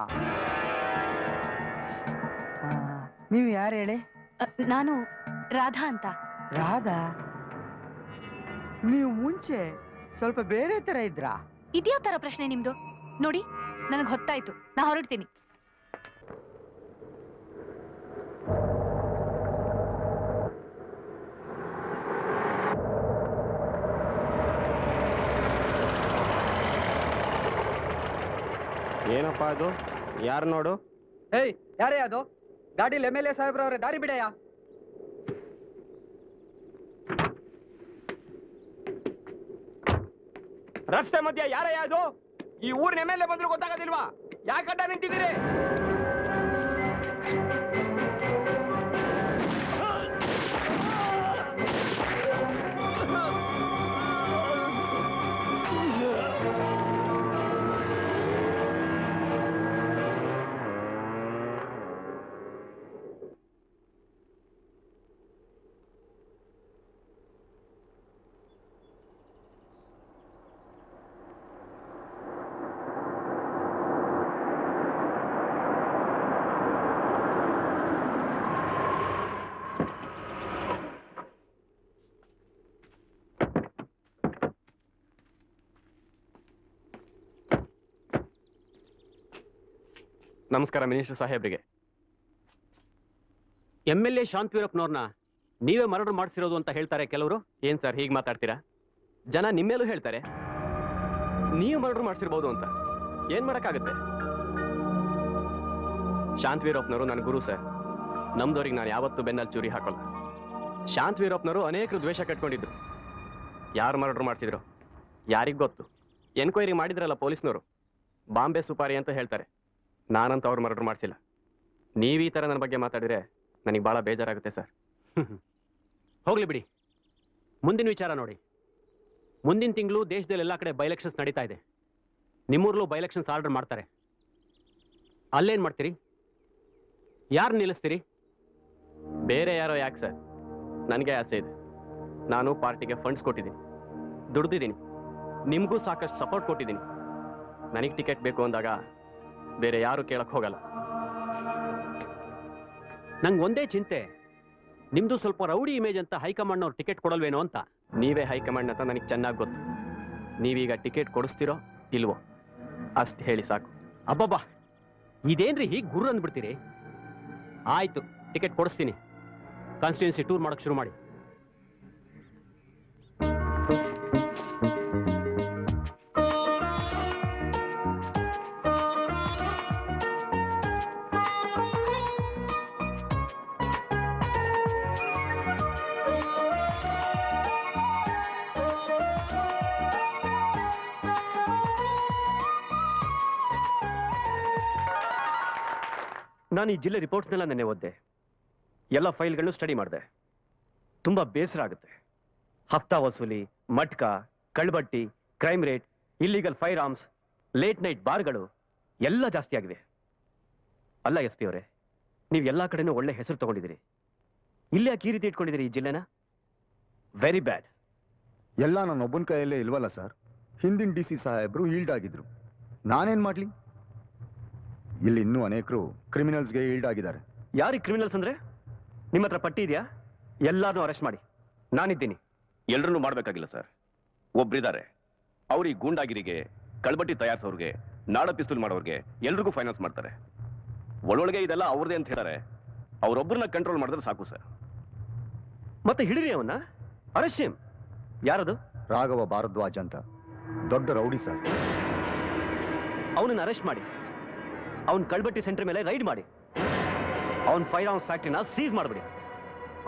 ನೀವು ಯಾರು ಹೇಳಿ? ನಾನು ರಾಧಾ ಅಂತ. ರಾಧಾ? ನೀವು ಮುಂಚೆ ಸ್ವಲ್ಪ ಬೇರೆ ತರ ಇದ್ರಾ? ಇದ್ಯಾವ ತರ ಪ್ರಶ್ನೆ ನಿಮ್ದು? ನೋಡಿ, ನನಗೆ ಹೊತ್ತಾಯ್ತು, ನಾ ಹೊರಡ್ತೀನಿ. ಏನಪ್ಪಾ ಅದು? ಯಾರು ನೋಡು? ಏಯ್, ಯಾರೇ ಅದು? ಗಾಡಿಲಿ MLA ಸಾಹೇಬ್ರವ್ರೆ, ದಾರಿ ಬಿಡಯ್ಯ. ರಸ್ತೆ ಮಧ್ಯ ಯಾರಯ್ಯ ಅದು? ಈ ಊರಿನ ಮೇಲೆ ಬಂದ್ರು ಗೊತ್ತಾಗೋದಿಲ್ವಾ? ಯಾಕೆ ಅಡ್ಡ ನಿಂತಿದ್ದೀರಿ? ನಮಸ್ಕಾರ ಮಿನಿಸ್ಟರ್ ಸಾಹೇಬ್ರಿಗೆ. MLA ಶಾಂತವೀರಪ್ಪನವ್ರನ್ನ ನೀವೇ ಮರ್ಡರ್ ಮಾಡಿಸಿರೋದು ಅಂತ ಹೇಳ್ತಾರೆ ಕೆಲವರು. ಏನ್ ಸರ್ ಹೀಗೆ ಮಾತಾಡ್ತೀರಾ? ಜನ ನಿಮ್ಮೇಲೂ ಹೇಳ್ತಾರೆ ನೀವು ಮರ್ಡರ್ ಮಾಡಿಸಿರ್ಬೋದು ಅಂತ. ಏನ್ ಮಾಡಕ್ಕಾಗುತ್ತೆ? ಶಾಂತ್ ವೀರಪ್ಪನವರು ನನ್ನ ಗುರು ಸರ್. ನಮ್ದವ್ರಿಗೆ ನಾನು ಯಾವತ್ತೂ ಬೆನ್ನಲ್ಲಿ ಚೂರಿ ಹಾಕೋಲ್ಲ. ಶಾಂತ್ ವೀರಪ್ಪನವರು ಅನೇಕರು ದ್ವೇಷ ಕಟ್ಕೊಂಡಿದ್ರು. ಯಾರು ಮರ್ಡರ್ ಮಾಡ್ತಿದ್ರು ಯಾರಿಗ್ ಗೊತ್ತು? ಎನ್ಕ್ವೈರಿ ಮಾಡಿದ್ರಲ್ಲ ಪೊಲೀಸ್ನವರು, ಬಾಂಬೆ ಸುಪಾರಿ ಅಂತ ಹೇಳ್ತಾರೆ. ನಾನಂತ ಅವ್ರು ಮರ್ಡರ್ ಮಾಡಿಸಿಲ್ಲ. ನೀವು ಈ ಥರ ನನ್ನ ಬಗ್ಗೆ ಮಾತಾಡಿದ್ರೆ ನನಗೆ ಭಾಳ ಬೇಜಾರಾಗುತ್ತೆ ಸರ್. ಹೋಗ್ಲಿ ಬಿಡಿ, ಮುಂದಿನ ವಿಚಾರ ನೋಡಿ. ಮುಂದಿನ ತಿಂಗಳು ದೇಶದಲ್ಲಿ ಎಲ್ಲ ಕಡೆ ಬೈ ಎಲೆಕ್ಷನ್ಸ್ ನಡೀತಾ ಇದೆ. ನಿಮ್ಮೂರ್ಲೂ ಬೈ ಎಲೆಕ್ಷನ್ಸ್ ಆರ್ಡರ್ ಮಾಡ್ತಾರೆ. ಅಲ್ಲೇನ್ ಮಾಡ್ತೀರಿ? ಯಾರು ನಿಲ್ಲಿಸ್ತೀರಿ? ಬೇರೆ ಯಾರೋ ಯಾಕೆ ಸರ್? ನನಗೆ ಆಸೆ ಇದೆ. ನಾನು ಪಾರ್ಟಿಗೆ ಫಂಡ್ಸ್ ಕೊಟ್ಟಿದ್ದೀನಿ, ದುಡ್ದಿದ್ದೀನಿ, ನಿಮಗೂ ಸಾಕಷ್ಟು ಸಪೋರ್ಟ್ ಕೊಟ್ಟಿದ್ದೀನಿ. ನನಗೆ ಟಿಕೆಟ್ ಬೇಕು ಅಂದಾಗ ಬೇರೆ ಯಾರು ಕೇಳಕ್ ಹೋಗಲ್ಲ. ನಂಗೆ ಒಂದೇ ಚಿಂತೆ, ನಿಮ್ದು ಸ್ವಲ್ಪ ರೌಡಿ ಇಮೇಜ್ ಅಂತ ಹೈಕಮಾಂಡ್ನವ್ರು ಟಿಕೆಟ್ ಕೊಡಲ್ವೇನೋ ಅಂತ. ನೀವೇ ಹೈಕಮಾಂಡ್ ಅಂತ ನನಗೆ ಚೆನ್ನಾಗಿ ಗೊತ್ತು. ನೀವೀಗ ಟಿಕೆಟ್ ಕೊಡಿಸ್ತೀರೋ ಇಲ್ವೋ ಅಷ್ಟು ಹೇಳಿ ಸಾಕು. ಅಬ್ಬಬ್ಬಾ, ಇದೇನ್ರಿ ಹೀಗೆ ಗುರು ಅಂದ್ಬಿಡ್ತೀರಿ? ಆಯ್ತು, ಟಿಕೆಟ್ ಕೊಡಿಸ್ತೀನಿ. ಕಾನ್ಸ್ಟಿಟ್ಯೂನ್ಸಿ ಟೂರ್ ಮಾಡೋಕೆ ಶುರು ಮಾಡಿ. ನಾನು ಈ ಜಿಲ್ಲೆ ರಿಪೋರ್ಟ್ಸ್ನೆಲ್ಲ ನೆನ್ನೆ ಓದಿದೆ. ಎಲ್ಲ ಫೈಲ್ಗಳನ್ನು ಸ್ಟಡಿ ಮಾಡಿದೆ. ತುಂಬ ಬೇಸರ ಆಗುತ್ತೆ. ಹಫ್ತಾ ವಸೂಲಿ, ಮಟ್ಕ, ಕಳ್ಬಟ್ಟಿ, crime rate, illegal firearms, late night ಬಾರ್ಗಳು ಎಲ್ಲ ಜಾಸ್ತಿ ಆಗಿವೆ. ಅಲ್ಲ ಎಸ್ ಪಿ ಅವರೇ, ನೀವು ಎಲ್ಲ ಕಡೆನೂ ಒಳ್ಳೆ ಹೆಸರು ತಗೊಂಡಿದ್ದೀರಿ. ಇಲ್ಲೇ ಯಾಕೆ ಈ ರೀತಿ ಇಟ್ಕೊಂಡಿದ್ದೀರಿ ಈ ಜಿಲ್ಲೆನ? Very bad. ಎಲ್ಲ ನನ್ನ ಒಬ್ಬನ ಕೈಯಲ್ಲೇ ಇಲ್ವಲ್ಲ ಸರ್. ಹಿಂದಿನ DC ಸಾಹೇಬ್ರು ಈಲ್ಡ್ ಆಗಿದ್ರು, ನಾನೇನ್ ಮಾಡ್ಲಿ? ಇಲ್ಲಿ ಇನ್ನೂ ಅನೇಕರು ಕ್ರಿಮಿನಲ್ಸ್ಗೆ ಈಲ್ಡ್ ಆಗಿದ್ದಾರೆ. ಯಾರಿಗೆ ಕ್ರಿಮಿನಲ್ಸ್ ಅಂದ್ರೆ? ನಿಮ್ಮ ಹತ್ರ ಪಟ್ಟಿ ಇದೆಯಾ? ಎಲ್ಲಾರನ್ನೂ ಅರೆಸ್ಟ್ ಮಾಡಿ. ನಾನಿದ್ದೀನಿ. ಎಲ್ರನ್ನೂ ಮಾಡ್ಬೇಕಾಗಿಲ್ಲ ಸರ್. ಒಬ್ರಿದ್ದಾರೆ, ಅವ್ರು ಈ ಗೂಂಡಾಗಿರಿಗೆ, ಕಳ್ಬಟ್ಟಿ ತಯಾರಿಸೋರ್ಗೆ, ನಾಡ ಪಿಸ್ತೂಲ್ ಮಾಡೋರ್ಗೆ ಎಲ್ರಿಗೂ ಫೈನಾನ್ಸ್ ಮಾಡ್ತಾರೆ. ಒಳೊಳಗೆ ಇದೆಲ್ಲ ಅವ್ರದೇ ಅಂತ ಹೇಳ್ತಾರೆ. ಅವರೊಬ್ಬರನ್ನ ಕಂಟ್ರೋಲ್ ಮಾಡಿದ್ರೆ ಸಾಕು ಸರ್. ಮತ್ತೆ ಹಿಡಿರಿ ಅವನ್ನ, ಅರೆಸ್ಟ್ ಹಿಮ್. ಯಾರದು? ರಾಘವ ಭಾರದ್ವಾಜ್ ಅಂತ ದೊಡ್ಡ ರೌಡಿ ಸರ್. ಅವನನ್ನ ಅರೆಸ್ಟ್ ಮಾಡಿ. ಅವನ್ ಕಳ್ಬಟ್ಟಿ ಸೆಂಟರ್ ಮೇಲೆ ರೈಡ್ ಮಾಡಿ. ಅವನ್ ಫೈರ್ ಆರ್ಮ್ಸ್ ಫ್ಯಾಕ್ಟ್ರಿನ ಸೀಸ್ ಮಾಡ್ಬಿಡಿ.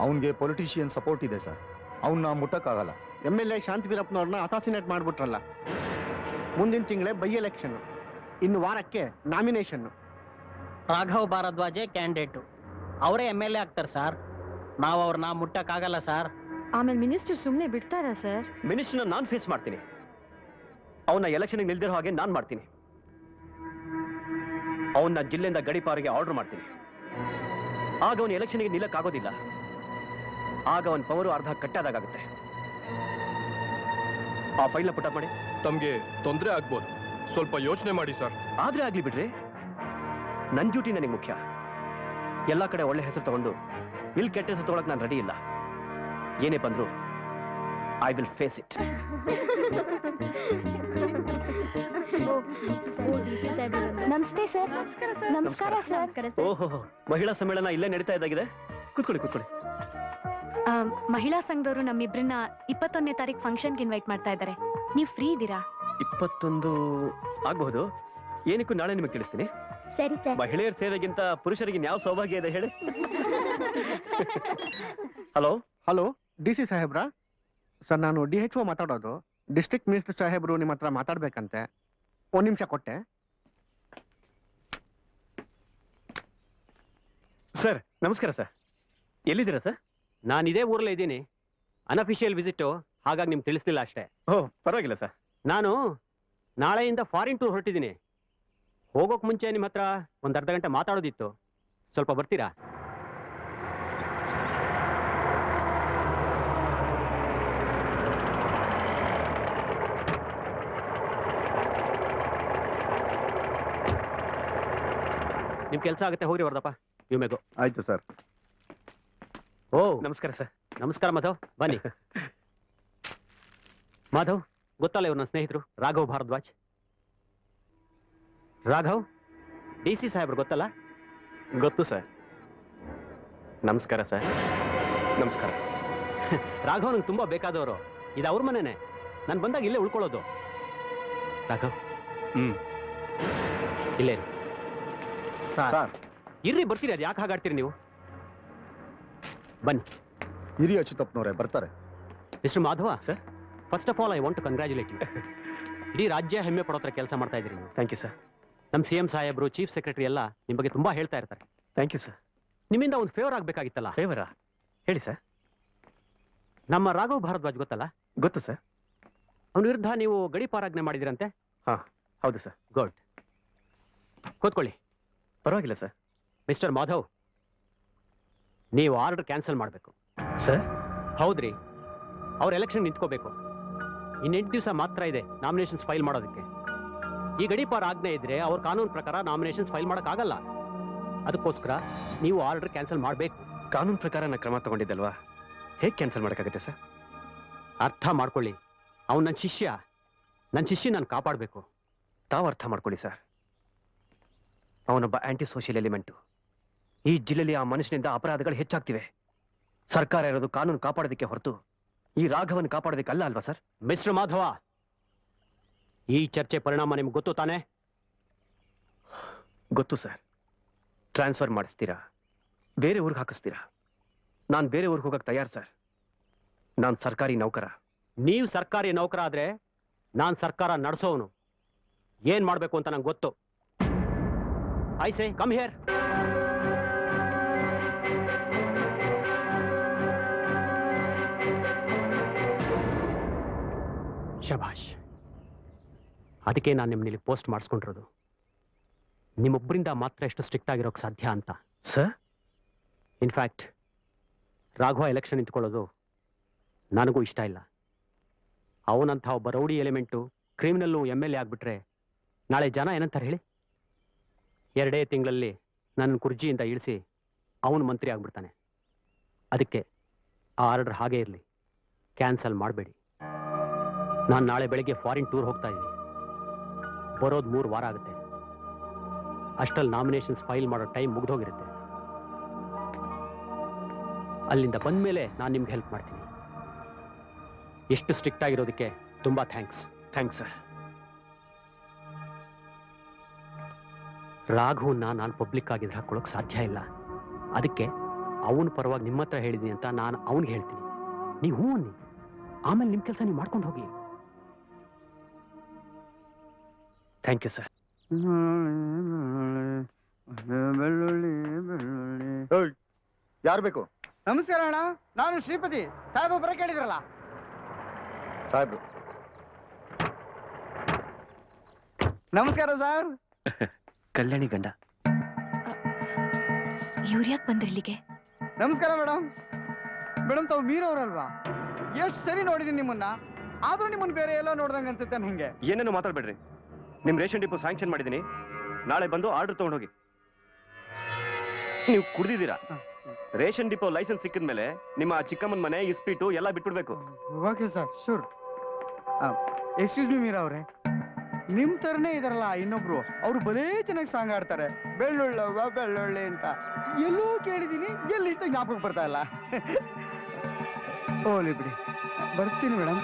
ಅವನ್ಗೆ ಪೊಲಿಟಿಷಿಯನ್ ಸಪೋರ್ಟ್ ಇದೆ ಸರ್. ಅವನ್ನ ಮುಟ್ಟಕ್ಕಾಗಲ್ಲ. MLA ಶಾಂತ್ ವೀರಪ್ಪನವ್ರನ್ನ ಅಸಾಸಿನೇಟ್ ಮಾಡ್ಬಿಟ್ರಲ್ಲ. ಮುಂದಿನ ತಿಂಗಳೇ ಬೈ ಎಲೆಕ್ಷನ್, ಇನ್ನು ವಾರಕ್ಕೆ ನಾಮಿನೇಷನ್. ರಾಘವ್ ಭಾರದ್ವಾಜೆ ಕ್ಯಾಂಡಿಡೇಟು, ಅವರೇ MLA ಆಗ್ತಾರೆ ಸರ್. ನಾವು ಅವ್ರನ್ನ ಮುಟ್ಟಕ್ಕಾಗಲ್ಲ ಸರ್. ಆಮೇಲೆ ಮಿನಿಸ್ಟರ್ ಸುಮ್ಮನೆ ಬಿಡ್ತಾರಾ ಸರ್? ಮಿನಿಸ್ಟರ್ನ ನಾನು ಫೇಸ್ ಮಾಡ್ತೀನಿ. ಅವನ್ನ ಎಲೆಕ್ಷನ್ಗೆ ನಿಲ್ದಿರೋ ಹಾಗೆ ನಾನು ಮಾಡ್ತೀನಿ. ಅವನ್ನ ಜಿಲ್ಲೆಯಿಂದ ಗಡಿಪಾರಿಗೆ ಆರ್ಡರ್ ಮಾಡ್ತೀನಿ. ಆಗ ಅವನು ಎಲೆಕ್ಷನ್ಗೆ ನಿಲ್ಲಕ್ಕಾಗೋದಿಲ್ಲ. ಆಗ ಅವನ ಪವರು ಅರ್ಧ ಕಟ್ಟಾದಾಗುತ್ತೆ. ಆ ಫೈಲ್ನ ಪುಟ ಮಾಡಿ. ತಮಗೆ ತೊಂದರೆ ಆಗ್ಬೋದು, ಸ್ವಲ್ಪ ಯೋಚನೆ ಮಾಡಿ ಸರ್. ಆದ್ರೆ ಆಗ್ಲಿ ಬಿಡ್ರಿ, ನನ್ನ ಡ್ಯೂಟಿ ನನಗೆ ಮುಖ್ಯ. ಎಲ್ಲ ಕಡೆ ಒಳ್ಳೆ ಹೆಸರು ತಗೊಂಡು ಇಲ್ಲಿ ಕೆಟ್ಟ ಹೆಸರು ತಗೊಳಕ್ ನಾನು ರೆಡಿ ಇಲ್ಲ. ಏನೇ ಬಂದ್ರು ಐ ವಿಲ್ ಫೇಸ್ ಇಟ್. ನಮಸ್ತೆ ಸರ್. ನಮಸ್ಕಾರ ಸರ್. ಓಹೋ, ಮಹಿಳಾ ಸಮ್ಮೇಳನ ಇಲ್ಲೇ ನಡೀತಾ ಇದ್ದಾಗಿದೆ. ಕೂತ್ಕೊಳ್ಳಿ ಕೂತ್ಕೊಳ್ಳಿ. ಮಹಿಳಾ ಸಂಘದವರು ನಮ್ಮಿಬ್ರನ್ನ 21ನೇ ತಾರೀಕು ಫಂಕ್ಷನ್ಗೆ ಇನ್ವೈಟ್ ಮಾಡ್ತಾ ಇದ್ದಾರೆ. ನೀವು ಫ್ರೀ ಇದ್ದೀರಾ? 21 ಆಗಬಹುದು. ಏನಕ್ಕೂ ನಾಳೆ ನಿಮಗೆ ತಿಳಿಸ್ತೀನಿ. ಸರಿ ಸರ್. ಮಹಿಳೆಯರ ಸೇವೆಗಿಂತ ಪುರುಷರಿಗೆ ಯಾವ ಸೌಭಾಗ್ಯ ಇದೆ ಹೇಳಿ. Hello hello, DC ಸಾಹೇಬ್ರಾ? ಸರ್, ನಾನು DHO ಮಾತಾಡೋದು. ಡಿಸ್ಟ್ರಿಕ್ಟ್ ಮಿನಿಸ್ಟರ್ ಸಾಹೇಬ್ರು ನಿಮ್ಮ ಹತ್ರ ಮಾತಾಡ್ಬೇಕಂತೆ. 1 ನಿಮಿಷ ಕೊಟ್ಟೆ. ಸರ್, ನಮಸ್ಕಾರ ಸರ್. ಎಲ್ಲಿದ್ದೀರಾ ಸರ್? ನಾನು ಇದೇ ಊರಲ್ಲೇ ಇದ್ದೀನಿ. ಅನ್ಅಫಿಷಿಯಲ್ ವಿಸಿಟು, ಹಾಗಾಗಿ ನಿಮ್ಗೆ ತಿಳಿಸ್ಲಿಲ್ಲ ಅಷ್ಟೇ. ಓಹ್, ಪರವಾಗಿಲ್ಲ ಸರ್. ನಾನು ನಾಳೆಯಿಂದ ಫಾರಿನ್ ಟೂರ್ ಹೊರಟಿದ್ದೀನಿ. ಹೋಗೋಕ್ ಮುಂಚೆ ನಿಮ್ಮ ಹತ್ರ ಒಂದು ಅರ್ಧ ಗಂಟೆ ಮಾತಾಡೋದಿತ್ತು. ಸ್ವಲ್ಪ ಬರ್ತೀರಾ? ನಿಮ್ ಕೆಲಸ ಆಗುತ್ತೆ, ಹೋಗ್ರಿ ವರ್ದಪ್ಪ. ಯು ಮೇ ಗೋ. ಆಯ್ತು ಸರ್. ಓ, ನಮಸ್ಕಾರ ಸರ್. ನಮಸ್ಕಾರ ಮಾಧವ್, ಬನ್ನಿ. ಮಾಧವ್, ಗೊತ್ತಲ್ಲ ಇವ್ರು ನನ್ನ ಸ್ನೇಹಿತರು, ರಾಘವ್ ಭಾರದ್ವಾಜ್. ರಾಘವ್, DC ಸಾಹೇಬ್ರು ಗೊತ್ತಲ್ಲ? ಗೊತ್ತು ಸರ್. ನಮಸ್ಕಾರ ಸರ್. ನಮಸ್ಕಾರ. ರಾಘವ್ ನಂಗೆ ತುಂಬಾ ಬೇಕಾದವರು. ಇದು ಅವ್ರ ಮನೆನೇ. ನಾನು ಬಂದಾಗ ಇಲ್ಲೇ ಉಳ್ಕೊಳ್ಳೋದು. ರಾಘವ್, ಇಲ್ಲೇ ಸರ್ ಇರ್ರಿ, ಬರ್ತೀರಿ. ಅದು ಯಾಕೆ ಹಾಗಾಡ್ತೀರಿ ನೀವು? ಬನ್ನಿ. ಹಿರಿಯ ಅಚ್ಯುತಪ್ಪನವರೇ ಬರ್ತಾರೆ. Mister Madhava sir, first of all I want to congratulate you. ಇಡೀ ರಾಜ್ಯ ಹೆಮ್ಮೆ ಪಡೋ ಥರ ಕೆಲಸ ಮಾಡ್ತಾ ಇದ್ದೀರಿ ನೀವು. Thank you sir. ನಮ್ಮ CM ಸಾಹೇಬರು, ಚೀಫ್ ಸೆಕ್ರೆಟರಿ ಎಲ್ಲ ನಿಮ್ಮ ಬಗ್ಗೆ ತುಂಬಾ ಹೇಳ್ತಾ ಇರ್ತಾರೆ. Thank you sir. ನಿಮ್ಮಿಂದ ಒಂದು ಫೇವರ್ ಆಗಬೇಕಾಗಿತ್ತಲ್ಲ. ಫೇವರಾ? ಹೇಳಿ ಸರ್. ನಮ್ಮ ರಾಘವ್ ಭಾರದ್ವಾಜ್ ಗೊತ್ತಲ್ಲ? ಗೊತ್ತು ಸರ್. ಅವನ ವಿರುದ್ಧ ನೀವು ಗಡೀಪಾರಾಜ್ಞೆ ಮಾಡಿದಿರಂತೆ? ಹಾಂ, ಹೌದು ಸರ್. ಗುಡ್. ಕೂತ್ಕೊಳ್ಳಿ. ಪರವಾಗಿಲ್ಲ ಸರ್. ಮಿಸ್ಟರ್ ಮಾಧವ್, ನೀವು ಆರ್ಡರ್ ಕ್ಯಾನ್ಸಲ್ ಮಾಡಬೇಕು. ಸರ್? ಹೌದ್ರಿ. ಅವ್ರ ಎಲೆಕ್ಷನ್ ನಿಂತ್ಕೋಬೇಕು. ಇನ್ನು 8 ದಿವಸ ಮಾತ್ರ ಇದೆ ನಾಮಿನೇಷನ್ಸ್ ಫೈಲ್ ಮಾಡೋದಕ್ಕೆ. ಈ ಗಡೀಪಾರ ಆಜ್ಞೆ ಇದ್ರೆ ಅವ್ರ ಕಾನೂನು ಪ್ರಕಾರ ನಾಮಿನೇಷನ್ಸ್ ಫೈಲ್ ಮಾಡೋಕ್ಕಾಗಲ್ಲ. ಅದಕ್ಕೋಸ್ಕರ ನೀವು ಆರ್ಡರ್ ಕ್ಯಾನ್ಸಲ್ ಮಾಡಬೇಕು. ಕಾನೂನು ಪ್ರಕಾರ ನಾನು ಕ್ರಮ ತಗೊಂಡಿದ್ದಲ್ವಾ, ಹೇಗೆ ಕ್ಯಾನ್ಸಲ್ ಮಾಡೋಕ್ಕಾಗುತ್ತೆ ಸರ್? ಅರ್ಥ ಮಾಡ್ಕೊಳ್ಳಿ. ಅವ್ನು ನನ್ನ ಶಿಷ್ಯ ನಾನು ಕಾಪಾಡಬೇಕು. ತಾವು ಅರ್ಥ ಮಾಡ್ಕೊಳ್ಳಿ ಸರ್. ಅವನೊಬ್ಬ ಆಂಟಿ ಸೋಷಿಯಲ್ ಎಲಿಮೆಂಟು. ಈ ಜಿಲ್ಲೆಯಲ್ಲಿ ಆ ಮನುಷ್ಯನಿಂದ ಅಪರಾಧಗಳು ಹೆಚ್ಚಾಗ್ತಿವೆ. ಸರ್ಕಾರ ಇರೋದು ಕಾನೂನು ಕಾಪಾಡೋದಕ್ಕೆ ಹೊರತು ಈ ರಾಘವನ್ ಕಾಪಾಡೋದಕ್ಕೆ ಅಲ್ಲ ಅಲ್ವಾ ಸರ್? ಮಿಸ್ಟರ್ ಮಾಧವ, ಈ ಚರ್ಚೆ ಪರಿಣಾಮ ನಿಮ್ಗೆ ಗೊತ್ತು ತಾನೇ? ಗೊತ್ತು ಸರ್. ಟ್ರಾನ್ಸ್ಫರ್ ಮಾಡಿಸ್ತೀರಾ, ಬೇರೆ ಊರಿಗೆ ಹಾಕಿಸ್ತೀರಾ. ನಾನು ಬೇರೆ ಊರಿಗೆ ಹೋಗಕ್ಕೆ ತಯಾರು ಸರ್. ನಾನು ಸರ್ಕಾರಿ ನೌಕರ. ನೀವು ಸರ್ಕಾರಿ ನೌಕರ ಆದ್ರೆ ನಾನು ಸರ್ಕಾರ ನಡೆಸೋನು. ಏನ್ ಮಾಡಬೇಕು ಅಂತ ನಂಗೆ ಗೊತ್ತು. I say come here. ಶಭಾಷ್. ಅದಕ್ಕೆ ನಾನು ನಿಮ್ಮಲ್ಲಿ ಪೋಸ್ಟ್ ಮಾಡಿಸ್ಕೊಂಡಿರೋದು. ನಿಮ್ಮೊಬ್ಬರಿಂದ ಮಾತ್ರ ಎಷ್ಟು ಸ್ಟ್ರಿಕ್ಟ್ ಆಗಿರೋಕ್ಕೆ ಸಾಧ್ಯ ಅಂತ. ಸರ್, ಇನ್ಫ್ಯಾಕ್ಟ್ ರಾಘವ ಎಲೆಕ್ಷನ್ ನಿಂತ್ಕೊಳ್ಳೋದು ನನಗೂ ಇಷ್ಟ ಇಲ್ಲ. ಅವನಂಥ ಒಬ್ಬ ರೌಡಿ ಎಲಿಮೆಂಟು, ಕ್ರಿಮಿನಲ್ಲು MLA ಆಗಿಬಿಟ್ರೆ ನಾಳೆ ಜನ ಏನಂತಾರೆ ಹೇಳಿ? 2 ತಿಂಗಳಲ್ಲಿ ನನ್ನ ಕುರ್ಜಿಯಿಂದ ಇಳಿಸಿ ಅವನು ಮಂತ್ರಿ ಆಗಿಬಿಡ್ತಾನೆ. ಅದಕ್ಕೆ ಆ ಆರ್ಡರ್ ಹಾಗೇ ಇರಲಿ, ಕ್ಯಾನ್ಸಲ್ ಮಾಡಬೇಡಿ. ನಾನು ನಾಳೆ ಬೆಳಗ್ಗೆ ಫಾರಿನ್ ಟೂರ್ ಹೋಗ್ತಾ ಇದ್ದೀನಿ. ಬರೋದು 3 ವಾರ ಆಗುತ್ತೆ. ಅಷ್ಟರಲ್ಲಿ ನಾಮಿನೇಷನ್ಸ್ ಫೈಲ್ ಮಾಡೋ ಟೈಮ್ ಮುಗಿದೋಗಿರುತ್ತೆ. ಅಲ್ಲಿಂದ ಬಂದ ಮೇಲೆ ನಾನು ನಿಮ್ಗೆ ಹೆಲ್ಪ್ ಮಾಡ್ತೀನಿ. ಎಷ್ಟು ಸ್ಟ್ರಿಕ್ಟ್ ಆಗಿರೋದಕ್ಕೆ ತುಂಬಾ ಥ್ಯಾಂಕ್ಸ್. Thanks sir. ರಾಘವನ್ನ ನಾನು ಪಬ್ಲಿಕ್ ಆಗಿದ್ರೆ ಹಾಕೊಳ್ಳೋಕೆ ಸಾಧ್ಯ ಇಲ್ಲ. ಅದಕ್ಕೆ ಅವನ ಪರವಾಗಿ ನಿಮ್ಮ ಹತ್ರ ಹೇಳಿದ್ದೀನಿ ಅಂತ ನಾನು ಅವನಿಗೆ ಹೇಳ್ತೀನಿ. ನೀವು ಹ್ಞೂ ಅನ್ನಿ, ಆಮೇಲೆ ನಿಮ್ಮ ಕೆಲಸ ನೀವು ಮಾಡ್ಕೊಂಡು ಹೋಗಿ. Thank you sir. ಬೆಳ್ಳುಳ್ಳಿ ಬೆಳ್ಳುಳ್ಳಿ. ಯಾರು ಬೇಕು? ನಮಸ್ಕಾರ ಅಣ್ಣ, ನಾನು ಶ್ರೀಪತಿ. ಸಾಹೇಬ್ ಒಬ್ಬರ ಕೇಳಿದ್ರಲ್ಲ. ಸಾಹೇಬ್ರು ನಮಸ್ಕಾರ ಸರ್. ಕಲ್ಯಾಣಿ ಗಂಡ. ಇವ್ರು ಯಾಕೆ ಬಂದ್ರಿ ಇಲ್ಲಿಗೆ? ನಮಸ್ಕಾರ ಮೇಡಮ್. ಮೇಡಮ್, ತಾವು ಮೀರವ್ರಲ್ವಾ? ಎಷ್ಟು ಸರಿ ನೋಡಿದೀನಿ ನಿಮ್ಮನ್ನ, ಆದ್ರೂ ನಿಮ್ಮನ್ನ ಬೇರೆ ಎಲ್ಲ ನೋಡ್ದಂಗೆ ಅನ್ಸುತ್ತೆ ನಂಗೆ. ಏನೇನು ಮಾತಾಡ್ಬೇಡ್ರಿ. ನಿಮ್ ರೇಷನ್ ಡಿಪೋ ಸ್ಯಾಂಕ್ಷನ್ ಮಾಡಿದ್ದೀನಿ. ನಾಳೆ ಬಂದು ಆರ್ಡರ್ ತಗೊಂಡೋಗಿ. ನೀವು ಕುಡ್ದಿದ್ದೀರಾ? ರೇಷನ್ ಡಿಪೋ ಲೈಸೆನ್ಸ್ ಸಿಕ್ಕಿದ ಮೇಲೆ ನಿಮ್ಮ ಚಿಕ್ಕಮ್ಮನ ಮನೆ, ಇಸ್ಪೀಟು ಎಲ್ಲ ಬಿಟ್ಬಿಡ್ಬೇಕು. Okay sir, sure. Excuse me Meera ಅವ್ರೆ, ನಿಮ್ ತರನೇ ಇದಾರಲ್ಲ ಇನ್ನೊಬ್ರು, ಅವ್ರು ಭಲೇ ಚೆನ್ನಾಗಿ ಸಾಂಗ್ ಆಡ್ತಾರೆ. ಬೆಳ್ಳುಳ್ಳವ್ವ ಬೆಳ್ಳುಳ್ಳಿ ಅಂತ ಎಲ್ಲೂ ಕೇಳಿದೀನಿ, ಎಲ್ಲಿ ಅಂತ ಜ್ಞಾಪಕ ಬರ್ತಾ ಇಲ್ಲ. ಓಲಿ ಬಿಡಿ, ಬರ್ತೀನಿ ಮೇಡಮ್.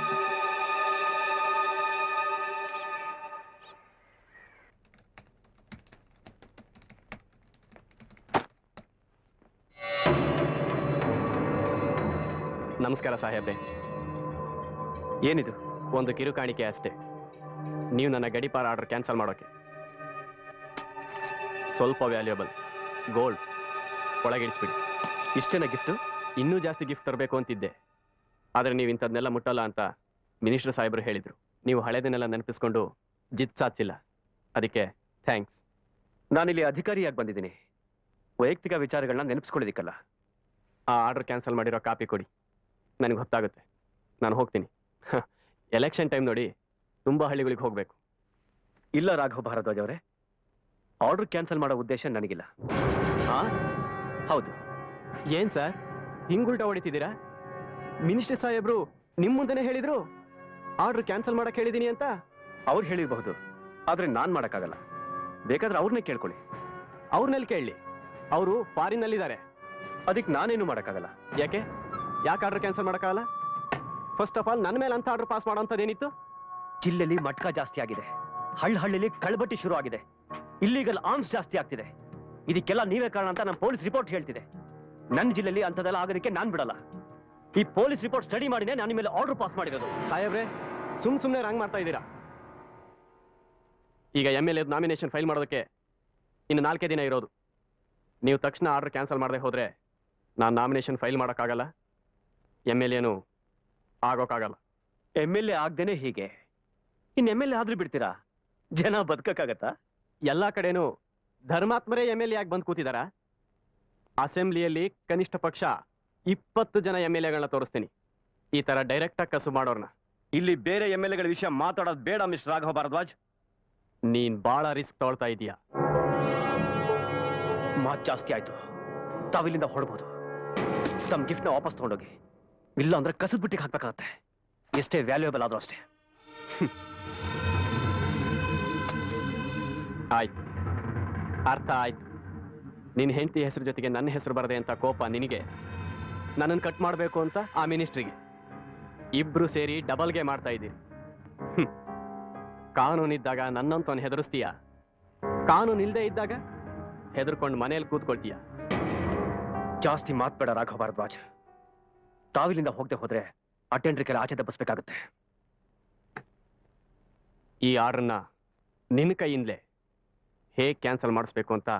ನಮಸ್ಕಾರ ಸಾಹೇಬ್ರೆ. ಏನಿದು? ಒಂದು ಕಿರುಕಾಣಿಕೆ ಅಷ್ಟೇ. ನೀವು ನನ್ನ ಗಡೀಪಾರ ಆರ್ಡರ್ ಕ್ಯಾನ್ಸಲ್ ಮಾಡೋಕೆ. ಸ್ವಲ್ಪ ವ್ಯಾಲ್ಯೂಬಲ್ ಗೋಲ್ಡ್ ಒಳಗಿಡಿಸ್ಬಿಡಿ. ಇಷ್ಟೇನ ಗಿಫ್ಟು? ಇನ್ನೂ ಜಾಸ್ತಿ ಗಿಫ್ಟ್ ತರಬೇಕು ಅಂತಿದ್ದೆ, ಆದರೆ ನೀವು ಇಂಥದ್ನೆಲ್ಲ ಮುಟ್ಟಲ್ಲ ಅಂತ ಮಿನಿಸ್ಟರ್ ಸಾಹೇಬರು ಹೇಳಿದರು. ನೀವು ಹಳೆದನ್ನೆಲ್ಲ ನೆನಪಿಸ್ಕೊಂಡು ಜಿತ್ ಸಾಧಿಸಿಲ್ಲ, ಅದಕ್ಕೆ ಥ್ಯಾಂಕ್ಸ್. ನಾನಿಲ್ಲಿ ಅಧಿಕಾರಿಯಾಗಿ ಬಂದಿದ್ದೀನಿ, ವೈಯಕ್ತಿಕ ವಿಚಾರಗಳನ್ನ ನೆನಪಿಸ್ಕೊಳ್ಳೋದಿಕ್ಕಲ್ಲ. ಆ ಆರ್ಡರ್ ಕ್ಯಾನ್ಸಲ್ ಮಾಡಿರೋ ಕಾಪಿ ಕೊಡಿ, ನನಗೆ ಗೊತ್ತಾಗುತ್ತೆ. ನಾನು ಹೋಗ್ತೀನಿ. ಎಲೆಕ್ಷನ್ ಟೈಮ್ ನೋಡಿ, ತುಂಬ ಹಳ್ಳಿಗಳಿಗೆ ಹೋಗಬೇಕು. ಇಲ್ಲ ರಾಘವ್ ಭಾರದ್ವಾಜ್ ಅವರೇ, ಆರ್ಡರ್ ಕ್ಯಾನ್ಸಲ್ ಮಾಡೋ ಉದ್ದೇಶ ನನಗಿಲ್ಲ. ಹೌದು. ಏನ್ ಸರ್ ಹಿಂಗುಲ್ಟ ಹೊಡಿತಿದ್ದೀರಾ? ಮಿನಿಸ್ಟರ್ ಸಾಹೇಬ್ರು ನಿಮ್ಮ ಮುಂದೆನೇ ಹೇಳಿದ್ರು ಆರ್ಡರ್ ಕ್ಯಾನ್ಸಲ್ ಮಾಡಕ್ಕೆ ಹೇಳಿದ್ದೀನಿ ಅಂತ. ಅವ್ರು ಹೇಳಿರಬಹುದು, ಆದರೆ ನಾನು ಮಾಡೋಕ್ಕಾಗಲ್ಲ. ಬೇಕಾದ್ರೆ ಅವ್ರನ್ನೇ ಕೇಳ್ಕೊಳ್ಳಿ. ಅವ್ರನ್ನೆಲ್ಲಿ ಕೇಳಲಿ? ಅವರು ಫಾರಿನ್ನಲ್ಲಿದ್ದಾರೆ. ಅದಕ್ಕೆ ನಾನೇನು ಮಾಡೋಕ್ಕಾಗಲ್ಲ. ಯಾಕೆ ಆರ್ಡರ್ ಕ್ಯಾನ್ಸಲ್ ಮಾಡೋಕ್ಕಾಗಲ್ಲ? ಫಸ್ಟ್ ಆಫ್ ಆಲ್ ನನ್ನ ಮೇಲೆ ಅಂತ ಆರ್ಡರ್ ಪಾಸ್ ಮಾಡೋಂಥದ್ದೇನಿತ್ತು? ಜಿಲ್ಲೆಯಲ್ಲಿ ಮಟ್ಕ ಜಾಸ್ತಿ ಆಗಿದೆ. ಹಳ್ಳಿಲಿ ಕಳ್ಬಟ್ಟಿ ಶುರು ಆಗಿದೆ. ಇಲ್ಲಿಗಲ್ ಆರ್ಮ್ಸ್ ಜಾಸ್ತಿ ಆಗ್ತಿದೆ. ಇದಕ್ಕೆಲ್ಲ ನೀವೇ ಕಾರಣ ಅಂತ ನಮ್ಮ ಪೊಲೀಸ್ ರಿಪೋರ್ಟ್ ಹೇಳ್ತಿದೆ. ನನ್ನ ಜಿಲ್ಲೆಯಲ್ಲಿ ಅಂಥದ್ದೆಲ್ಲ ಆಗೋದಕ್ಕೆ ನಾನು ಬಿಡಲ್ಲ. ಈ ಪೊಲೀಸ್ ರಿಪೋರ್ಟ್ ಸ್ಟಡಿ ಮಾಡಿನೇ ನಾನು ಮೇಲೆ ಆರ್ಡರ್ ಪಾಸ್ ಮಾಡಿರೋದು. ಸಾಹೇಬ್ರೆ, ಸುಮ್ಮನೆ ರಾಂಗ್ ಮಾಡ್ತಾ ಇದ್ದೀರಾ. ಈಗ MLA ನಾಮಿನೇಷನ್ ಫೈಲ್ ಮಾಡೋದಕ್ಕೆ ಇನ್ನು 4 ದಿನ ಇರೋದು. ನೀವು ತಕ್ಷಣ ಆರ್ಡರ್ ಕ್ಯಾನ್ಸಲ್ ಮಾಡದೆ ಹೋದ್ರೆ ನಾನು ನಾಮಿನೇಷನ್ ಫೈಲ್ ಮಾಡೋಕ್ಕಾಗಲ್ಲ, MLAನೂ ಆಗೋಕ್ಕಾಗಲ್ಲ. MLA ಆಗ್ದೇನೆ ಹೀಗೆ, ಇನ್ನು MLA ಆದ್ರೂ ಬಿಡ್ತೀರಾ? ಜನ ಬದುಕಕ್ಕಾಗತ್ತಾ? ಎಲ್ಲ ಕಡೆನೂ ಧರ್ಮಾತ್ಮರೇ MLA ಆಗಿ ಬಂದು ಕೂತಿದಾರ. ಅಸೆಂಬ್ಲಿಯಲ್ಲಿ ಕನಿಷ್ಠ ಪಕ್ಷ 20 ಜನ MLAಗಳನ್ನ ತೋರಿಸ್ತೀನಿ, ಈ ತರ ಡೈರೆಕ್ಟ್ ಆಗಿ ಕಸು ಮಾಡೋರ್ನ. ಇಲ್ಲಿ ಬೇರೆ MLAಗಳ ವಿಷಯ ಮಾತಾಡೋದು ಬೇಡ ಮಿಸ್ಟರ್ ರಾಘವ ಭಾರದ್ವಾಜ್. ನೀನ್ ಬಾಳ ರಿಸ್ಕ್ ತಗೊಳ್ತಾ ಇದೀಯಾ. ಮಾತು ಜಾಸ್ತಿ ಆಯ್ತು. ತಾವಿಲ್ಲಿಂದ ಹೊಡ್ಬೋದು. ತಮ್ಮ ಗಿಫ್ಟ್ನ ವಾಪಸ್ ತಗೊಂಡೋಗಿ, ಇಲ್ಲ ಅಂದ್ರೆ ಕಸದ ಬಿಟ್ಟಿಗೆ ಹಾಕ್ಬೇಕಾಗತ್ತೆ. ಎಷ್ಟೇ ವ್ಯಾಲ್ಯೂಯಬಲ್ ಆದ್ರೂ ಅಷ್ಟೇ. ಆಯ್ತು, ಅರ್ಥ ಆಯ್ತು. ನಿನ್ನ ಹೆಂಡತಿ ಹೆಸರು ಜೊತೆಗೆ ನನ್ನ ಹೆಸರು ಬರದೆ ಅಂತ ಕೋಪ ನಿನಗೆ, ನನ್ನನ್ನು ಕಟ್ ಮಾಡಬೇಕು ಅಂತ ಆ ಮಿನಿಸ್ಟ್ರಿಗೆ. ಇಬ್ರು ಸೇರಿ ಡಬಲ್ಗೆ ಮಾಡ್ತಾ ಇದ್ದೀರಿ. ಕಾನೂನಿದ್ದಾಗ ನನ್ನಂತವನು ಹೆದರಿಸ್ತೀಯ, ಕಾನೂನು ಇಲ್ಲದೆ ಇದ್ದಾಗ ಹೆದರ್ಕೊಂಡು ಮನೇಲಿ ಕೂತ್ಕೊಳ್ತೀಯ. ಜಾಸ್ತಿ ಮಾತ್ಬೇಡ ರಾಘವ ಭಾರದ್ವಾಜ್. ತಾವಿಲ್ಲಿಂದ ಹೋಗದೆ ಹೋದ್ರೆ ಅಟೆಂಡ್ರಿಕೆಲ್ಲ ಆಚೆ ದಬ್ಬಿಸ್ಬೇಕಾಗುತ್ತೆ. ಈ ಆರ್ಡರ್ನ ನಿನ್ನ ಕೈಯಿಂದಲೇ ಹೇಗೆ ಕ್ಯಾನ್ಸಲ್ ಮಾಡಿಸ್ಬೇಕು ಅಂತ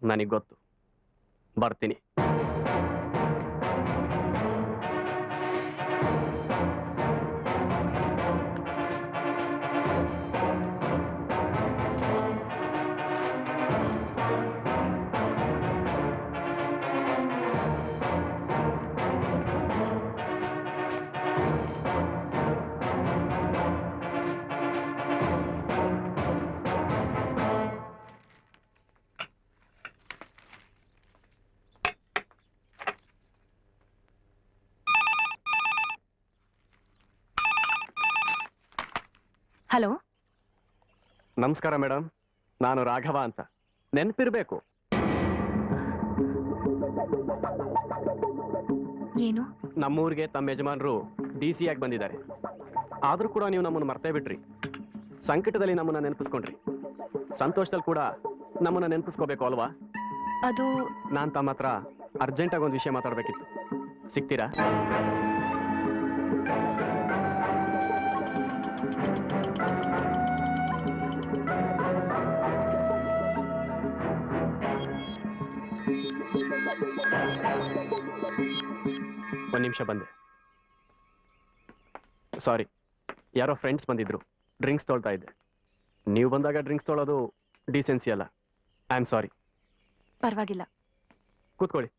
ನನಗೆ ಗೊತ್ತು. ಬರ್ತೀನಿ. ಹಲೋ, ನಮಸ್ಕಾರ ಮೇಡಮ್, ನಾನು ರಾಘವ ಅಂತ. ನೆನಪಿರ್ಬೇಕು. ಏನು? ನಮ್ಮೂರಿಗೆ ತಮ್ಮ ಯಜಮಾನರು DC ಆಗಿ ಬಂದಿದ್ದಾರೆ. ಆದ್ರೂ ಕೂಡ ನೀವು ನಮ್ಮನ್ನು ಮರ್ತೇ ಬಿಟ್ರಿ. ಸಂಕಟದಲ್ಲಿ ನಮ್ಮನ್ನ ನೆನಪಿಸ್ಕೊಂಡ್ರಿ, ಸಂತೋಷದಲ್ಲಿ ಕೂಡ ನಮ್ಮನ್ನ ನೆನಪಿಸ್ಕೋಬೇಕು ಅಲ್ವಾ? ಅದು ನಾನು ತಮ್ಮ ಹತ್ರ ಅರ್ಜೆಂಟಾಗಿ ಒಂದು ವಿಷಯ ಮಾತಾಡಬೇಕಿತ್ತು. ಸಿಗ್ತೀರಾ? ಒಂದು ನಿಮಿಷ ಬಂದೆ. ಸಾರಿ, ಯಾರೋ ಫ್ರೆಂಡ್ಸ್ ಬಂದಿದ್ರು, ಡ್ರಿಂಕ್ಸ್ ತೊಳ್ತಾ ಇದ್ದೆ. ನೀವು ಬಂದಾಗ ಡ್ರಿಂಕ್ಸ್ ತೊಳೋದು ಡೀಸೆನ್ಸಿ ಅಲ್ಲ. I am sorry. ಪರವಾಗಿಲ್ಲ, ಕೂತ್ಕೊಳ್ಳಿ.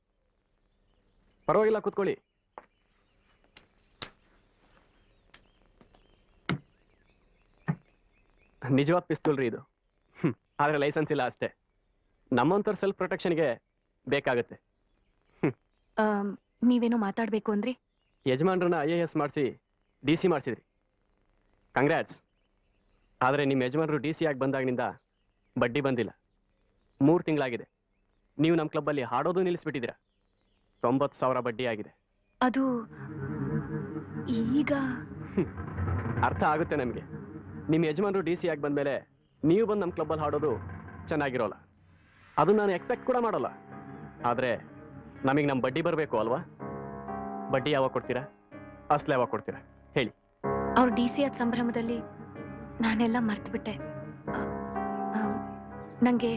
ಪರವಾಗಿಲ್ಲ, ಕೂತ್ಕೊಳ್ಳಿ. ನಿಜವಾದ ಪಿಸ್ತೂಲ್ ರೀ ಇದು. ಆದರೆ ಲೈಸೆನ್ಸ್ ಇಲ್ಲ ಅಷ್ಟೇ. ನಮ್ಮಂಥವ್ರ ಸೆಲ್ಫ್ ಪ್ರೊಟೆಕ್ಷನ್ಗೆ ಬೇಕಾಗುತ್ತೆ. ನೀವೇನೋ ಮಾತಾಡ್ಬೇಕು ಅಂದ್ರೆ? ಯಜಮಾನ್ರನ್ನ IAS ಮಾಡಿಸಿ DC ಮಾಡಿಸಿದ್ರಿ, ಕಂಗ್ರ್ಯಾಟ್ಸ್. ಆದರೆ ನಿಮ್ಮ ಯಜಮಾನರು DC ಆಗಿ ಬಂದಾಗಿನಿಂದ ಬಡ್ಡಿ ಬಂದಿಲ್ಲ. 3 ತಿಂಗಳಾಗಿದೆ. ನೀವು ನಮ್ಮ ಕ್ಲಬ್ಬಲ್ಲಿ ಹಾಡೋದು ನಿಲ್ಲಿಸ್ಬಿಟ್ಟಿದ್ದೀರಾ. 90,000 ಬಡ್ಡಿ ಆಗಿದೆ. ಅದು ಈಗ ಅರ್ಥ ಆಗುತ್ತೆ ನಮಗೆ. ನಿಮ್ಮ ಯಜಮಾನರು DC ಆಗಿ ಬಂದಮೇಲೆ ನೀವು ಬಂದು ನಮ್ಮ ಕ್ಲಬ್ಬಲ್ಲಿ ಹಾಡೋದು ಚೆನ್ನಾಗಿರೋಲ್ಲ. ಅದು ನಾನು ಎಕ್ಸ್ಪೆಕ್ಟ್ ಕೂಡ ಮಾಡೋಲ್ಲ. ಆದರೆ ನಮಗೆ ನಮ್ಮ ಬಡ್ಡಿ ಬರಬೇಕು ಅಲ್ವಾ? ಬಡ್ಡಿ ಯಾವಾಗ ಕೊಡ್ತೀರಾ? ಅಸಲು ಯಾವಾಗ ಕೊಡ್ತೀರಾ ಹೇಳಿ? ಅವ್ರು DC ಆದ ಸಂಭ್ರಮದಲ್ಲಿ ನಾನೆಲ್ಲ ಮರ್ತ್ಬಿಟ್ಟೆ. ನನಗೆ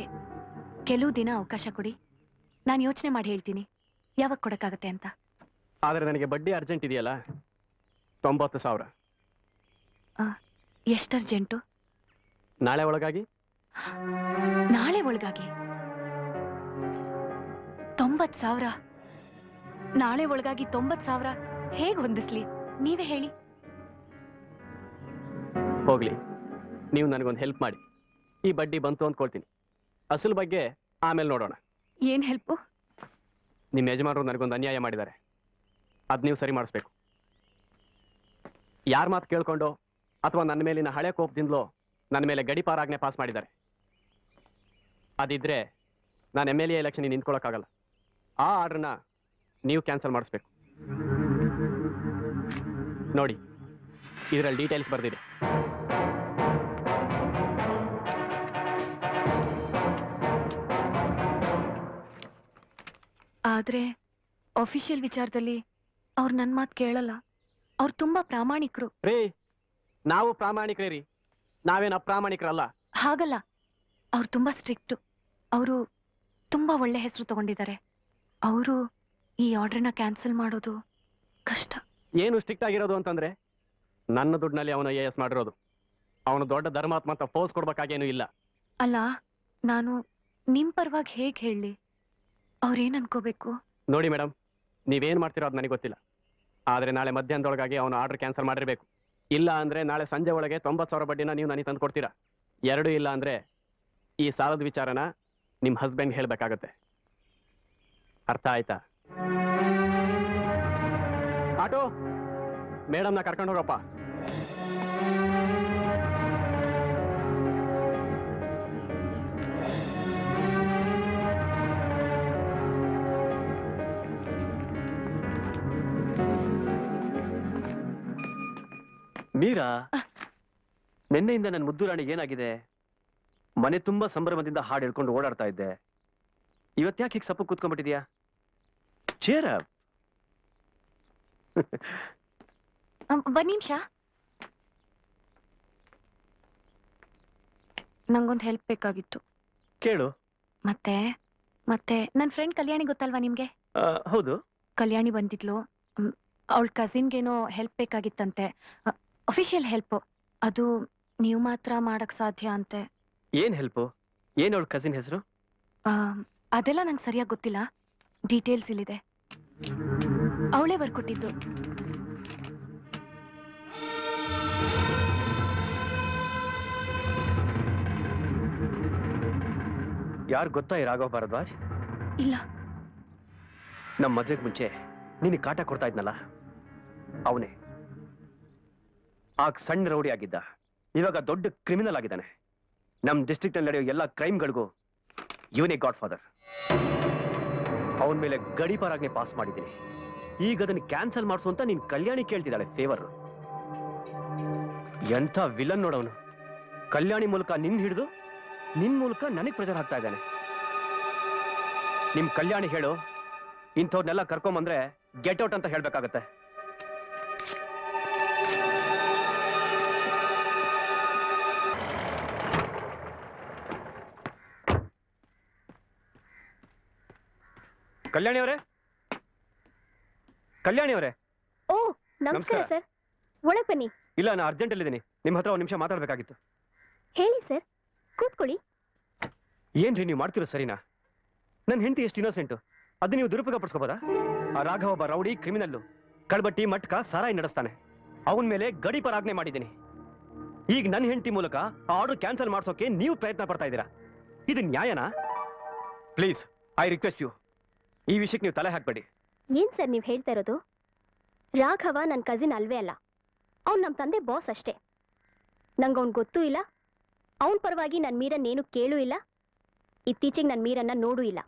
ಕೆಲವು ದಿನ ಅವಕಾಶ ಕೊಡಿ, ನಾನು ಯೋಚನೆ ಮಾಡಿ ಹೇಳ್ತೀನಿ ಯಾವಾಗ ಕೊಡಕ್ಕಾಗತ್ತೆ ಅಂತ. ಆದರೆ ನನಗೆ ಬಡ್ಡಿ ಅರ್ಜೆಂಟ್ ಇದೆಯಲ್ಲ, 90,000. ಎಷ್ಟು ಅರ್ಜೆಂಟು? ನಾಳೆ ಒಳಗಾಗಿ. ನಾಳೆ ಒಳಗಾಗಿ 90,000? ನಾಳೆ ಒಳಗಾಗಿ 90,000 ಹೇಗೆ ಹೊಂದಿಸ್ಲಿ ನೀವೇ ಹೇಳಿ. ಹೋಗ್ಲಿ, ನೀವು ನನಗೊಂದು ಹೆಲ್ಪ್ ಮಾಡಿ. ಈ ಬಡ್ಡಿ ಬಂತು ಅಂದ್ಕೊಳ್ತೀನಿ, ಅಸಲು ಬಗ್ಗೆ ಆಮೇಲೆ ನೋಡೋಣ. ಏನ್ ಹೆಲ್ಪು? ನಿಮ್ಮ ಯಜಮಾನರು ನನಗೊಂದು ಅನ್ಯಾಯ ಮಾಡಿದ್ದಾರೆ, ಅದು ನೀವು ಸರಿ ಮಾಡಿಸ್ಬೇಕು. ಯಾರ ಮಾತು ಕೇಳ್ಕೊಂಡು ಅಥವಾ ನನ್ನ ಮೇಲಿನ ಹಳೆ ಕೋಪದಿಂದಲೋ ನನ್ನ ಮೇಲೆ ಗಡಿಪಾರಾಜ್ಞೆ ಪಾಸ್ ಮಾಡಿದ್ದಾರೆ. ಅದಿದ್ರೆ ನಾನು MLA ಎಲೆಕ್ಷನ್ ನಿಂತ್ಕೊಳ್ಳೋಕ್ಕಾಗಲ್ಲ. ಆ ಆರ್ಡ್ರನ್ನ ನೀವು ಕ್ಯಾನ್ಸಲ್ ಮಾಡಿಸ್ಬೇಕು. ನೋಡಿ, ಇದರಲ್ಲಿ ಡೀಟೇಲ್ಸ್ ಬರೆದಿದೆ. ಆದ್ರೆ ಅಫಿಷಿಯಲ್ ವಿಚಾರದಲ್ಲಿ ಅವ್ರು ನನ್ನ ಮಾತು ಕೇಳಲ್ಲ. ಅವ್ರು ತುಂಬಾ ಪ್ರಾಮಾಣಿಕರು. ರೀ, ನಾವು ಪ್ರಾಮಾಣಿಕರೇ ರೀ, ನಾವೇನು ಅಪ್ರಾಮಾಣಿಕರಲ್ಲ. ಹಾಗಲ್ಲ, ಅವ್ರು ತುಂಬಾ ಸ್ಟ್ರಿಕ್ಟು. ಅವರು ತುಂಬಾ ಒಳ್ಳೆ ಹೆಸರು ತಗೊಂಡಿದ್ದಾರೆ. ಅವರು ಈ ಆರ್ಡರ್ನ ಕ್ಯಾನ್ಸಲ್ ಮಾಡೋದು ಕಷ್ಟ. ಏನು ಸ್ಟ್ರಿಕ್ಟ್ ಆಗಿರೋದು ಅಂತಂದ್ರೆ, ನನ್ನ ದುಡ್ಡಿನಲ್ಲಿ ಅವನು AS ಮಾಡಿರೋದು. ಅವನು ದೊಡ್ಡ ಧರ್ಮಾತ್ಮ ಅಂತ ಪೋಸ್ ಕೊಡ್ಬೇಕಾಗೇನು ಇಲ್ಲ. ಅಲ್ಲ, ನಾನು ನಿಮ್ ಪರವಾಗಿ ಹೇಗೆ ಹೇಳಿ? ಅವ್ರೇನ್ ಅನ್ಕೋಬೇಕು? ನೋಡಿ ಮೇಡಮ್, ನೀವೇನ್ ಮಾಡ್ತಿರೋ ಅದು ನನಗೆ ಗೊತ್ತಿಲ್ಲ. ಆದ್ರೆ ನಾಳೆ ಮಧ್ಯಾಹ್ನದೊಳಗಾಗಿ ಅವನು ಆರ್ಡರ್ ಕ್ಯಾನ್ಸಲ್ ಮಾಡಿರ್ಬೇಕು. ಇಲ್ಲ ಅಂದ್ರೆ ನಾಳೆ ಸಂಜೆ ಒಳಗೆ 90,000 ಬಡ್ಡಿನ ನೀವು ನನಗೆ ತಂದು ಕೊಡ್ತೀರಾ. ಎರಡೂ ಇಲ್ಲ ಅಂದ್ರೆ ಈ ಸಾಲದ ವಿಚಾರನ ನಿಮ್ಮ ಹಸ್ಬೆಂಡ್ ಹೇಳ್ಬೇಕಾಗತ್ತೆ. ಅರ್ಥ ಆಯ್ತಾ? ಆಟೋ, ಮೇಡಮ್ನ ಕರ್ಕೊಂಡು ಹೋಗಪ್ಪ. ಮೀರಾ, ನಿನ್ನೆಯಿಂದ ನನ್ನ ಮುದ್ದು ರಾಣಿಗೆ ಏನಾಗಿದೆ? ಮನೆ ತುಂಬಾ ಸಂಭ್ರಮದಿಂದ ಹಾಡು ಹೇಳ್ಕೊಂಡು ಓಡಾಡ್ತಾ ಇದ್ದೆ. ಇವತ್ತ್ಯಾಕೆ ಹೀಗೆ ಸಪ್ಪು ಕೂತ್ಕೊಂಡ್ಬಿಟ್ಟಿದ್ಯಾ? Cheer up. ಒಂದ್ ನಿಮಿಷ, ನಂಗೊಂದು ಹೆಲ್ಪ್ ಬೇಕಾಗಿತ್ತು. ಕೇಳು. ಮತ್ತೆ ನನ್ನ ಫ್ರೆಂಡ್ ಕಲ್ಯಾಣಿ ಗೊತ್ತಲ್ವಾ ನಿಮ್ಗೆ? ಹೌದು. ಕಲ್ಯಾಣಿ ಬಂದಿದ್ಲು. ಅವಳ ಕಸಿನ್ಗೇನೋ ಹೆಲ್ಪ್ ಬೇಕಾಗಿತ್ತಂತೆ. Official help. ಅದು ನೀವು ಮಾತ್ರ ಮಾಡಕ್ ಸಾಧ್ಯ ಅಂತೆ. ಏನ್ ಹೆಲ್ಪು? ಏನ್ ಅವಳ ಕಸಿನ್ ಹೆಸರು? ಅದೆಲ್ಲ ನಂಗೆ ಸರಿಯಾಗಿ ಗೊತ್ತಿಲ್ಲ. ಡೀಟೇಲ್ಸ್ ಇಲ್ಲಿದೆ. ಅವಳೇ ಬರ್ಕೊಟ್ಟಿದ್ದು. ಯಾರು ಗೊತ್ತಾ ಈ ರಾಘವ್ ಭಾರದ್ವಾಜ್? ಇಲ್ಲ. ನಮ್ಮ ಮದ್ವೆಗೆ ಮುಂಚೆ ನಿನಗೆ ಕಾಟ ಕೊಡ್ತಾ ಇದ್ನಲ್ಲ, ಅವನೇ. ಆಗ ಸಣ್ಣ ರೌಡಿ ಆಗಿದ್ದ, ಇವಾಗ ದೊಡ್ಡ ಕ್ರಿಮಿನಲ್ ಆಗಿದ್ದಾನೆ. ನಮ್ಮ ಡಿಸ್ಟ್ರಿಕ್ಟ್ ನಲ್ಲಿ ನಡೆಯೋ ಎಲ್ಲ ಕ್ರೈಮ್ಗಳಿಗೂ ಇವನೇ ಗಾಡ್ ಫಾದರ್. ಅವನ ಮೇಲೆ ಗಡೀಪಾರಾಜ್ಞೆ ಪಾಸ್ ಮಾಡಿದ್ದೀನಿ. ಈಗ ಅದನ್ನು ಕ್ಯಾನ್ಸಲ್ ಮಾಡಿಸು ಅಂತ ನೀನ್ ಕಲ್ಯಾಣಿ ಕೇಳ್ತಿದ್ದಾಳೆ ಫೇವರ್. ಎಂಥ ವಿಲನ್ ನೋಡವನು. ಕಲ್ಯಾಣಿ ಮೂಲಕ ನಿನ್ ಹಿಡಿದು ನಿನ್ ಮೂಲಕ ನನಗ್ ಪ್ರೆಷರ್ ಹಾಕ್ತಾ ಇದ್ದಾನೆ. ನಿಮ್ ಕಲ್ಯಾಣಿ ಹೇಳು, ಇಂಥವ್ರನ್ನೆಲ್ಲ ಕರ್ಕೊಂಬಂದ್ರೆ ಗೆಟ್ ಔಟ್ ಅಂತ ಹೇಳ್ಬೇಕಾಗತ್ತೆ. ಕಲ್ಯಾಣಿ ಅವರೇ, ಕಲ್ಯಾಣಿ ಅವರೇ. ಓ, ನಮಸ್ಕಾರ ಸರ್. ಒಳಗ್ ಬನ್ನಿ. ಇಲ್ಲ, ನಾನು ಅರ್ಜೆಂಟ್ ಅಲ್ಲಿ ಇದ್ದೀನಿ. ನಿಮ್ಮ ಹತ್ರ ಒಂದು ನಿಮಿಷ ಮಾತಾಡ್ಬೇಕಾಗಿತ್ತು. ಹೇಳಿ ಸರ್, ಕೂತ್ಕೊಳ್ಳಿ. ಏನ್ರಿ ನೀವು ಮಾಡ್ತಿರೋ ಸರಿನಾ? ನನ್ನ ಹೆಂಡತಿ ಎಷ್ಟು ಇನ್ನೋಸೆಂಟು, ಅದು ನೀವು ದುರುಪಯೋಗ ಪಡಿಸ್ಕೋಬೋದಾ? ಆ ರಾಘವ ಒಬ್ಬ ರೌಡಿ ಕ್ರಿಮಿನಲ್ಲು, ಕಳ್ಬಟ್ಟಿ ಮಟ್ಕ ಸಾರಾಯಿ ನಡೆಸ್ತಾನೆ. ಅವನ ಮೇಲೆ ಗಡೀಪಾರಾಜ್ಞೆ ಮಾಡಿದ್ದೀನಿ. ಈಗ ನನ್ನ ಹೆಂಡತಿ ಮೂಲಕ ಆ ಆರ್ಡರ್ ಕ್ಯಾನ್ಸಲ್ ಮಾಡಿಸೋಕೆ ನೀವು ಪ್ರಯತ್ನ ಪಡ್ತಾ ಇದ್ದೀರಾ. ಇದು ನ್ಯಾಯನಾ? ಪ್ಲೀಸ್, ಐ ರಿಕ್ವೆಸ್ಟ್ ಯು, ಈ ವಿಷಯಕ್ಕೆ ನೀವು ತಲೆ ಹಾಕ್ಬೇಡಿ. ಏನ್ ಸರ್ ನೀವು ಹೇಳ್ತಾ ಇರೋದು? ರಾಘವ ನನ್ನ ಕಸಿನ್ ಅಲ್ವೇ ಅಲ್ಲ. ಅವ್ನು ನಮ್ಮ ತಂದೆ ಬಾಸ್ ಅಷ್ಟೇ. ನಂಗೆ ಅವ್ನು ಗೊತ್ತೂ ಇಲ್ಲ. ಅವನ ಪರವಾಗಿ ನನ್ನ ಮೀರನ್ ಏನು ಕೇಳೂ ಇಲ್ಲ. ಇತ್ತೀಚೆಗೆ ನನ್ನ ಮೀರನ್ನ ನೋಡೂ ಇಲ್ಲ.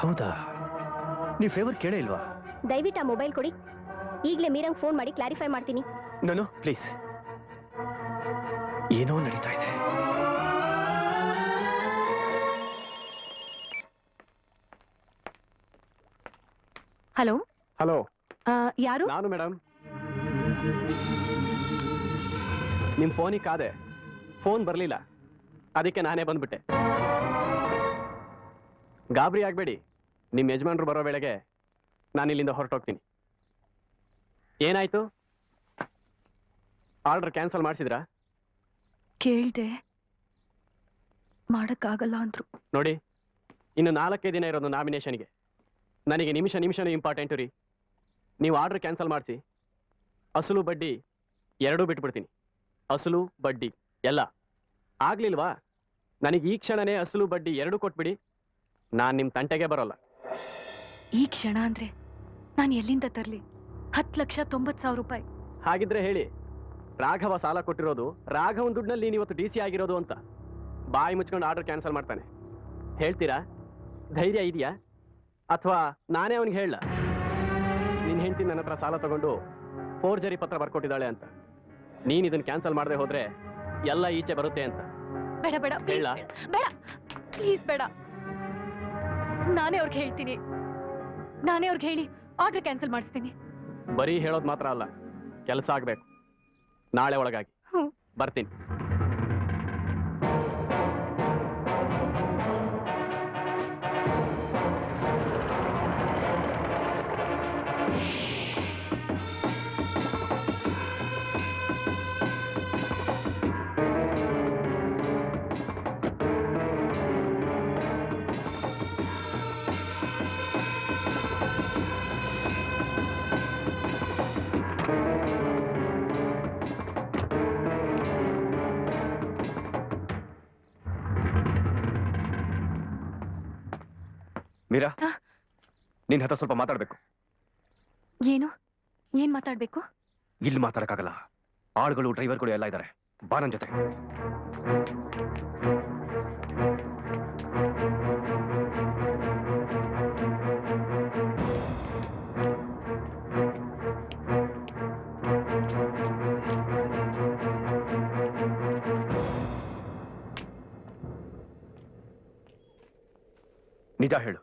ಹೌದಾ? ನೀವು ಫೇವರ್ ಕೇಳೇ ಇಲ್ವಾ? ದಯವಿಟ್ಟು ಆ ಮೊಬೈಲ್ ಕೊಡಿ. ಈಗಲೇ ಮೀರಂಗ್ ಫೋನ್ ಮಾಡಿ ಕ್ಲಾರಿಫೈ ಮಾಡ್ತೀನಿ. ನಾನು ಪ್ಲೀಸ್. ಏನೋ ನಡೀತಾ ಇದೆ. ಹಲೋ. ಹಲೋ, ಯಾರು? ನಾನು ಮೇಡಮ್. ನಿಮ್ ಫೋನಿಗೆ ಕಾದೆ, ಫೋನ್ ಬರ್ಲಿಲ್ಲ, ಅದಕ್ಕೆ ನಾನೇ ಬಂದ್ಬಿಟ್ಟೆ. ಗಾಬರಿ ಆಗ್ಬೇಡಿ, ನಿಮ್ ಯಜಮಾನ್ರು ಬರೋ ವೇಳೆಗೆ ನಾನು ಇಲ್ಲಿಂದ ಹೊರಟೋಗ್ತೀನಿ. ಏನಾಯ್ತು? ಆರ್ಡರ್ ಕ್ಯಾನ್ಸಲ್ ಮಾಡಿಸಿದ್ರಾ? ಕೇಳ್ದೆ, ಮಾಡಕ್ಕಾಗಲ್ಲ ಅಂದ್ರು. ನೋಡಿ, ಇನ್ನು 4 ದಿನ ಇರೋದು ನಾಮಿನೇಷನ್ಗೆ. ನನಗೆ ನಿಮಿಷನೂ ಇಂಪಾರ್ಟೆಂಟು ರೀ. ನೀವು ಆರ್ಡರ್ ಕ್ಯಾನ್ಸಲ್ ಮಾಡಿಸಿ, ಅಸಲು ಬಡ್ಡಿ ಎರಡೂ ಬಿಟ್ಬಿಡ್ತೀನಿ. ಅಸಲು ಬಡ್ಡಿ ಎಲ್ಲ ಆಗ್ಲಿಲ್ವಾ? ನನಗೆ ಈ ಕ್ಷಣನೇ ಅಸಲು ಬಡ್ಡಿ ಎರಡೂ ಕೊಟ್ಬಿಡಿ, ನಾನು ನಿಮ್ಮ ತಂಟೆಗೆ ಬರೋಲ್ಲ. ಈ ಕ್ಷಣ ಅಂದ್ರೆ ನಾನು ಎಲ್ಲಿಂದ ತರಲಿ? 10,90,000 ರೂಪಾಯಿ. ಹಾಗಿದ್ರೆ ಹೇಳಿ, ರಾಘವ ಸಾಲ ಕೊಟ್ಟಿರೋದು ರಾಘವನ್ ದುಡ್ಡಿನಲ್ಲಿ ನೀನು ಇವತ್ತು DC ಆಗಿರೋದು ಅಂತ. ಬಾಯಿ ಮುಚ್ಕೊಂಡು ಆರ್ಡರ್ ಕ್ಯಾನ್ಸಲ್ ಮಾಡ್ತಾನೆ. ಹೇಳ್ತೀರಾ? ಧೈರ್ಯ ಇದೆಯಾ? ಅಥವಾ ನಾನೇ ಅವನಿಗೆ ಹೇಳ, ನಿನ್ನ ಹೆಂಡತಿ ನನ್ನ ಹತ್ರ ಸಾಲ ತಗೊಂಡು ಫೋರ್ಜರಿ ಪತ್ರ ಬರ್ಕೊಟ್ಟಿದ್ದಾಳೆ ಅಂತ. ನೀನ್ ಇದನ್ನ ಕ್ಯಾನ್ಸಲ್ ಮಾಡದೆ ಹೋದ್ರೆ ಎಲ್ಲ ಈಚೆ ಬರುತ್ತೆ ಅಂತ. ಬೇಡ ಬೇಡ, ಹೇಳ? ಬೇಡ, ಪ್ಲೀಸ್ ಬೇಡ. ನಾನೇ ಅವ್ರಿಗೆ ಹೇಳ್ತೀನಿ. ನಾನೇ ಅವ್ರಿಗೆ ಹೇಳಿ ಆರ್ಡರ್ ಕ್ಯಾನ್ಸಲ್ ಮಾಡಿಸ್ತೀನಿ. ಬರೀ ಹೇಳೋದು ಮಾತ್ರ ಅಲ್ಲ, ಕೆಲಸ ಆಗ್ಬೇಕು. ನಾಳೆ ಒಳಗಾಗಿ ಬರ್ತೀನಿ. ಮೀರಾ, ನಿನ್ ಹತ್ರ ಸ್ವಲ್ಪ ಮಾತಾಡ್ಬೇಕು. ಏನು? ಏನ್ ಮಾತಾಡ್ಬೇಕು? ಇಲ್ಲಿ ಮಾತಾಡಕ್ಕಾಗಲ್ಲ. ಆಳುಗಳು ಡ್ರೈವರ್ಗಳು ಎಲ್ಲ ಇದ್ದಾರೆ. ಬಾ ನನ್ ಜೊತೆ. ನಿಜ ಹೇಳು,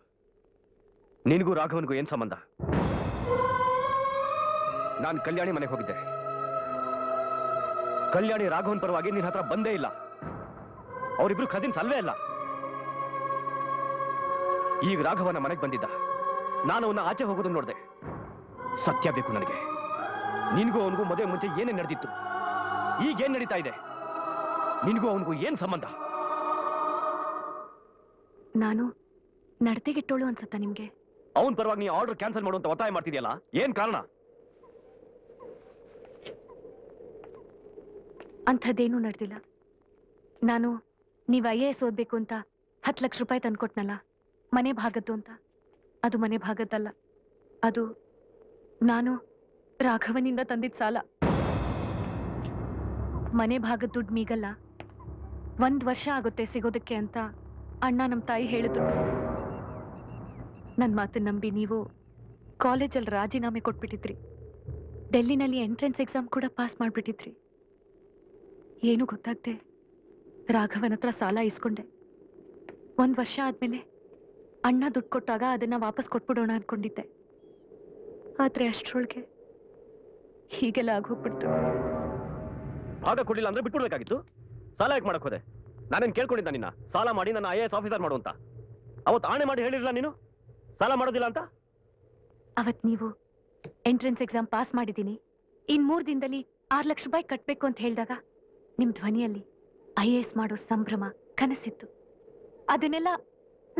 ನಿನಗೂ ರಾಘವನ್ಗೂ ಏನ್ ಸಂಬಂಧ? ನಾನು ಕಲ್ಯಾಣಿ ಮನೆಗೆ ಹೋಗಿದ್ದೆ. ಕಲ್ಯಾಣಿ ರಾಘವನ್ ಪರವಾಗಿ ನಿನ್ನ ಹತ್ರ ಬಂದೇ ಇಲ್ಲ. ಅವರಿಬ್ರು ಕಸಿನ್ಸ್ ಅಲ್ವೇ ಅಲ್ಲ. ಈಗ ರಾಘವನ ಮನೆಗೆ ಬಂದಿದ್ದ. ನಾನು ಅವನ್ನ ಆಚೆ ಹೋಗೋದನ್ನ ನೋಡಿದೆ. ಸತ್ಯ ಬೇಕು ನನಗೆ. ನಿನ್ಗೂ ಅವನಿಗೂ ಮದುವೆ ಮುಂಚೆ ಏನೇನ್ ನಡೆದಿತ್ತು, ಈಗ ಏನ್ ನಡೀತಾ ಇದೆ? ನಿನ್ಗೂ ಅವನಿಗೂ ಏನ್ ಸಂಬಂಧ? ನಾನು ನಡತೆಗಿಟ್ಟೋಳು ಅನ್ಸತ್ತಾ ನಿಮ್ಗೆ? ಅವನ್ ಪರವಾಗಿ ನೀ ಆರ್ಡರ್ ಕ್ಯಾನ್ಸಲ್ ಮಾಡುವಂತ ಒತ್ತಾಯ ಮಾಡ್ತಿದ್ಯಲ್ಲ, ಏನ್ ಕಾರಣ? ಅಂಥದ್ದೇನೂ ನಡೆದಿಲ್ಲ. ನಾನು ನೀವು IAS ಓದ್ಬೇಕು ಅಂತ 10 ಲಕ್ಷ ರೂಪಾಯಿ ತಂದ್ಕೊಟ್ನಲ್ಲ, ಮನೆ ಭಾಗದ್ದು ಅಂತ. ಅದು ಮನೆ ಭಾಗದ್ದಲ್ಲ, ಅದು ನಾನು ರಾಘವನಿಂದ ತಂದಿದ್ದ ಸಾಲ. ಮನೆ ಭಾಗದ ದುಡ್ಡು ಮೀಗಲ್ಲ, 1 ವರ್ಷ ಆಗುತ್ತೆ ಸಿಗೋದಕ್ಕೆ ಅಂತ ಅಣ್ಣ ನಮ್ಮ ತಾಯಿ ಹೇಳಿದ್ರು. ನನ್ನ ಮಾತನ್ನ ನಂಬಿ ನೀವು ಕಾಲೇಜಲ್ಲಿ ರಾಜೀನಾಮೆ ಕೊಟ್ಬಿಟ್ಟಿದ್ರಿ. ಡೆಲ್ಲಿನಲ್ಲಿ ಎಂಟ್ರೆನ್ಸ್ ಎಕ್ಸಾಮ್ ಕೂಡ ಪಾಸ್ ಮಾಡಿಬಿಟ್ಟಿದ್ರಿ. ಏನು ಗೊತ್ತಾಗ್ದೆ ರಾಘವನ ಹತ್ರ ಸಾಲ ಇಸ್ಕೊಂಡೆ. 1 ವರ್ಷ ಆದ್ಮೇಲೆ ಅಣ್ಣ ದುಡ್ಡು ಕೊಟ್ಟಾಗ ಅದನ್ನ ವಾಪಸ್ ಕೊಟ್ಬಿಡೋಣ ಅನ್ಕೊಂಡಿದ್ದೆ. ಆದ್ರೆ ಅಷ್ಟ್ರೊಳಗೆ ಹೀಗೆಲ್ಲ ಆಗೋಗ್ಬಿಡ್ತು. ಭಾಗ ಕೊಡ್ಲಿಲ್ಲ ಅಂದ್ರೆ ಬಿಟ್ಬಿಡ್ಬೇಕಾಗಿತ್ತು. ಸಾಲ ಯಾಕೆ ಮಾಡಕ್ ಹೋದೆ? ನಾನೇನ್ ಕೇಳ್ಕೊಂಡಿದ್ದ ನಿನ್ನ ಸಾಲ ಮಾಡಿ ನನ್ನ IAS ಆಫೀಸರ್ ಮಾಡು ಅಂತ? ಅವತ್ತು ಆಣೆ ಮಾಡಿ ಹೇಳಿರಲಿಲ್ಲ ನೀನು ಸಾಲ ಮಾಡೋದಿಲ್ಲ ಅಂತ? ಅವತ್ ನೀವು ಎಂಟ್ರೆನ್ಸ್ ಎಕ್ಸಾಮ್ ಪಾಸ್ ಮಾಡಿದ್ದೀನಿ, ಇನ್ 3 ದಿನದಲ್ಲಿ 6 ಲಕ್ಷ ರೂಪಾಯಿ ಕಟ್ಬೇಕು ಅಂತ ಹೇಳಿದಾಗ ನಿಮ್ ಧ್ವನಿಯಲ್ಲಿ IAS ಮಾಡೋ ಸಂಭ್ರಮ, ಕನಸಿತ್ತು. ಅದನ್ನೆಲ್ಲ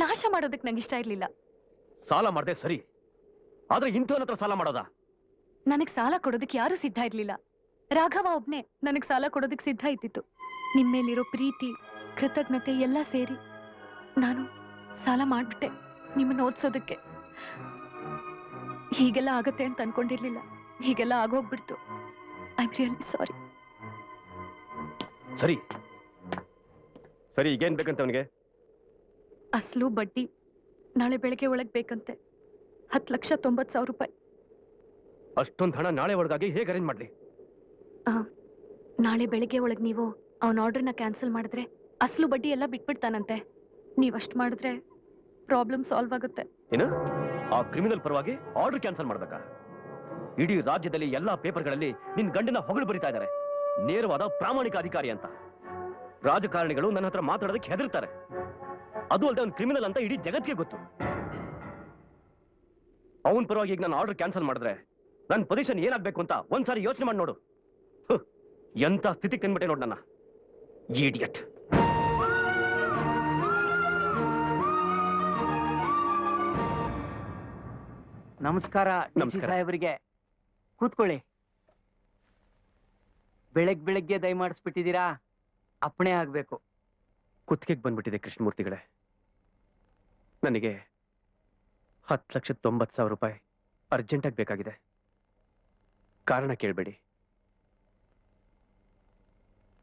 ನಾಶ ಮಾಡೋದಕ್ಕೆ ನಂಗೆ ಇಷ್ಟ ಇರ್ಲಿಲ್ಲ. ಸಾಲ ಮಾಡ್ದೆ ಸರಿ, ಆದ್ರೆ ಇಂಥವನ ಹತ್ರ ಸಾಲ ಮಾಡೋದಾ? ನನಗ್ ಸಾಲ ಕೊಡೋದಕ್ಕೆ ಯಾರೂ ಸಿದ್ಧ ಇರ್ಲಿಲ್ಲ. ರಾಘವ ಒಬ್ನೇ ನನಗ್ ಸಾಲ ಕೊಡೋದಕ್ಕೆ ಸಿದ್ಧ ಇದ್ದಿತ್ತು. ನಿಮ್ಮೇಲಿರೋ ಪ್ರೀತಿ, ಕೃತಜ್ಞತೆ ಎಲ್ಲ ಸೇರಿ ನಾನು ಸಾಲ ಮಾಡ್ಬಿಟ್ಟೆ ನಿಮ್ಮನ್ನ ಓದಿಸೋದಕ್ಕೆ. ಹೀಗೆಲ್ಲ ಆಗತ್ತೆ ಅಂತ ಅನ್ಕೊಂಡಿರ್ಲಿಲ್ಲ. ಹೀಗೆಲ್ಲ ಆಗೋಗ್ಬಿಡ್ತು. I am really sorry. ಸರಿ ಸರಿ, ಈಗೇನ್ ಬೇಕಂತ ಅವನಿಗೆ? ಅಸಲು ಬಡ್ಡಿ ನಾಳೆ ಬೆಳಗ್ಗೆ ಒಳಗೆ ಬೇಕಂತೆ. 10,90,000 ರೂಪಾಯಿ. ಅಷ್ಟೊಂದು ಹಣ ನಾಳೆ ಒಳಗಾಗಿ ಹೇಗೆ ಅರೇಂಜ್ ಮಾಡ್ಲಿ? ನಾಳೆ ಬೆಳಗ್ಗೆ ಒಳಗೆ ನೀವು ಅವನ ಆರ್ಡರ್ನ ಕ್ಯಾನ್ಸಲ್ ಮಾಡಿದ್ರೆ ಅಸಲು ಬಡ್ಡಿ ಎಲ್ಲ ಬಿಟ್ಬಿಡ್ತಾನಂತೆ. ನೀವಷ್ಟು ಮಾಡಿದ್ರೆ ಪ್ರಾಬ್ಲಮ್ ಸಾಲ್ವ್ ಆಗುತ್ತೆ. ಏನು? ಆ ಕ್ರಿಮಿನಲ್ ಪರವಾಗಿ ಆರ್ಡರ್ ಕ್ಯಾನ್ಸಲ್ ಮಾಡ್ಬೇಕಾ? ಇಡೀ ರಾಜ್ಯದಲ್ಲಿ ಎಲ್ಲಾ ಪೇಪರ್ಗಳಲ್ಲಿ ನಿನ್ ಗಂಡನ ಹೊಗಳು ಬರಿತಾ ಇದ್ದಾರೆ, ನೇರವಾದ ಪ್ರಾಮಾಣಿಕ ಅಧಿಕಾರಿ ಅಂತ. ರಾಜಕಾರಣಿಗಳು ನನ್ನ ಹತ್ರ ಮಾತಾಡೋದಕ್ಕೆ ಹೆದರ್ತಾರೆ. ಅದು ಅಲ್ಲದೆ ಅವ್ನು ಕ್ರಿಮಿನಲ್ ಅಂತ ಇಡೀ ಜಗತ್ತಿಗೆ ಗೊತ್ತು. ಅವನ ಪರವಾಗಿ ಈಗ ನಾನು ಆರ್ಡರ್ ಕ್ಯಾನ್ಸಲ್ ಮಾಡಿದ್ರೆ ನನ್ನ ಪೊಸಿಷನ್ ಏನಾಗ್ಬೇಕು ಅಂತ ಒಂದ್ಸಾರಿ ಯೋಚನೆ ಮಾಡಿ ನೋಡು. ಎಂತ ಸ್ಥಿತಿ ಕಂಡ್ಬಿಟ್ಟೆ ನೋಡ್ ನನ್ನ ಇಡಿಯಟ್. ನಮಸ್ಕಾರ ಸಾಹೇಬರಿಗೆ. ಕೂತ್ಕೊಳ್ಳಿ. ಬೆಳಗ್ಗೆ ದಯಮಾಡಿಸ್ಬಿಟ್ಟಿದ್ದೀರಾ, ಅಪ್ಪಣೆ ಆಗ್ಬೇಕು. ಕುತ್ತಿಗೆಗೆ ಬಂದ್ಬಿಟ್ಟಿದೆ ಕೃಷ್ಣಮೂರ್ತಿಗಳೇ. ನನಗೆ 10,90,000 ರೂಪಾಯಿ ಅರ್ಜೆಂಟಾಗಿ ಬೇಕಾಗಿದೆ. ಕಾರಣ ಕೇಳಬೇಡಿ.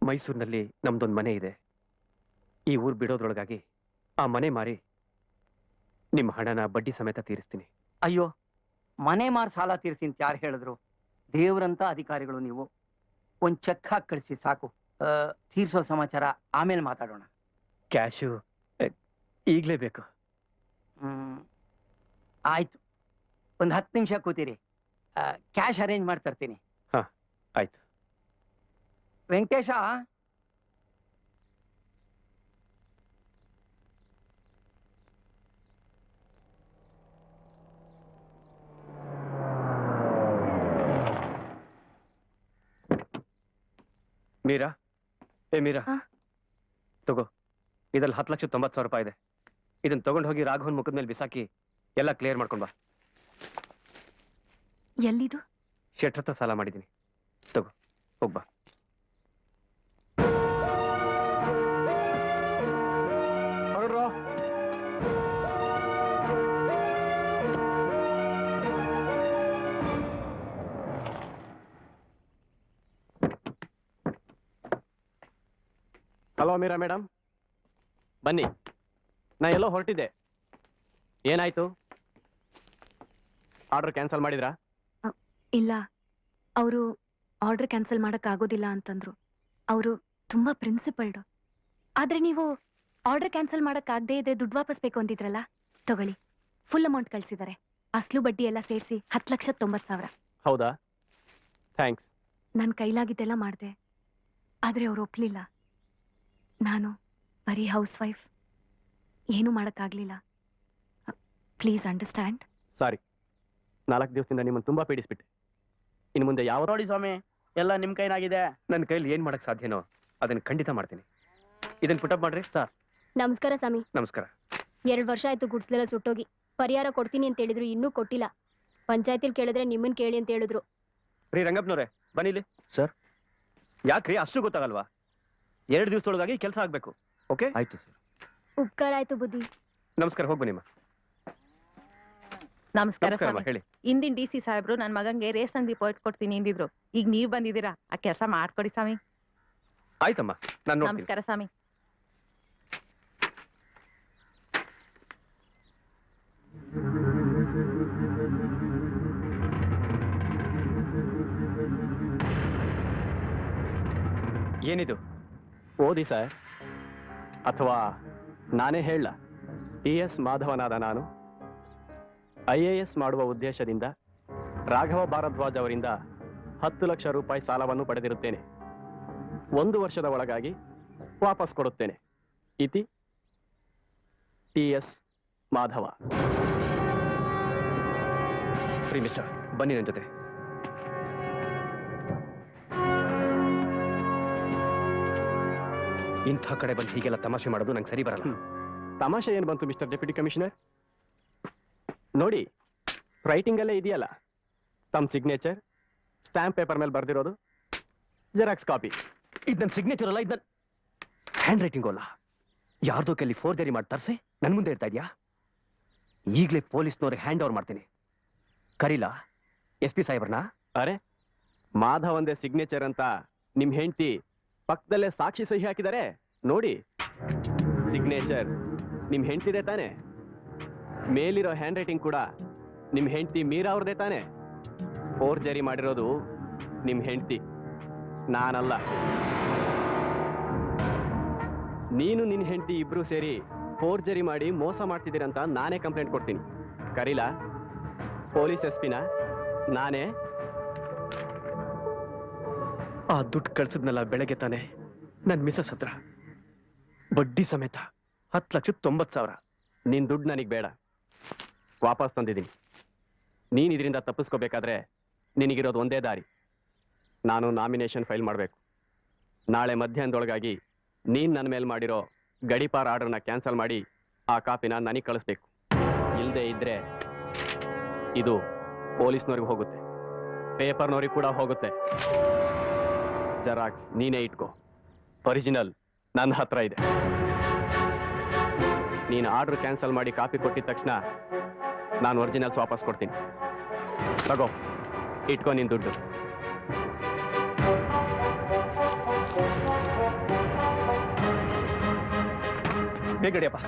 ಮೈಸೂರಿನಲ್ಲಿ ನಮ್ದೊಂದು ಮನೆ ಇದೆ. ಈ ಊರು ಬಿಡೋದ್ರೊಳಗಾಗಿ ಆ ಮನೆ ಮಾರಿ ನಿಮ್ಮ ಹಣನ ಬಡ್ಡಿ ಸಮೇತ ತೀರಿಸ್ತೀನಿ. ಅಯ್ಯೋ, ಮನೆ ಮಾರ್ ಸಾಲ ತೀರಿಸಿ ಅಂತ ಯಾರು ಹೇಳಿದ್ರು? ದೇವ್ರಂತ ಅಧಿಕಾರಿಗಳು ನೀವು. ಒಂದ್ ಚೆಕ್ ಹಾಕಿ ಕಳಿಸಿ ಸಾಕು. ತೀರ್ಸೋ ಸಮಾಚಾರ ಆಮೇಲೆ ಮಾತಾಡೋಣ. ಕ್ಯಾಶು ಈಗಲೇ ಬೇಕು. ಆಯ್ತು, ಒಂದು 10 ನಿಮಿಷ ಕೂತೀರಿ, ಕ್ಯಾಶ್ ಅರೇಂಜ್ ಮಾಡಿ ತರ್ತೀನಿ. ಆಯ್ತು. ವೆಂಕಟೇಶ, ಮೀರಾ, ಮೀರಾ, ತಗೋ, ಇದ್ರಲ್ಲಿ 10,90,000 ರೂಪಾಯಿ ಇದೆ. ಇದನ್ನ ತಗೊಂಡು ಹೋಗಿ ರಾಘವನ್ ಮುಖದ ಮೇಲೆ ಬಿಸಾಕಿ ಎಲ್ಲ ಕ್ಲಿಯರ್ ಮಾಡ್ಕೊಂಡ್ ಬಾ. ಎಲ್ಲಿದು? ಶೆಟ್ರ್ ಹತ್ರ ಸಾಲ ಮಾಡಿದ್ದೀನಿ, ತಗೋ, ಹೋಗ್ಬಾ. ಹೊರಡ್ರೋ. ಹಲೋ ಮೀರಾ ಮೇಡಮ್, ಬನ್ನಿ. ನಾ ಎಲ್ಲೋ ಹೊರಟಿದ್ದೆ, ಏನಾಯ್ತು? ಆರ್ಡರ್ ಕ್ಯಾನ್ಸಲ್ ಮಾಡಿದ್ರಾ? ಇಲ್ಲ, ಅವರು ಆರ್ಡರ್ ಕ್ಯಾನ್ಸಲ್ ಮಾಡೋಕ್ಕಾಗೋದಿಲ್ಲ ಅಂತಂದ್ರು. ಅವರು ತುಂಬಾ ಪ್ರಿನ್ಸಿಪಲ್ಡು. ಆದ್ರೆ ನೀವು ಆರ್ಡರ್ ಕ್ಯಾನ್ಸಲ್ ಮಾಡೋಕ್ಕಾಗದೇ ಇದೆ ದುಡ್ಡು ವಾಪಸ್ ಬೇಕು ಅಂತಿದ್ರಲ್ಲ, ತಗೊಳ್ಳಿ. ಫುಲ್ ಅಮೌಂಟ್ ಕಳಿಸಿದ್ದಾರೆ. ಅಸಲು ಬಡ್ಡಿ ಎಲ್ಲ ಸೇರಿಸಿ 10,90,000. ಹೌದಾ? ಥ್ಯಾಂಕ್ಸ್. ನನ್ನ ಕೈಲಾಗಿದ್ದೆಲ್ಲ ಮಾಡಿದೆ, ಆದರೆ ಅವ್ರು ಒಪ್ಪಲಿಲ್ಲ. ನಾನು ಬರೀ ಹೌಸ್ ವೈಫ್, ಏನೂ ಮಾಡೋಕ್ಕಾಗಲಿಲ್ಲ. Please understand. ಸಾರಿ, 4 ದಿವಸದಿಂದ ನಿಮ್ಮನ್ನು ತುಂಬಾ ಪೀಡಿಸ್ಬಿಟ್ಟೆ. ಇನ್ನು ಮುಂದೆ ಯಾವ... ನೋಡಿ ಸ್ವಾಮಿ, ಎಲ್ಲ ನಿಮ್ ಕೈನಾಗಿದೆ. ನನ್ನ ಕೈಲಿ ಏನ್ ಮಾಡಕ್ ಸಾಧ್ಯನೋ ಅದನ್ನ ಖಂಡಿತ ಮಾಡ್ತೀನಿ. ಇದನ್ನ ಪುಟಪ್ ಮಾಡ್ರಿ. ಸರ್ ನಮಸ್ಕಾರ ಸ್ವಾಮಿ. ನಮಸ್ಕಾರ. 2 ವರ್ಷ ಆಯ್ತು ಗುಡ್ಸ್ಲೆಲ್ಲ ಸುಟ್ಟೋಗಿ. ಪರಿಹಾರ ಕೊಡ್ತೀನಿ ಅಂತ ಹೇಳಿದ್ರು, ಇನ್ನೂ ಕೊಟ್ಟಿಲ್ಲ. ಪಂಚಾಯತಿಲ್ ಕೇಳಿದ್ರೆ ನಿಮ್ಮನ್ ಕೇಳಿ ಅಂತ ಹೇಳಿದ್ರು. ರೀ ರಂಗಪ್ಪನವ್ರೆ, ಬನ್ನಿಲಿ. ಸರ್, ಯಾಕ್ರಿ ಅಷ್ಟು ಗೊತ್ತಾಗಲ್ವಾ? 2 ದಿವಸದೊಳಗಾಗಿ ಕೆಲಸ ಆಗ್ಬೇಕು. ಓಕೆ, ಆಯ್ತು ಸರ್. ಉಪಕಾರ ಆಯ್ತು ಬುದ್ಧಿ. ನಮಸ್ಕಾರ, ಹೋಗಿ ಬನ್ನಿಮ್ಮ. ನಮಸ್ಕಾರ ನಮಸ್ಕಾರಮ್ಮ, ಹೇಳಿ. ಇಂದಿನ DC ಸಾಹೇಬ್ರು ನನ್ನ ಮಗಂಗೆ ರೇಷನ್ ದೀಪ ಇಟ್ಕೊಡ್ತೀನಿ ಅಂದಿದ್ರು. ಈಗ ನೀವ್ ಬಂದಿದ್ದೀರಾ, ಆ ಕೆಲಸ ಮಾಡ್ಕೊಡಿ ಸ್ವಾಮಿ. ಆಯ್ತಮ್ಮ, ನಾನು ನೋಡ್ತೀನಿ. ನಮಸ್ಕಾರ ಸ್ವಾಮಿ. ಏನಿದು? ಓದಿ ಸರ್, ಅಥವಾ ನಾನೇ ಹೇಳ. TS ಮಾಧವನಾದ ನಾನು IAS ಮಾಡುವ ಉದ್ದೇಶದಿಂದ ರಾಘವ ಭಾರದ್ವಾಜ್ ಅವರಿಂದ 10 ಲಕ್ಷ ರೂಪಾಯಿ ಸಾಲವನ್ನು ಪಡೆದಿರುತ್ತೇನೆ. 1 ವರ್ಷದ ಒಳಗಾಗಿ ವಾಪಸ್ ಕೊಡುತ್ತೇನೆ. ಇತಿ TS ಮಾಧವ. ಪ್ರೀ ಮಿಸ್ಟರ್, ಬನ್ನಿ ನನ್ನ ಜೊತೆ. ಇಂಥ ಕಡೆ ಬಂದು ಹೀಗೆಲ್ಲ ತಮಾಷೆ ಮಾಡೋದು ನಂಗೆ ಸರಿ ಬರಲ್ಲ. ತಮಾಷೆ ಏನು ಬಂತು ಮಿಸ್ಟರ್ ಡೆಪ್ಯೂಟಿ ಕಮಿಷನರ್? ನೋಡಿ, ರೈಟಿಂಗ್ ಅಲ್ಲೇ ಇದೆಯಲ್ಲ, ತಮ್ಮ ಸಿಗ್ನೇಚರ್, ಸ್ಟ್ಯಾಂಪ್ ಪೇಪರ್ ಮೇಲೆ ಬರ್ದಿರೋದು, ಜೆರಾಕ್ಸ್ ಕಾಪಿ. ಇದು ನನ್ನ ಸಿಗ್ನೇಚರ್ ಅಲ್ಲ, ಇದು ನನ್ನ ಹ್ಯಾಂಡ್ ರೈಟಿಂಗ್ ಅಲ್ಲ. ಯಾರ್ದೋ ಕೈಲಿ ಫೋರ್ಜರಿ ಮಾಡಿ ತರಿಸಿ ನನ್ನ ಮುಂದೆ ಇಡ್ತಾ ಇದೆಯಾ? ಈಗಲೇ ಪೊಲೀಸ್ನವ್ರಿಗೆ ಹ್ಯಾಂಡ್ ಓವರ್ ಮಾಡ್ತೀನಿ. ಕರೀಲಾ SP ಸಾಹೇಬ್ರನ್ನ? ಅರೆ, ಮಾಧವಂದೇ ಸಿಗ್ನೇಚರ್ ಅಂತ ನಿಮ್ ಹೆಂಡತಿ ಪಕ್ಕದಲ್ಲೇ ಸಾಕ್ಷಿ ಸಹಿ ಹಾಕಿದ್ದಾರೆ ನೋಡಿ. ಸಿಗ್ನೇಚರ್ ನಿಮ್ ಹೆಂಡತಿದೆ ತಾನೆ? ಮೇಲಿರೋ ಹ್ಯಾಂಡ್ ರೈಟಿಂಗ್ ಕೂಡ ನಿಮ್ ಹೆಂಡತಿ ಮೀರಾ ಅವ್ರದೇ ತಾನೆ? ಫೋರ್ಜರಿ ಮಾಡಿರೋದು ನಿಮ್ ಹೆಂಡತಿ, ನಾನಲ್ಲ. ನೀನು ನಿನ್ ಹೆಂಡತಿ ಇಬ್ರು ಸೇರಿ ಫೋರ್ಜರಿ ಮಾಡಿ ಮೋಸ ಮಾಡ್ತಿದ್ದೀರಂತ ನಾನೇ ಕಂಪ್ಲೇಂಟ್ ಕೊಡ್ತೀನಿ. ಕರೀಲಾ ಪೊಲೀಸ್ SPನ? ನಾನೇ. ಆ ದುಡ್ಡು ಕಳ್ಸಿದ್ನಲ್ಲ ಬೆಳಗ್ಗೆ ತಾನೆ ನನ್ನ ಮಿಸಸ್ ಹತ್ರ, ಬಡ್ಡಿ ಸಮೇತ 10,90,000. ನಿನ್ ದುಡ್ಡು ನನಗೆ ಬೇಡ, ವಾಪಸ್ ತಂದಿದ್ದೀನಿ. ನೀನ್ ಇದರಿಂದ ತಪ್ಪಿಸ್ಕೋಬೇಕಾದ್ರೆ ನಿನಗಿರೋದು ಒಂದೇ ದಾರಿ. ನಾನು ನಾಮಿನೇಷನ್ ಫೈಲ್ ಮಾಡಬೇಕು. ನಾಳೆ ಮಧ್ಯಾಹ್ನದೊಳಗಾಗಿ ನೀನ್ ನನ್ನ ಮೇಲೆ ಮಾಡಿರೋ ಗಡಿಪಾರ್ ಆರ್ಡರ್ನ ಕ್ಯಾನ್ಸಲ್ ಮಾಡಿ ಆ ಕಾಪಿನ ನನಗೆ ಕಳಿಸ್ಬೇಕು. ಇಲ್ಲದೆ ಇದ್ರೆ ಇದು ಪೊಲೀಸ್ನವ್ರಿಗೆ ಹೋಗುತ್ತೆ, ಪೇಪರ್ನವ್ರಿಗೆ ಕೂಡ ಹೋಗುತ್ತೆ. ಜೆರಾಕ್ಸ್ ನೀನೇ ಇಟ್ಕೋ, ಒರಿಜಿನಲ್ ನನ್ನ ಹತ್ರ ಇದೆ. ನೀನು ಆರ್ಡರ್ ಕ್ಯಾನ್ಸಲ್ ಮಾಡಿ ಕಾಪಿ ಕೊಟ್ಟಿದ ತಕ್ಷಣ ನಾನು ಒರಿಜಿನಲ್ಸ್ ವಾಪಸ್ ಕೊಡ್ತೀನಿ. ತಗೋ, ಇಟ್ಕೋ ನಿನ್ ದುಡ್ಡು. ಬೇಗ ನಡಿಯಪ್ಪ.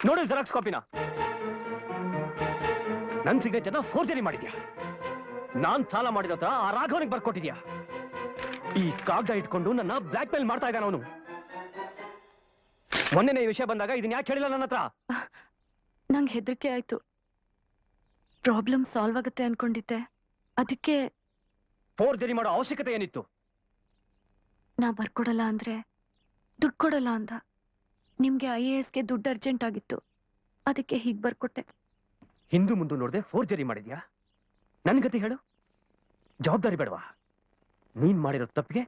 ನೋಡಿ ಜೆರಾಕ್ಸ್ ಕಾಪಿನ. ನನ್ನ ಸಿಗ್ನೇಚರ್ನ ಫೋರ್ಜರಿ ಮಾಡಿದ್ಯಾ. ನಾನ್ ಸಾಲ ಮಾಡಿದ ಹತ್ರ ಆ ರಾಘವನಿಗೆ ಬರ್ಕೊಟ್ಟಿದ್ಯಾ. ಈ ಕಾಗದ ಇಟ್ಕೊಂಡು ನನ್ನ ಬ್ಲಾಕ್ ಮೇಲ್ ಮಾಡ್ತಾ ಇದ್ದಾನ ಅವನು. ಮೊನ್ನೆ ಈ ವಿಷಯ ಬಂದಾಗ ಇದನ್ನ ಯಾಕೆ ಹೇಳಿಲ್ಲ ನನ್ನ ಹತ್ರ? ನಂಗೆ ಹೆದರಿಕೆ ಆಯ್ತು. ಪ್ರಾಬ್ಲಮ್ ಸಾಲ್ವ್ ಆಗುತ್ತೆ ಅನ್ಕೊಂಡಿದ್ದೆ, ಅದಕ್ಕೆ. ಫೋರ್ಜರಿ ಮಾಡೋ ಅವಶ್ಯಕತೆ ಏನಿತ್ತು? ನಾ ಬರ್ಕೊಡಲ್ಲ ಅಂದ್ರೆ ದುಡ್ಡು ಕೊಡಲ್ಲ ಅಂದ. ನಿಮ್ಗೆ IASಗೆ ದುಡ್ಡು ಅರ್ಜೆಂಟ್ ಆಗಿತ್ತು, ಅದಕ್ಕೆ ಹೀಗೆ ಬರ್ಕೊಟ್ಟೆ. ಹಿಂದೂ ಮುಂದೆ ನೋಡದೆ ಫೋರ್ಜರಿ ಮಾಡಿದ್ಯಾ? ನನ್ ಗತಿ ಹೇಳು. ಜವಾಬ್ದಾರಿ ಬೇಡವಾ? ನೀನ್ ಮಾಡಿರೋ ತಪ್ಪಿಗೆ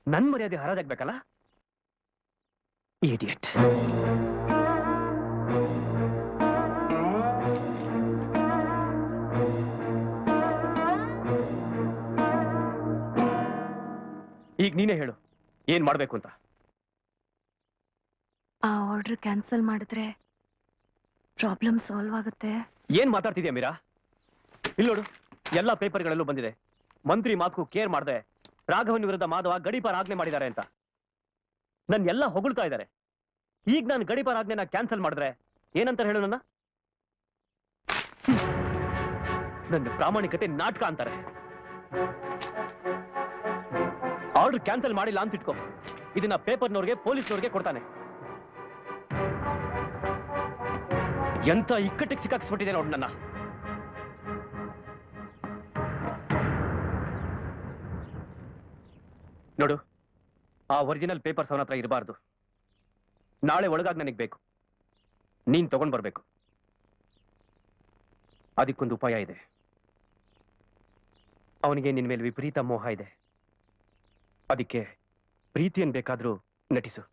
ನನ್ ಮರ್ಯಾದೆ ಹರಾಜಾಗ್ಬೇಕಲ್ಲ. ಇಡಿಯಟ್. ಈಗ ನೀನೇ ಹೇಳು, ಏನ್ ಮಾಡ್ಬೇಕು ಅಂತ. ಆ ಆರ್ಡರ್ ಕ್ಯಾನ್ಸಲ್ ಮಾಡಿದ್ರೆ ಪ್ರಾಬ್ಲಮ್ ಸಾಲ್ವ್ ಆಗುತ್ತೆ. ಏನ್ ಮಾತಾಡ್ತಿದ್ಯಾ ಮೀರಾ? ಇಲ್ಲಿ ನೋಡು, ಎಲ್ಲ ಪೇಪರ್ಗಳಲ್ಲೂ ಬಂದಿದೆ. ಮಂತ್ರಿ ಮಾತು ಕೇರ್ ಮಾಡದೆ ರಾಘವನ್ ವಿರುದ್ಧ ಮಾಧವ ಗಡೀಪಾರ್ ಆಜ್ಞೆ ಮಾಡಿದ್ದಾರೆ ಅಂತ. ನನ್ ಎಲ್ಲ ಹೊಗಳ್ತಾ ಇದ್ದಾರೆ. ಈಗ ನಾನು ಗಡೀಪಾರ್ ಆಜ್ಞೆನ ಕ್ಯಾನ್ಸಲ್ ಮಾಡಿದ್ರೆ ಏನಂತ ಹೇಳು? ನನ್ನ ಪ್ರಾಮಾಣಿಕತೆ ನಾಟಕ ಅಂತಾರೆ. ಆರ್ಡರ್ ಕ್ಯಾನ್ಸಲ್ ಮಾಡಿಲ್ಲ ಅಂತ ಇಟ್ಕೋ, ಇದನ್ನ ಪೇಪರ್ನವ್ರಿಗೆ ಪೊಲೀಸ್ನವ್ರಿಗೆ ಕೊಡ್ತಾನೆ. ಎಂತ ಇಕ್ಕಟ್ಟಿಗೆ ಸಿಕ್ಕಾಕ್ಸ್ಬಿಟ್ಟಿದೆ ನೋಡು ನನ್ನ. ನೋಡು, ಆ ಒರಿಜಿನಲ್ ಪೇಪರ್ಸ್ ಅವನ ಹತ್ರ ಇರಬಾರ್ದು. ನಾಳೆ ಒಳಗಾಗಿ ನನಗೆ ಬೇಕು. ನೀನ್ ತಗೊಂಡ್ ಬರ್ಬೇಕು. ಅದಕ್ಕೊಂದು ಉಪಾಯ ಇದೆ. ಅವನಿಗೆ ನಿನ್ ಮೇಲೆ ವಿಪರೀತ ಮೋಹ ಇದೆ. ಅದಕ್ಕೆ ಪ್ರೀತಿಯನ್ ಬೇಕಾದ್ರೂ ನಟಿಸು.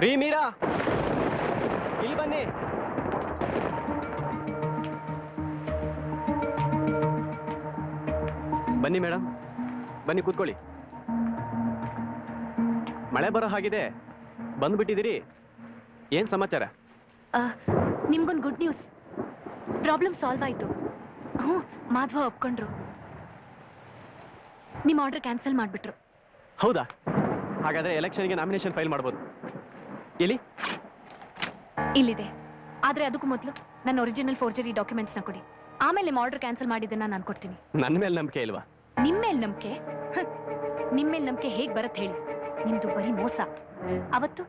ರೀ ಮೀರಾ, ಇಲ್ಲಿ ಬನ್ನಿ. ಬನ್ನಿ ಮೇಡಮ್, ಬನ್ನಿ ಕೂತ್ಕೊಳ್ಳಿ. ಮಳೆ ಬರೋ ಹಾಗಿದೆ, ಬಂದ್ಬಿಟ್ಟಿದ್ದೀರಿ. ಏನ್ ಸಮಾಚಾರ? ನಿಮ್ಗೊಂದು ಗುಡ್ ನ್ಯೂಸ್. ಪ್ರಾಬ್ಲಮ್ ಸಾಲ್ವ್ ಆಯ್ತು. ಮಾಧವ ಒಪ್ಕೊಂಡ್ರು. ನಿಮ್ಮ ಆರ್ಡರ್ ಕ್ಯಾನ್ಸಲ್ ಮಾಡ್ಬಿಟ್ರು. ಹೌದಾ? ಹಾಗಾದ್ರೆ ಎಲೆಕ್ಷನ್ಗೆ ನಾಮಿನೇಷನ್ ಫೈಲ್ ಮಾಡ್ಬೋದು. ಇಲ್ಲಿದೆ. ಆದ್ರೆ ಅದಕ್ಕೂ ಮೊದಲು ನನ್ನ ಒರಿಜಿನಲ್ ಫೋರ್ಜರಿ ಡಾಕ್ಯುಮೆಂಟ್ಸ್ನ ಕೊಡಿ. ಆಮೇಲೆ ನಿಮ್ಮ ಆರ್ಡರ್ ಕ್ಯಾನ್ಸಲ್ ಮಾಡಿದ್ದನ್ನ ನಾನು ಕೊಡ್ತೀನಿ. ನನ್ನ ಮೇಲೆ ನಂಬಿಕೆ ಇಲ್ವಾ? ನಿಮ್ಮ ಮೇಲೆ ನಂಬಿಕೆ? ನಿಮ್ಮ ಮೇಲೆ ನಂಬಿಕೆ ಹೇಗ್ ಬರತ್ ಹೇಳಿ? ನಿಮ್ದು ಬರೀ ಮೋಸ. ಅವತ್ತು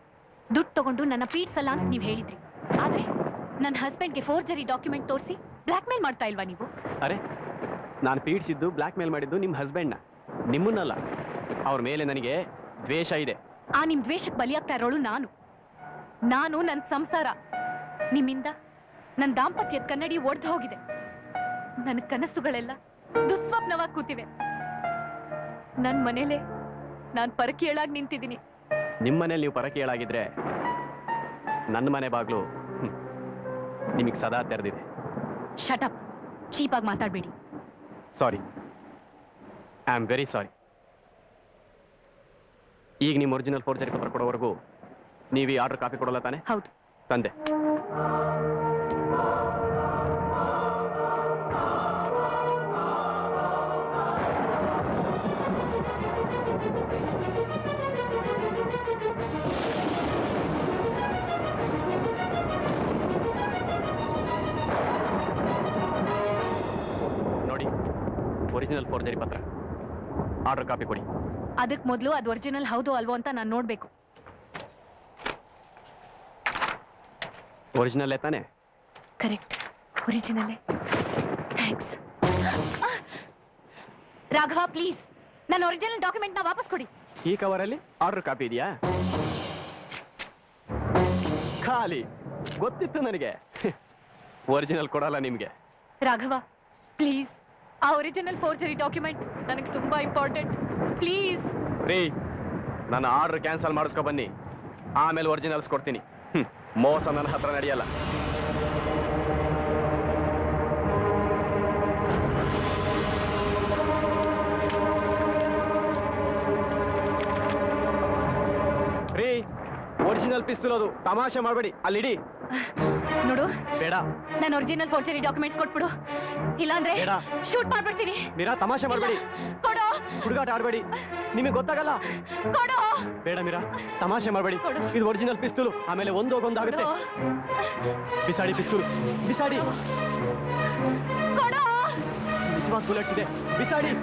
ದುಡ್ಡು ತಗೊಂಡು ನನ್ನ ಪೀಡ್ಸಲ್ಲ ಅಂತ ನೀವು ಹೇಳಿದ್ರಿ. ಆದ್ರೆ ನನ್ನ ಹಸ್ಬೆಂಡ್ಗೆ ಫೋರ್ಜರಿ ಡಾಕ್ಯುಮೆಂಟ್ ತೋರಿಸಿ ಬ್ಲಾಕ್ ಮೇಲ್ ಮಾಡ್ತಾ ಇಲ್ವಾ ನೀವು? ಅರೆ, ನಾನು ಪೀಡ್ಸಿದ್ದು ಬ್ಲಾಕ್ ಮೇಲ್ ಮಾಡಿದ್ದು ನಿಮ್ಮ ಹಸ್ಬೆಂಡ್ನ, ನಿಮ್ಮನ್ನಲ್ಲ. ಅವ್ರ ಮೇಲೆ ನನಗೆ ದ್ವೇಷ ಇದೆ. ಆ ನಿಮ್ ದ್ವೇಷಕ್ಕೆ ಬಲಿಯಾಗ್ತಾ ಇರೋಳು ನಾನು ನನ್ನ ಸಂಸಾರ. ನಿಮ್ಮಿಂದ ನನ್ನ ದಾಂಪತ್ಯದ ಕನ್ನಡಿ ಒಡೆದು ಹೋಗಿದೆ. ನನ್ನ ಕನಸುಗಳೆಲ್ಲ ದುಸ್ವಪ್ನವಾಗಿ ಕೂತಿವೆ. ನನ್ನ ಮನೇಲೆ ನಾನು ಪರಕೀಳಾಗಿ ನಿಂತಿದ್ದೀನಿ. ನಿಮ್ಮ ಮನೇಲಿ ನೀವು ಪರಕೀಳಾಗಿದ್ರೆ ನನ್ನ ಮನೆ ಬಾಗ್ಲು ನಿಮಗೆ ಸದಾ ತೆರೆದಿದೆ. Shut up. ಚೀಪಾಗಿ ಮಾತಾಡಬೇಡಿ. Sorry, I am very sorry. ಈಗ ನಿಮ್ಮ ಒರಿಜಿನಲ್ ಫೋರ್ಜರಿ ಪೇಪರ್ ಕೊಡೋವರೆಗೂ ನೀವು ಈ ಆರ್ಡರ್ ಕಾಪಿ ಕೊಡಲ್ಲ ತಾನೆ? ಹೌದು, ತಂದೆ. ನೋಡಿ, ಒರಿಜಿನಲ್ ಫೋರ್ಜರಿ ಪತ್ರ. ಆರ್ಡರ್ ಕಾಪಿ ಕೊಡಿ. ಅದಕ್ಕೆ ಮೊದಲು ಅದು ಒರಿಜಿನಲ್ ಹೌದು ಅಲ್ವೋ ಅಂತ ನಾನು ನೋಡ್ಬೇಕು. ಒರಿಜಿನಲ್ ತಾನೆ? Correct, original. Thanks. Raghava please ನನ್ನ ಒರಿಜಿನಲ್ ಡಾಕ್ಯುಮೆಂಟ್ ನ ವಾಪಸ್ ಕೊಡಿ. ಈ ಕವರಲ್ಲಿ ಆರ್ಡರ್ ಕಾಪಿ ಇದೆಯಾ? ಖಾಲಿ. ಗೊತ್ತಿತ್ತು ನನಗೆ. ಒರಿಜಿನಲ್ ಕೊಡಲ್ಲ ನಿಮ್ಗೆ. ರಾಘವ ಪ್ಲೀಸ್, ಆ ಒರಿಜಿನಲ್ ಫೋರ್ಜರಿ ಡಾಕ್ಯುಮೆಂಟ್ ನನಗೆ ತುಂಬಾ ಇಂಪಾರ್ಟೆಂಟ್. ಪ್ಲೀಸ್ ರೀ, ನನ್ನ ಆರ್ಡರ್ ಕ್ಯಾನ್ಸಲ್ ಮಾಡಿಸ್ಕೊ ಬನ್ನಿ, ಆಮೇಲೆ ಒರಿಜಿನಲ್ಸ್ ಕೊಡ್ತೀನಿ. ಮೋಸ ನನ್ನ ಹತ್ರ ನಡೆಯಲ್ಲ. ರೀ, ಒರಿಜಿನಲ್ ಪಿಸ್ತೂಲ್ ಅದು, ತಮಾಷೆ ಮಾಡಬೇಡಿ. ಅಲ್ಲಿಡಿ. ನೋಡು, ಬೇಡ. ನನ್ನ ಒರಿಜಿನಲ್ ಫೋರ್ಜರಿ ಡಾಕ್ಯುಮೆಂಟ್ಸ್ ಕೊಟ್ಬಿಡು, ಇಲ್ಲಾಂದ್ರೆ ಬೇಡ. ಶೂಟ್ ಮಾಡ್ಬಿಡ್ತೀನಿ. ಮೀರಾ, ತಮಾಷೆ ಮಾಡಬೇಡಿ. ಕೊಡು. ಹುಡುಗಾಟ ಆಡಬೇಡಿ, ನಿಮಗೆ ಗೊತ್ತಾಗಲ್ಲ. ಕೊಡು. ಬೇಡ ಮೀರಾ, ತಮಾಷೆ ಮಾಡಬೇಡಿ. ಇದು ಒರಿಜಿನಲ್ ಪಿಸ್ತೂಲು, ಆಮೇಲೆ ಒಂದೋಗೊಂದಾಗುತ್ತೆ. ಬಿಸಾಡಿ ಪಿಸ್ತೂಲ್, ಬಿಸಾಡಿ. ಕೊಡು. ನಿಜವಾದ ಬುಲೆಟ್ಸ್ ಇದೆ, ಬಿಸಾಡಿ.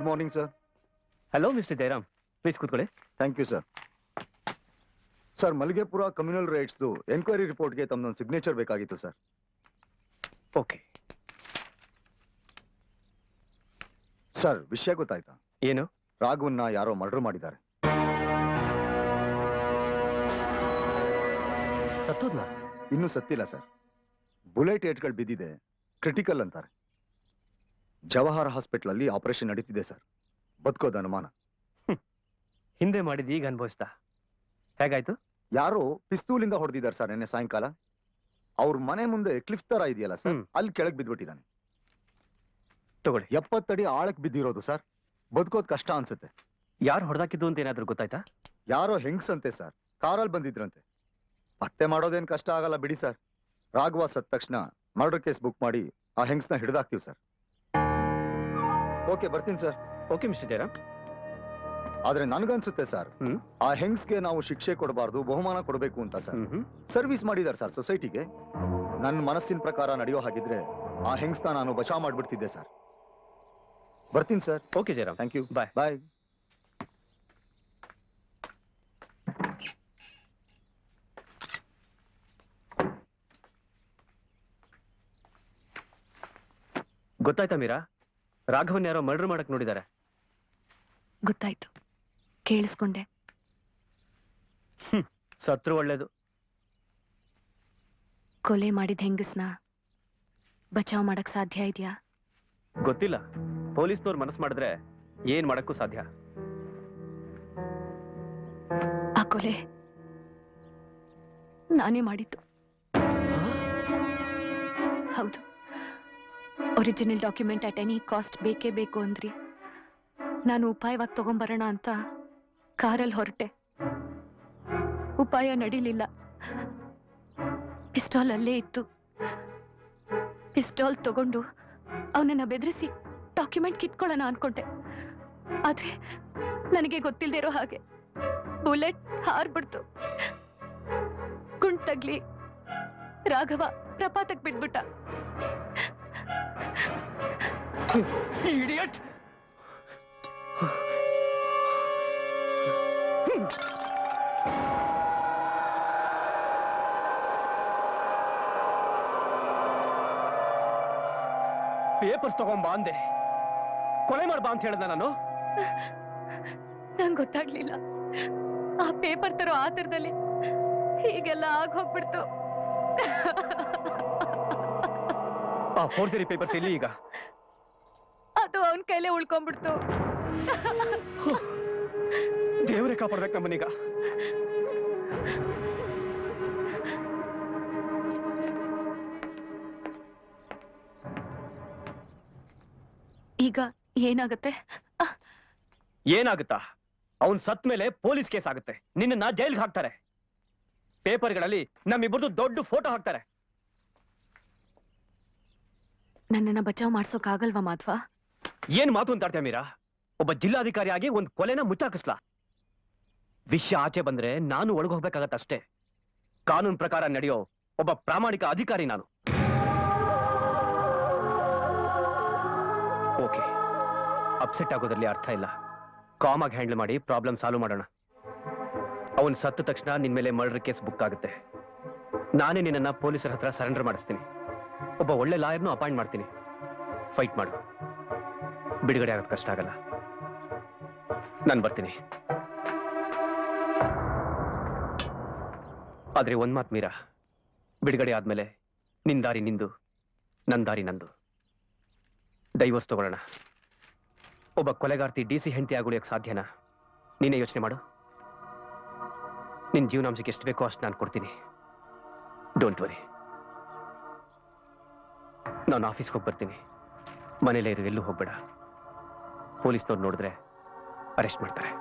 Morning sir. Hello mister Jayaram, please ಕೂತ್ಕೊಳ್ಳಿ. Thank you sir. Sir, Malligepura communal ರೈಟ್ಸ್ದು ಎನ್ಕ್ವೈರಿ ರಿಪೋರ್ಟ್ಗೆ ತಮ್ಮದೊಂದು ಸಿಗ್ನೇಚರ್ ಬೇಕಾಗಿತ್ತು ಸರ್. ಓಕೆ ಸರ್, ವಿಷಯ ಗೊತ್ತಾಯ್ತಾ? ಏನು? ರಾಘವನ್ನ ಯಾರೋ ಮರ್ಡರ್ ಮಾಡಿದ್ದಾರೆ. ಸತ್ತೋದ್ನ? ಇನ್ನೂ ಸತ್ತಿಲ್ಲ ಸರ್. ಬುಲೆಟ್ ಏಟ್ಗಳು ಬಿದ್ದಿದೆ, ಕ್ರಿಟಿಕಲ್ ಅಂತಾರೆ. ಜವಾಹರ್ ಹಾಸ್ಪಿಟಲ್ ಅಲ್ಲಿ ಆಪರೇಷನ್ ನಡೀತಿದೆ ಸರ್. ಬದುಕೋದು ಅನುಮಾನ. ಹಿಂದೆ ಮಾಡಿದ ಈಗ ಅನುಭವಿಸ್ತಾ? ಹೇಗಾಯ್ತು? ಯಾರೋ ಪಿಸ್ತೂಲಿಂದ ಹೊಡೆದಿದ್ದಾರೆ ಸರ್ ನಿನ್ನೆ ಸಾಯಂಕಾಲ. ಅವ್ರ ಮನೆ ಮುಂದೆ ಕ್ಲಿಫ್ ತರ ಇದೆಯಲ್ಲ ಸರ್, ಅಲ್ಲಿ ಕೆಳಗೆ ಬಿದ್ಬಿಟ್ಟಿದ್ದಾನೆ. ತಗೊಳ್ಳಿ. 70 ಅಡಿ ಆಳಕ್ಕೆ ಬಿದ್ದಿರೋದು ಸರ್. ಬದುಕೋದ್ ಕಷ್ಟ ಅನ್ಸುತ್ತೆ. ಯಾರು ಹೊಡೆದಾಕಿದ್ದು ಅಂತ ಏನಾದ್ರು ಗೊತ್ತಾಯ್ತಾ? ಯಾರೋ ಹೆಂಗ್ಸಂತೆ ಸರ್, ಕಾರಲ್ಲಿ ಬಂದಿದ್ರಂತೆ. ಪತ್ತೆ ಮಾಡೋದೇನ್ ಕಷ್ಟ ಆಗಲ್ಲ ಬಿಡಿ ಸರ್. ರಾಘವ ಸತ್ತ ತಕ್ಷಣ ಮರ್ಡರ್ ಕೇಸ್ ಬುಕ್ ಮಾಡಿ ಆ ಹೆಂಗ್ಸ್ನ ಹಿಡಿದಾಕ್ತೀವಿ ಸರ್. ಓಕೆ, ಬರ್ತೀನಿ ಸರ್. Okay mister Jayaram. ಆದ್ರೆ ನನ್ಗನ್ಸುತ್ತೆ ಸರ್, ಆ ಹೆಂಗ್ಸ್ಗೆ ನಾವು ಶಿಕ್ಷೆ ಕೊಡಬಾರ್ದು, ಬಹುಮಾನ ಕೊಡಬೇಕು ಅಂತ ಸರ್. ಸರ್ವಿಸ್ ಮಾಡಿದಾರೆ ಸರ್ ಸೊಸೈಟಿಗೆ. ನನ್ನ ಮನಸ್ಸಿನ ಪ್ರಕಾರ ನಡೆಯೋ ಹಾಗಿದ್ರೆ ಆ ಹೆಂಗ್ಸ್ನ ನಾನು ಬಚಾವ್ ಮಾಡ್ಬಿಡ್ತಿದ್ದೆ ಸರ್. ಬರ್ತೀನಿ sir. Okay Jayaram, thank you. Bye bye. ಗೊತ್ತಾಯ್ತಾ ಮೀರಾ? ರಾಘವನ್ ಯಾರೋ ಮರ್ಡರ್ ಮಾಡಕ್ ನೋಡಿದ್ದಾರೆ. ಗೊತ್ತಾಯ್ತು, ಕೇಳಿಸ್ಕೊಂಡೆ. ಸತ್ರು ಒಳ್ಳೇದು. ಕೊಲೆ ಮಾಡಿದ ಹೆಂಗಸ್ನ ಬಚಾವ್ ಮಾಡಕ್ ಸಾಧ್ಯ ಇದೆಯಾ? ಗೊತ್ತಿಲ್ಲ. ಪೊಲೀಸ್ನವ್ರು ಮನಸ್ಸು ಮಾಡಿದ್ರೆ ಏನ್ ಮಾಡಕ್ಕೂ ಸಾಧ್ಯ. ಆ ಕೊಲೆ ನಾನೇ ಮಾಡಿದ್ದು. ಹೌದು, original document at any cost ಬೇಕೇ ಬೇಕು ಅಂದ್ರಿ. ನಾನು ಉಪಾಯವಾಗಿ ತಗೊಂಬರೋಣ ಅಂತ ಕಾರಲ್ಲಿ ಹೊರಟೆ. ಉಪಾಯ ನಡೀಲಿಲ್ಲ. ಪಿಸ್ಟಾಲ್ ಅಲ್ಲೇ ಇತ್ತು. ಪಿಸ್ಟಾಲ್ ತಗೊಂಡು ಅವನನ್ನ ಬೆದರಿಸಿ ಡಾಕ್ಯುಮೆಂಟ್ ಕಿತ್ಕೊಳ್ಳೋಣ ಅನ್ಕೊಂಡೆ. ಆದ್ರೆ ನನಗೆ ಗೊತ್ತಿಲ್ಲದೆ ಇರೋ ಹಾಗೆ ಬುಲೆಟ್ ಹಾರ್ಬಿಡ್ತು. ಗುಂಡ್ ತಗ್ಲಿ ರಾಘವ ಪ್ರಪಾತಕ್ ಬಿಟ್ಬಿಟ್ಟ. ಇಡಿಯಟ್! ಪೇಪರ್ಸ್ ತಗೊಂಬಾ ಅಂದೆ, ಕೊಲೆ ಮಾಡ್ಬಾ ಅಂತ ಹೇಳ್ದ ನಾನು. ನಂಗೆ ಗೊತ್ತಾಗ್ಲಿಲ್ಲ. ಆ ಪೇಪರ್ ತರೋ ಆತರದಲ್ಲಿ ಹೀಗೆಲ್ಲ ಆಗೋಗ್ಬಿಡ್ತು. ಆ ಫೋರ್ಜರಿ ಪೇಪರ್ಸ್ ಎಲ್ಲಿ ಈಗ? ಅದು ಅವನ ಕೈಲೇ ಉಳ್ಕೊಂಡ್ಬಿಡ್ತು. ದೇವರೇ ಕಾಪಾಡ್ಬೇಕು ನಮ್ಮನೀಗ. ಈಗ ಏನಾಗತ್ತೆ? ಏನಾಗುತ್ತಾ? ಅವನ್ ಸತ್ ಮೇಲೆ ಪೊಲೀಸ್ ಕೇಸ್ ಆಗುತ್ತೆ. ನಿನ್ನ ಜೈಲ್ಗೆ ಹಾಕ್ತಾರೆ. ಪೇಪರ್ಗಳಲ್ಲಿ ನಮ್ಮಿಬ್ಬರದು ದೊಡ್ಡ ಫೋಟೋ ಹಾಕ್ತಾರೆ. ನನ್ನನ್ನ ಬಚಾವ್ ಮಾಡ್ಸೋಕಾಗಲ್ವಾ ಮಾಧ್ವ? ಏನ್ ಮಾತು ಅಂತಾಡ್ತೀಯ ಮೀರಾ? ಒಬ್ಬ ಜಿಲ್ಲಾಧಿಕಾರಿಯಾಗಿ ಒಂದ್ ಕೊಲೆನ ಮುಚ್ಚಾಕಿಸ್ಲಾ? ವಿಷಯ ಆಚೆ ಬಂದ್ರೆ ನಾನು ಒಳಗೆ ಹೋಗ್ಬೇಕಾಗತ್ತಷ್ಟೇ. ಕಾನೂನು ಪ್ರಕಾರ ನಡೆಯೋ ಒಬ್ಬ ಪ್ರಾಮಾಣಿಕ ಅಧಿಕಾರಿ ನಾನು. ಓಕೆ, ಅಪ್ಸೆಟ್ ಆಗೋದ್ರಲ್ಲಿ ಅರ್ಥ ಇಲ್ಲ. ಕಾಮ್ ಆಗಿ ಹ್ಯಾಂಡಲ್ ಮಾಡಿ ಪ್ರಾಬ್ಲಮ್ ಸಾಲ್ವ್ ಮಾಡೋಣ. ಅವನ್ ಸತ್ತ ತಕ್ಷಣ ನಿನ್ ಮೇಲೆ ಮರ್ಡರ್ ಕೇಸ್ ಬುಕ್ ಆಗುತ್ತೆ. ನಾನೇ ನಿನ್ನನ್ನ ಪೊಲೀಸರ ಹತ್ರ ಸರೆಂಡರ್ ಮಾಡಿಸ್ತೀನಿ. ಒಬ್ಬ ಒಳ್ಳೆ ಲಾಯರ್ನು ಅಪಾಯಿಂಟ್ ಮಾಡ್ತೀನಿ. ಫೈಟ್ ಮಾಡು. ಬಿಡುಗಡೆ ಆಗೋದು ಕಷ್ಟ ಆಗಲ್ಲ. ನಾನು ಬರ್ತೀನಿ. ಆದ್ರೆ ಒಂದ್ ಮಾತು ಮೀರಾ, ಬಿಡುಗಡೆ ಆದ್ಮೇಲೆ ನಿನ್ ದಾರಿ ನಿಂದು, ನನ್ ದಾರಿ ನಂದು. ಡೈವರ್ಸ್ ತಗೊಳ್ಳೋಣ. ಒಬ್ಬ ಕೊಲೆಗಾರ್ತಿ DC ಹೆಂಡತಿ ಆಗುಳಿಯಕ್ಕೆ ಸಾಧ್ಯನಾ? ನೀನೇ ಯೋಚನೆ ಮಾಡು. ನಿನ್ ಜೀವನಾಂಶಕ್ಕೆ ಎಷ್ಟು ಬೇಕೋ ಅಷ್ಟು ನಾನು ಕೊಡ್ತೀನಿ. Don't worry. ನಾನು ಆಫೀಸ್ಗೆ ಹೋಗಿ ಬರ್ತೀನಿ. ಮನೇಲೇ ಇರು, ಎಲ್ಲೂ ಹೋಗ್ಬೇಡ. ಪೊಲೀಸ್ನವ್ರು ನೋಡಿದ್ರೆ ಅರೆಸ್ಟ್ ಮಾಡ್ತಾರೆ.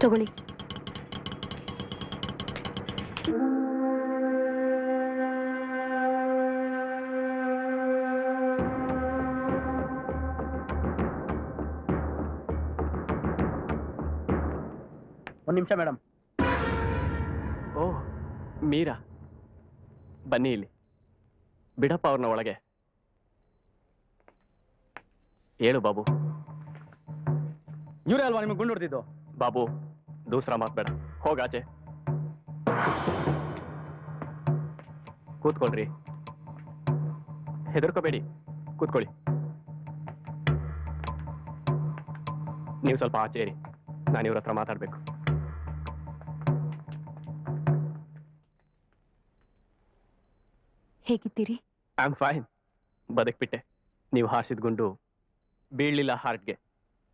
ತಗೊಳ್ಳಿ. ಒಂದ್ ನಿಮಿಷ ಮೇಡಮ್. ಓ ಮೀರಾ, ಬನ್ನಿ ಇಲ್ಲಿ. ಬಿಡಪ್ಪ ಅವ್ರನ್ನ ಒಳಗೆ. ಹೇಳು ಬಾಬು. ಇವರೇ ಅಲ್ವಾ ನಿಮಗೆ ಗುಂಡು ಹೊಡೆದಿದ್ದು? ಬಾಬು, ದೂಸರಾ ಮಾತ್ ಬೇಡ, ಹೋಗಾಚೆ. ಕೂತ್ಕೊಳ್ರಿ, ಹೆದರ್ಕೋಬೇಡಿ, ಕೂತ್ಕೊಳ್ಳಿ. ನೀವು ಸ್ವಲ್ಪ ಆಚೆ ಇರಿ, ನಾನು ಇವ್ರ ಹತ್ರ ಮಾತಾಡ್ಬೇಕು. ಹೇಗಿದ್ದೀರಿ? I am fine. ಬದುಕ್ಬಿಟ್ಟೆ. ನೀವು ಹಾಸಿದ ಗುಂಡು ಬೀಳಲಿಲ್ಲ ಹಾರ್ಟ್ಗೆ,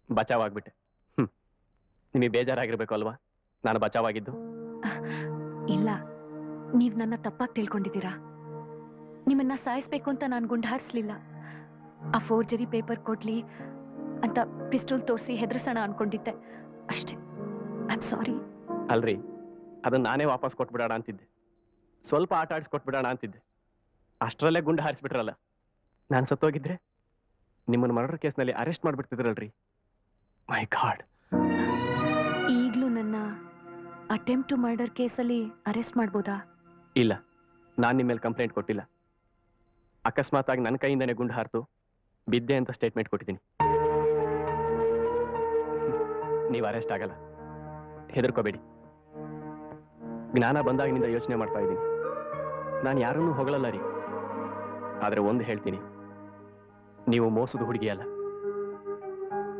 ಬಚಾವಾಗ್ಬಿಟ್ಟೆ. ನಿಮಗೆ ಬೇಜಾರಾಗಿರ್ಬೇಕು ಅಲ್ವಾ ನಾನು ಬಚಾವಾಗಿದ್ದು? ಇಲ್ಲ, ನೀವ್ ನನ್ನ ತಪ್ಪಾಗಿ ತಿಳ್ಕೊಂಡಿದ್ದೀರಾ. ನಿಮ್ಮನ್ನ ಸಾಯಿಸ್ಬೇಕು ಅಂತ ನಾನು ಗುಂಡು ಹಾರಿಸ್ಲಿಲ್ಲ. ಆ ಫೋರ್ಜರಿ ಪೇಪರ್ ಕೊಡ್ಲಿ ಅಂತ ಪಿಸ್ಟೂಲ್ ತೋರಿಸಿ ಹೆದರ್ಸೋಣ ಅನ್ಕೊಂಡಿದ್ದೆ ಅಷ್ಟೇ. I am sorry. ಅಲ್ರಿ, ಅದನ್ನ ನಾನೇ ವಾಪಸ್ ಕೊಟ್ಬಿಡೋಣ ಅಂತಿದ್ದೆ. ಸ್ವಲ್ಪ ಆಟ ಆಡಿಸ್ಕೊಟ್ಬಿಡೋಣ ಅಂತಿದ್ದೆ. ಅಷ್ಟರಲ್ಲೇ ಗುಂಡು ಹಾರಿಸ್ಬಿಟ್ರಲ್ಲ. ನಾನು ಸತ್ತೋಗಿದ್ರೆ ನಿಮ್ಮನ್ನ ಮರ್ಡರ್ ಕೇಸ್ನಲ್ಲಿ ಅರೆಸ್ಟ್ ಮಾಡ್ಬಿಡ್ತಿದ್ರಲ್ರಿ. ಮೈ ಗಾಡ್. ಈಗಲೂ ನನ್ನ ಅಟೆಂಪ್ಟ್ ಟು ಮರ್ಡರ್ ಕೇಸಲ್ಲಿ ಅರೆಸ್ಟ್ ಮಾಡ್ಬೋದಾ? ಇಲ್ಲ, ನಾನು ನಿಮ್ಮ ಮೇಲೆ ಕಂಪ್ಲೇಂಟ್ ಕೊಟ್ಟಿಲ್ಲ. ಅಕಸ್ಮಾತ್ ಆಗಿ ನನ್ನ ಕೈಯಿಂದನೇ ಗುಂಡು ಹಾರ್ತು ಬಿದ್ದೆ ಅಂತ ಸ್ಟೇಟ್ಮೆಂಟ್ ಕೊಟ್ಟಿದ್ದೀನಿ. ನೀವು ಅರೆಸ್ಟ್ ಆಗಲ್ಲ, ಹೆದರ್ಕೋಬೇಡಿ. ಜ್ಞಾನ ಬಂದಾಗಿನಿಂದ ಯೋಚನೆ ಮಾಡ್ತಾ ಇದ್ದೀನಿ. ನಾನು ಯಾರನ್ನೂ ಹೊಗಳಲ್ಲ ರೀ, ಆದ್ರೆ ಒಂದು ಹೇಳ್ತೀನಿ, ನೀವು ಮೋಸದ ಹುಡುಗಿ ಅಲ್ಲ.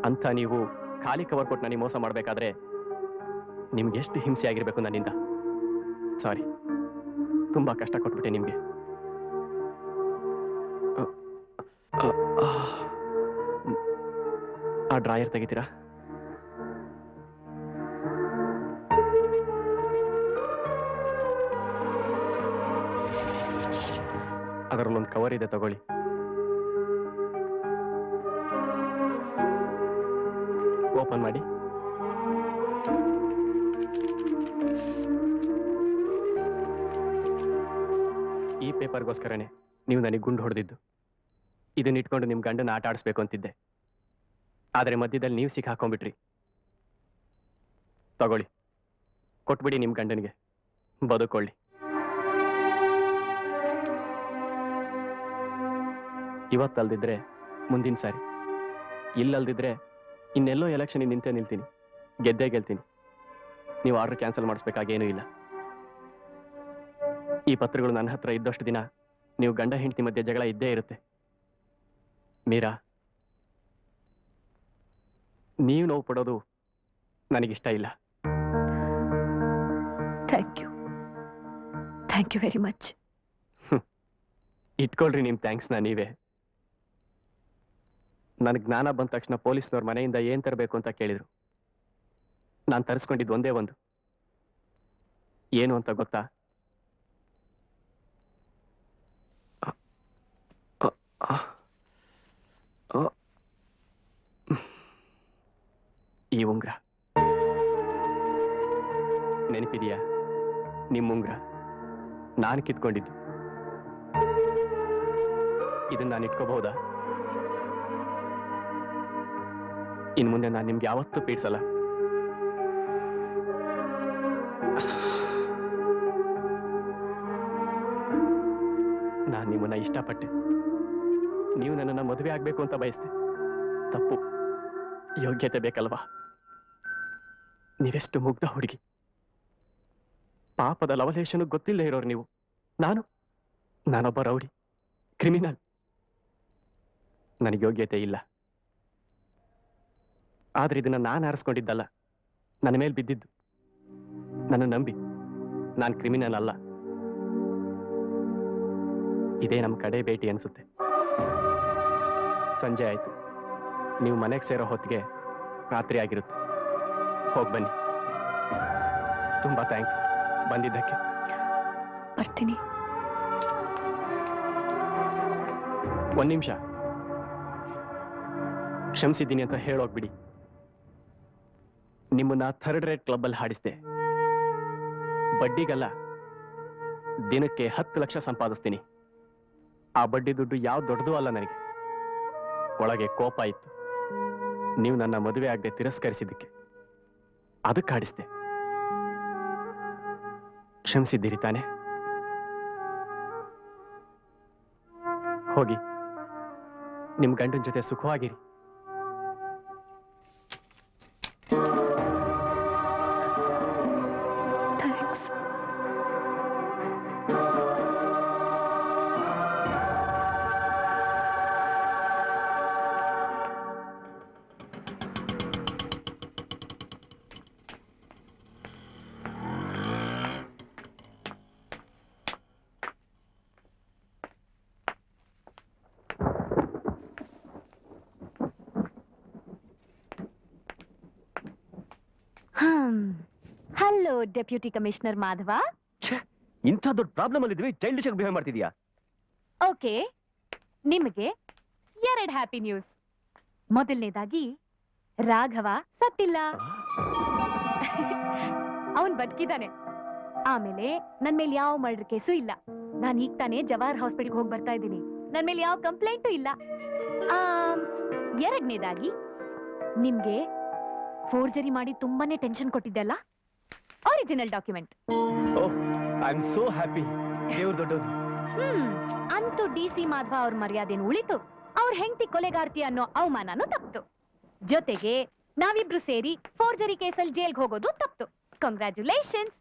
ಅಂತ ನೀವು ಖಾಲಿ ಕವರ್ ಕೊಟ್ಟು ನನಗೆ ಮೋಸ ಮಾಡಬೇಕಾದ್ರೆ ನಿಮ್ಗೆ ಎಷ್ಟು ಹಿಂಸೆ ಆಗಿರ್ಬೇಕು ನನ್ನಿಂದ. ಸಾರಿ, ತುಂಬಾ ಕಷ್ಟ ಕೊಟ್ಬಿಟ್ಟೆ ನಿಮ್ಗೆ. ಆ ಡ್ರಾಯರ್ ತೆಗಿತೀರಾ? ಅದರಲ್ಲೊಂದು ಕವರ್ ಇದೆ, ತಗೊಳ್ಳಿ. ಓಪನ್ ಮಾಡಿ. ಈ ಪೇಪರ್ಗೋಸ್ಕರನೇ ನೀವು ನನಗೆ ಗುಂಡು ಹೊಡೆದಿದ್ದು. ಇದನ್ನ ಇಟ್ಕೊಂಡು ನಿಮ್ ಗಂಡನ ಆಟ ಆಡಿಸ್ಬೇಕು ಅಂತಿದ್ದೆ, ಆದ್ರೆ ಮಧ್ಯದಲ್ಲಿ ನೀವು ಸಿಕ್ಕಾಕೊಂಡ್ಬಿಟ್ರಿ. ತಗೊಳ್ಳಿ, ಕೊಟ್ಬಿಡಿ ನಿಮ್ ಗಂಡನಿಗೆ, ಬದುಕೊಳ್ಳಿ. ಇವತ್ತಲ್ದಿದ್ರೆ ಮುಂದಿನ ಸಾರಿ, ಇಲ್ಲಲ್ದಿದ್ರೆ ಇನ್ನೆಲ್ಲೋ ಎಲೆಕ್ಷನ್ ನಿಂತೇ ನಿಲ್ತೀನಿ, ಗೆದ್ದೇ ಗೆಲ್ತೀನಿ. ನೀವು ಆರ್ಡರ್ ಕ್ಯಾನ್ಸಲ್ ಮಾಡಿಸ್ಬೇಕಾಗೇನೂ ಇಲ್ಲ. ಈ ಪತ್ರಗಳು ನನ್ನ ಹತ್ರ ಇದ್ದಷ್ಟು ದಿನ ನೀವು ಗಂಡ ಹೆಂಡತಿ ಮಧ್ಯೆ ಜಗಳ ಇದ್ದೇ ಇರುತ್ತೆ. ಮೀರಾ, ನೀವು ನೋವು ಪಡೋದು ನನಗಿಷ್ಟ ಇಲ್ಲ. Thank you very much. ಇಟ್ಕೊಳ್ರಿ ನಿಮ್ ಥ್ಯಾಂಕ್ಸ್ನ ನೀವೇ. ನನಗೆ ಜ್ಞಾನ ಬಂದ ತಕ್ಷಣ ಪೊಲೀಸ್ನವ್ರ ಮನೆಯಿಂದ ಏನ್ ತರಬೇಕು ಅಂತ ಕೇಳಿದ್ರು. ನಾನು ತರಿಸ್ಕೊಂಡಿದ್ದು ಒಂದೇ ಒಂದು. ಏನು ಅಂತ ಗೊತ್ತಾ? ಈ ಉಂಗ್ರ ನೆನಪಿದೆಯಾ? ನಿಮ್ಮ ಉಂಗ್ರ ನಾನು ಕಿತ್ಕೊಂಡಿದ್ದು. ಇದನ್ನ ನಾನು ಇಟ್ಕೋಬಹುದಾ? ಇನ್ನು ಮುಂದೆ ನಾನು ನಿಮ್ಗೆ ಯಾವತ್ತೂ ಪೀಡ್ಸಲ್ಲ. ನಾನು ನಿಮ್ಮನ್ನ ಇಷ್ಟಪಟ್ಟೆ, ನೀವು ನನ್ನನ್ನ ಮದುವೆ ಆಗ್ಬೇಕು ಅಂತ ಬಯಸ್ತೆ. ತಪ್ಪು, ಯೋಗ್ಯತೆ ಬೇಕಲ್ವಾ? ನೀವೆಷ್ಟು ಮುಗ್ಧ ಹುಡುಗಿ, ಪಾಪದ ಲವಲೇಶನು ಗೊತ್ತಿಲ್ಲ ಇರೋರು ನೀವು. ನಾನೊಬ್ಬ ರೌಡಿ, ಕ್ರಿಮಿನಲ್. ನನಗೆ ಯೋಗ್ಯತೆ ಇಲ್ಲ. ಆದ್ರೆ ಇದನ್ನ ನಾನು ಆರಿಸ್ಕೊಂಡಿದ್ದಲ್ಲ, ನನ್ನ ಮೇಲೆ ಬಿದ್ದಿದ್ದು. ನನ್ನ ನಂಬಿ, ನಾನು ಕ್ರಿಮಿನಲ್ ಅಲ್ಲ. ಇದೇ ನಮ್ಮ ಕಡೆ ಭೇಟಿ ಅನ್ಸುತ್ತೆ. ಸಂಜೆ ಆಯ್ತು, ನೀವು ಮನೆಗೆ ಸೇರೋ ಹೊತ್ತಿಗೆ ರಾತ್ರಿ ಆಗಿರುತ್ತೆ. ಹೋಗಿ ಬನ್ನಿ. ತುಂಬಾ ಥ್ಯಾಂಕ್ಸ್ ಬಂದಿದ್ದಕ್ಕೆ. ಬರ್ತೀನಿ. ಒಂದ್ ನಿಮಿಷ, ಕ್ಷಮಿಸಿದ್ದೀನಿ ಅಂತ ಹೇಳೋಗ್ಬಿಡಿ. ನಿಮ್ಮನ್ನ ಥರ್ಡ್ ರೇಟ್ ಕ್ಲಬ್ಬಲ್ಲಿ ಹಾಡಿಸ್ದೆ. ಬಡ್ಡಿಗಲ್ಲ, ದಿನಕ್ಕೆ 10 ಲಕ್ಷ ಸಂಪಾದಿಸ್ತೀನಿ. ಆ ಬಡ್ಡಿ ದುಡ್ಡು ಯಾವ ದೊಡ್ಡದೂ ಅಲ್ಲ ನನಗೆ. ಒಳಗೆ ಕೋಪ ಇತ್ತು, ನೀವು ನನ್ನ ಮದುವೆ ಆಗದೆ ತಿರಸ್ಕರಿಸಿದ್ದಕ್ಕೆ. ಅದಕ್ಕೆ ಹಾಡಿಸ್ದೆ. ಕ್ಷಮಿಸಿದ್ದೀರಿ ತಾನೆ? ಹೋಗಿ ನಿಮ್ ಗಂಡನ ಜೊತೆ ಸುಖವಾಗಿರಿ. Thanks. Hello deputy commissioner Madhava. ಇಂಥ ದೊಡ್ಡ ಪ್ರಾಬ್ಲಮ್ ಅಲ್ಲಿ ಇದ್ವಿ, ಚೈಲ್ಡಿಶ್ ಆಗಿ ಬಿಹೇವ್ ಮಾಡ್ತಿದ್ಯಾ? ಓಕೆ, ನಿಮಗೆ 2 ಹ್ಯಾಪಿ ನ್ಯೂಸ್. ಮೊದಲನೇದಾಗಿ, ರಾಘವ ಸತ್ತಿಲ್ಲ, ಅವನ್ ಬದುಕಿದ್ದಾನೆ. ಆಮೇಲೆ ನನ್ ಮೇಲೆ ಯಾವ ಮರ್ಡರ್ ಕೇಸು ಇಲ್ಲ. ನಾನು ಈಗ ತಾನೇ ಜವಾಹರ್ ಹಾಸ್ಪಿಟಲ್ಗೆ ಹೋಗಿ ಬರ್ತಾ ಇದ್ದೀನಿ. ನನ್ ಮೇಲೆ ಯಾವ ಕಂಪ್ಲೇಂಟು ಇಲ್ಲ. ಎರಡನೇದಾಗಿ, ನಿಮ್ಗೆ ಫೋರ್ಜರಿ ಮಾಡಿ ತುಂಬಾನೇ ಟೆನ್ಷನ್ ಕೊಟ್ಟಿದ್ದಲ್ಲ, original document. I am so happy. ದೇವ್ರ ದೊಡ್ಡದು. ಅಂತೂ DC ಮಾಧವ ಅವ್ರ ಮರ್ಯಾದೆನು ಉಳಿತು, ಅವ್ರ ಹೆಂಡತಿ ಕೊಲೆಗಾರ್ತಿ ಅನ್ನೋ ಅವಮಾನನೂ ತಪ್ಪಿತು. ಜೊತೆಗೆ ನಾವಿಬ್ರು ಸೇರಿ ಫೋರ್ಜರಿ ಕೇಸಲ್ಲಿ ಜೈಲ್ಗೆ ಹೋಗೋದು ತಪ್ತು. ಕಂಗ್ರ್ಯಾಚುಲೇಷನ್ಸ್.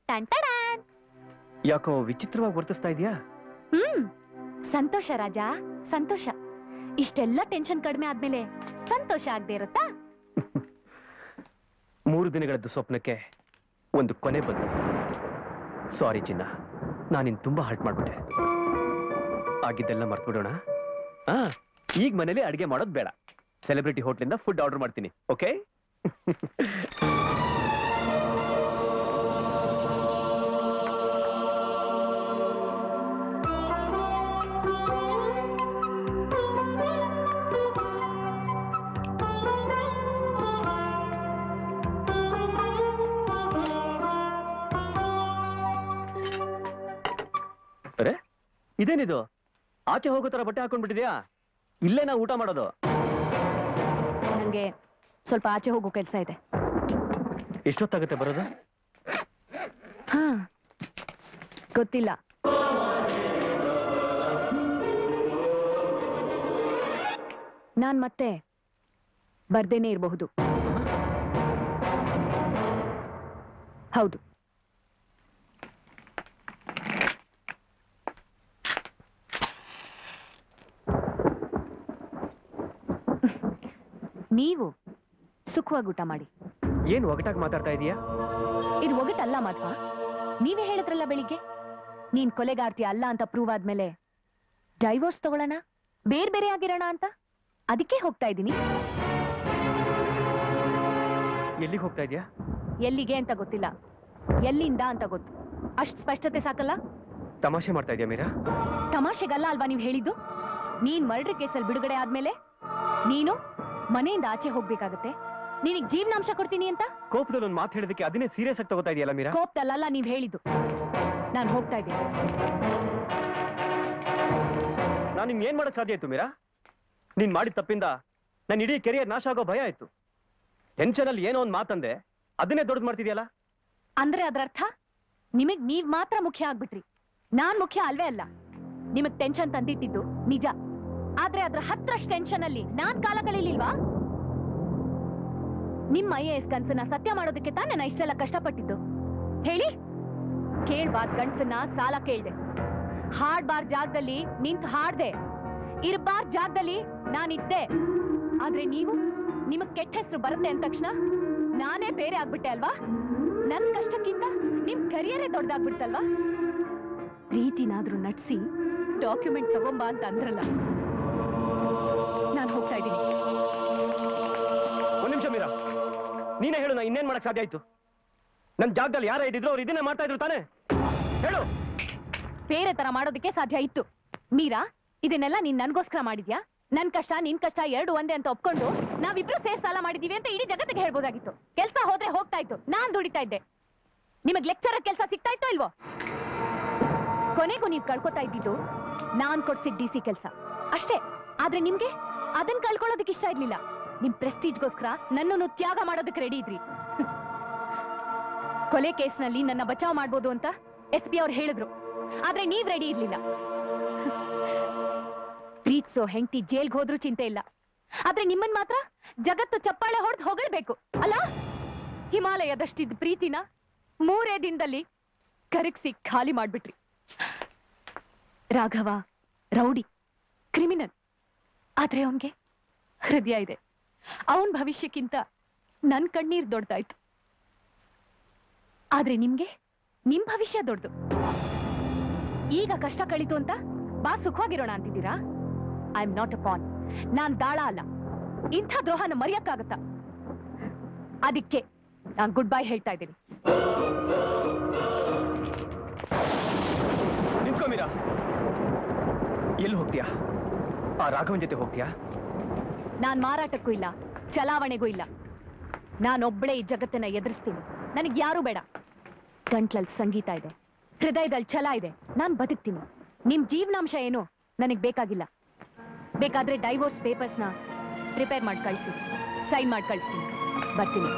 ಯಾಕೋ ವಿಚಿತ್ರವಾಗಿ ವರ್ತಿಸ್ತಾ ಇದೆಯಾ? ಸಂತೋಷ ರಾಜ, ಸಂತೋಷ. ಇಷ್ಟೆಲ್ಲ ಟೆನ್ಷನ್ ಕಡಿಮೆ ಆದ್ಮೇಲೆ ಸಂತೋಷ ಆಗದೆ ಇರುತ್ತಾ? 3 ದಿನಗಳದ್ದು ಸ್ವಪ್ನಕ್ಕೆ ಒಂದು ಕೊನೆ ಬಂತು. ಸಾರಿ ಚಿನ್ನ, ನಾನಿನ್ ತುಂಬಾ ಹರ್ಟ್ ಮಾಡ್ಬಿಟ್ಟೆ. ಆಗಿದ್ದೆಲ್ಲ ಮರ್ತ್ಬಿಡೋಣ. ಈಗ ಮನೇಲಿ ಅಡಿಗೆ ಮಾಡೋದು ಬೇಡ. ಸೆಲೆಬ್ರಿಟಿ ಹೋಟ್ಲಿಂದ ಫುಡ್ ಆರ್ಡರ್ ಮಾಡ್ತೀನಿ. ಓಕೆ? ಅರೆ, ಇದೇನಿದು? ಆಚೆ ಹೋಗೋ ತರ ಬಟ್ಟೆ ಹಾಕೊಂಡ್ಬಿಟ್ಟಿದ್ಯಾ? ಇಲ್ಲೇ ನಾವು ಊಟ ಮಾಡೋದು. ನಂಗೆ ಸ್ವಲ್ಪ ಆಚೆ ಹೋಗೋ ಕೆಲಸ ಇದೆ. ಎಷ್ಟೊತ್ತಾಗುತ್ತೆ ಬರೋದು? ಗೊತ್ತಿಲ್ಲ. ನಾನ್ ಮತ್ತೆ ಬರ್ದೇನೆ ಇರಬಹುದು. ಹೌದು. ನೀವು ಸುಖವಾಗಿ ಊಟ ಮಾಡಿ. ಏನ್ ಒಗಟಾಗಿ ಮಾತಾಡ್ತಾ ಇದೀಯಾ? ಇದು ಒಗಟಲ್ಲ ಮಾಧವ. ನೀವೇ ಹೇಳಿದ್ರಲ್ಲ ಬೆಳಿಗ್ಗೆ, ನೀನ್ ಕೊಲೆಗಾರ್ತಿ ಅಲ್ಲ ಅಂತ ಪ್ರೂವ್ ಆದ್ಮೇಲೆ ಡೈವೋರ್ಸ್ ತಗೊಳ್ಳೋಣ, ಬೇರೆ ಬೇರೆ ಆಗಿರೋಣ ಅಂತ. ಅದಕ್ಕೆ ಹೋಗ್ತಾ ಇದ್ದೀನಿ. ಎಲ್ಲಿಗೆ ಹೋಗ್ತಾ ಇದೀಯಾ? ಎಲ್ಲಿಗೆ ಅಂತ ಗೊತ್ತಿಲ್ಲ, ಎಲ್ಲಿಂದ ಅಂತ ಗೊತ್ತು. ಅಷ್ಟ್ ಸ್ಪಷ್ಟತೆ ಸಾಕಲ್ಲ? ತಮಾಷೆ ಮಾಡ್ತಾ ಇದೀಯಾ ಮೀರಾ? ತಮಾಷೆಗಲ್ಲ ಅಲ್ವಾ ನೀವ್ ಹೇಳಿದ್ದು? ನೀನ್ ಮರ್ಡರ್ ಕೇಸಲ್ಲಿ ಬಿಡುಗಡೆ ಆದ್ಮೇಲೆ ನೀನು ಮನೆಯಿಂದ ಆಚೆ ಹೋಗ್ಬೇಕಾಗತ್ತೆ. ನಿನಗ್ ಜೀವನಾಂಶ ಕೊಡ್ತೀನಿ ಅಂತ ಕೋಪದಲ್ಲಿ ಒಂದು ಮಾತು ಹೇಳಿದಕ್ಕೆ ಅದನ್ನೇ ಸೀರಿಯಸ್ ಆಗಿ ತಗೋತಾ ಇದೆಯಲ್ಲ ಮೀರಾ? ಕೋಪದಲ್ಲ ನೀವ್ ಹೇಳಿದ್ದು. ನಾನು ಹೋಗ್ತಾ ಇದ್ದೀನಿ. ನಾನು ನಿಮ್ಗೆ ಏನ್ ಮಾಡಕ್ ಸಾಧ್ಯ ಇತ್ತು ಮೀರಾ? ನೀನ್ ಮಾಡಿದ ತಪ್ಪಿಂದ ನನ್ನ ಇಡೀ ಕೆರಿಯರ್ ನಾಶ ಆಗೋ ಭಯ ಇತ್ತು. ಟೆನ್ಷನ್ ಅಲ್ಲಿ ಏನೋ ಒಂದು ಮಾತಂದೆ, ಅದನ್ನೇ ದೊಡ್ಡದು ಮಾಡ್ತಿದ್ಯಲ್ಲ. ಅಂದ್ರೆ ಅದ್ರ ಅರ್ಥ ನಿಮಗ್ ನೀವ್ ಮಾತ್ರ ಮುಖ್ಯ ಆಗ್ಬಿಟ್ರಿ, ನಾನ್ ಮುಖ್ಯ ಅಲ್ವೇ ಅಲ್ಲ. ನಿಮಗ್ ಟೆನ್ಷನ್ ತಂದಿಟ್ಟಿದ್ದು ನಿಜ, ಆದ್ರೆ ಅದ್ರ 10ರಷ್ಟು ಟೆನ್ಷನ್ ಅಲ್ಲಿ ನಾನ್ ಕಾಲ ಕಳೀಲಿಲ್ವಾ? ನಿಮ್ಮ IAS ಕನ್ಸನ್ನ ಸತ್ಯ ಮಾಡೋದಕ್ಕೆ ತಾನೇ ನಾನು ಇಷ್ಟೆಲ್ಲ ಕಷ್ಟಪಟ್ಟಿದ್ದು. ಹೇಳಿ, ಕೇಳ್ಬಾರ್ದ್ ಗಂಡ್ಸನ್ನ ಸಾಲ ಕೇಳ್ದೆ, ಹಾಡ್ಬಾರ್ದ್ ಜಾಗದಲ್ಲಿ ನಿಂತು ಹಾಡ್ದೆ, ಇರ್ಬಾರ್ದ್ ಜಾಗದಲ್ಲಿ ನಾನಿದ್ದೆ. ಆದ್ರೆ ನೀವು, ನಿಮಗ್ ಕೆಟ್ಟ ಹೆಸರು ಬರುತ್ತೆ ಅಂದ ತಕ್ಷಣ ನಾನೇ ಬೇರೆ ಆಗ್ಬಿಟ್ಟೆ ಅಲ್ವಾ? ನನ್ ಕಷ್ಟಕ್ಕಿಂತ ನಿಮ್ ಕರಿಯರೇ ದೊಡ್ಡದಾಗ್ಬಿಡ್ತಲ್ವಾ? ಪ್ರೀತಿನಾದ್ರೂ ನಡ್ಸಿ ಡಾಕ್ಯುಮೆಂಟ್ ತಗೊಂಬ ಅಂತ ಅಂದ್ರಲ್ಲ. ನಾನು ಹೋಗ್ತಾ ಇದ್ದೀನಿ. ಒಂದ್ ನಿಮಿಷ ಮೀರಾ, ನೀನೇ ಹೇಳು, ನಾ ಇನ್ನೇನ್ ಮಾಡಕ್ ಸಾಧ್ಯ ಆಯ್ತು? ನನ್ ಜಾಗದಲ್ಲಿ ಯಾರ ಇದ್ದಿದ್ರು ಅವ್ರು ಇದನ್ನೇ ಮಾಡ್ತಾ ಇದ್ರು ತಾನೇ? ಹೇಳು. ಬೇರೆ ತರ ಮಾಡೋದಕ್ಕೆ ಸಾಧ್ಯ ಇತ್ತು. ಮೀರಾ, ಇದನ್ನೆಲ್ಲ ನೀನ್ ನನ್ಗೋಸ್ಕರ ಮಾಡಿದ್ಯಾ? ನನ್ ಕಷ್ಟ ನಿನ್ ಕಷ್ಟ ಎರಡು ಒಂದೇ ಅಂತ ಒಪ್ಕೊಂಡು ನಾವಿಬ್ರು ಸೇರ್ ಸಾಲ ಮಾಡಿದೀವಿ ಅಂತ ಇಡೀ ಜಗತ್ತಿಗೆ ಹೇಳ್ಬೋದಾಗಿತ್ತು. ಕೆಲ್ಸ ಹೋದ್ರೆ ಹೋಗ್ತಾ ಇತ್ತು, ನಾನ್ ದುಡಿತಾ ಇದ್ದೆ. ನಿಮಗ್ ಲೆಕ್ಚರರ್ ಕೆಲ್ಸ ಸಿಗ್ತಾ ಇತ್ತೋ ಇಲ್ವೋ? ಕೊನೆಗೂ ನೀವ್ ಕಳ್ಕೊತಾ ಇದ್ದಿದ್ದು ನಾನ್ ಕೊಡ್ಸಿದ್ DC ಕೆಲ್ಸ ಅಷ್ಟೇ. ಆದ್ರೆ ನಿಮ್ಗೆ ಅದನ್ ಕಳ್ಕೊಳ್ಳೋದಕ್ಕೆ ಇಷ್ಟ ಇರ್ಲಿಲ್ಲ. ನಿಮ್ ಪ್ರೆಸ್ಟೀಜ್ಗೋಸ್ಕರ ನನ್ನನ್ನು ತ್ಯಾಗ ಮಾಡೋದಕ್ಕೆ ರೆಡಿ ಇದ್ರಿ. ಕೊಲೆ ಕೇಸ್ನಲ್ಲಿ ನನ್ನ ಬಚಾವ್ ಮಾಡ್ಬೋದು ಅಂತ SP ಅವ್ರು ಹೇಳಿದ್ರು, ಆದ್ರೆ ನೀವ್ ರೆಡಿ ಇರ್ಲಿಲ್ಲ. ಪ್ರೀತ್ಸೋ ಹೆಂಡತಿ ಜೈಲ್ಗೆ ಹೋದ್ರೂ ಚಿಂತೆ ಇಲ್ಲ, ಆದ್ರೆ ನಿಮ್ಮನ್ ಮಾತ್ರ ಜಗತ್ತು ಚಪ್ಪಾಳೆ ಹೊಡೆದು ಹೊಗಳ್ಬೇಕು ಅಲ್ಲ? ಹಿಮಾಲಯದಷ್ಟಿದ್ ಪ್ರೀತಿನ 3 ದಿನದಲ್ಲಿ ಕರಗಿಸಿ ಖಾಲಿ ಮಾಡ್ಬಿಟ್ರಿ. ರಾಘವ ರೌಡಿ, ಕ್ರಿಮಿನಲ್, ಆದ್ರೆ ಅವನ್ಗೆ ಹೃದಯ ಇದೆ. ಅವನ್ ಭವಿಷ್ಯಕ್ಕಿಂತ ನನ್ ಕಣ್ಣೀರ್ ದೊಡ್ಡದಾಯ್ತು. ಆದ್ರೆ ನಿಮ್ಗೆ ನಿಮ್ ಭವಿಷ್ಯ ದೊಡ್ಡದು. ಈಗ ಕಷ್ಟ ಕಳೀತು ಅಂತ ಬಾ ಸುಖವಾಗಿರೋಣ ಅಂತಿದ್ದೀರಾ? I am not a pawn. ನಾನ್ ದಾಳ ಅಲ್ಲ. ಇಂಥ ದ್ರೋಹನ ಮರೆಯಕ್ಕಾಗತ್ತಾ? ಅದಕ್ಕೆ ನಾನ್ ಗುಡ್ ಬೈ ಹೇಳ್ತಾ ಇದ್ದೀನಿ. ನಿಂತ್ಕೊ ಮೀರಾ. ಎಲ್ಲಿ ಹೋಗ್ತೀಯಾ? ಆ ರಾಘವನ್ ಜೊತೆ ಹೋಗ್ತೀಯಾ? ನಾನ್ ಮಾರಾಟಕ್ಕೂ ಇಲ್ಲ, ಚಲಾವಣೆಗೂ ಇಲ್ಲ. ನಾನೊಬ್ಳೆ ಈ ಜಗತ್ತನ್ನ ಎದುರಿಸ್ತೀನಿ. ನನಗ್ ಯಾರು ಬೇಡ. ಗಂಟ್ಲಲ್ಲಿ ಸಂಗೀತ ಇದೆ, ಹೃದಯದಲ್ಲಿ ಛಲ ಇದೆ. ನಾನ್ ಬದುಕ್ತೀನಿ. ನಿಮ್ ಜೀವನಾಂಶ ಏನು ನನಗ್ ಬೇಕಾಗಿಲ್ಲ. ಬೇಕಾದ್ರೆ ಡೈವೋರ್ಸ್ ಪೇಪರ್ಸ್ನ ಪ್ರಿಪೇರ್ ಮಾಡಿ ಕಳಿಸಿ, ಸೈನ್ ಮಾಡಿ ಕಳಿಸ್ತೀನಿ. ಬರ್ತೀನಿ.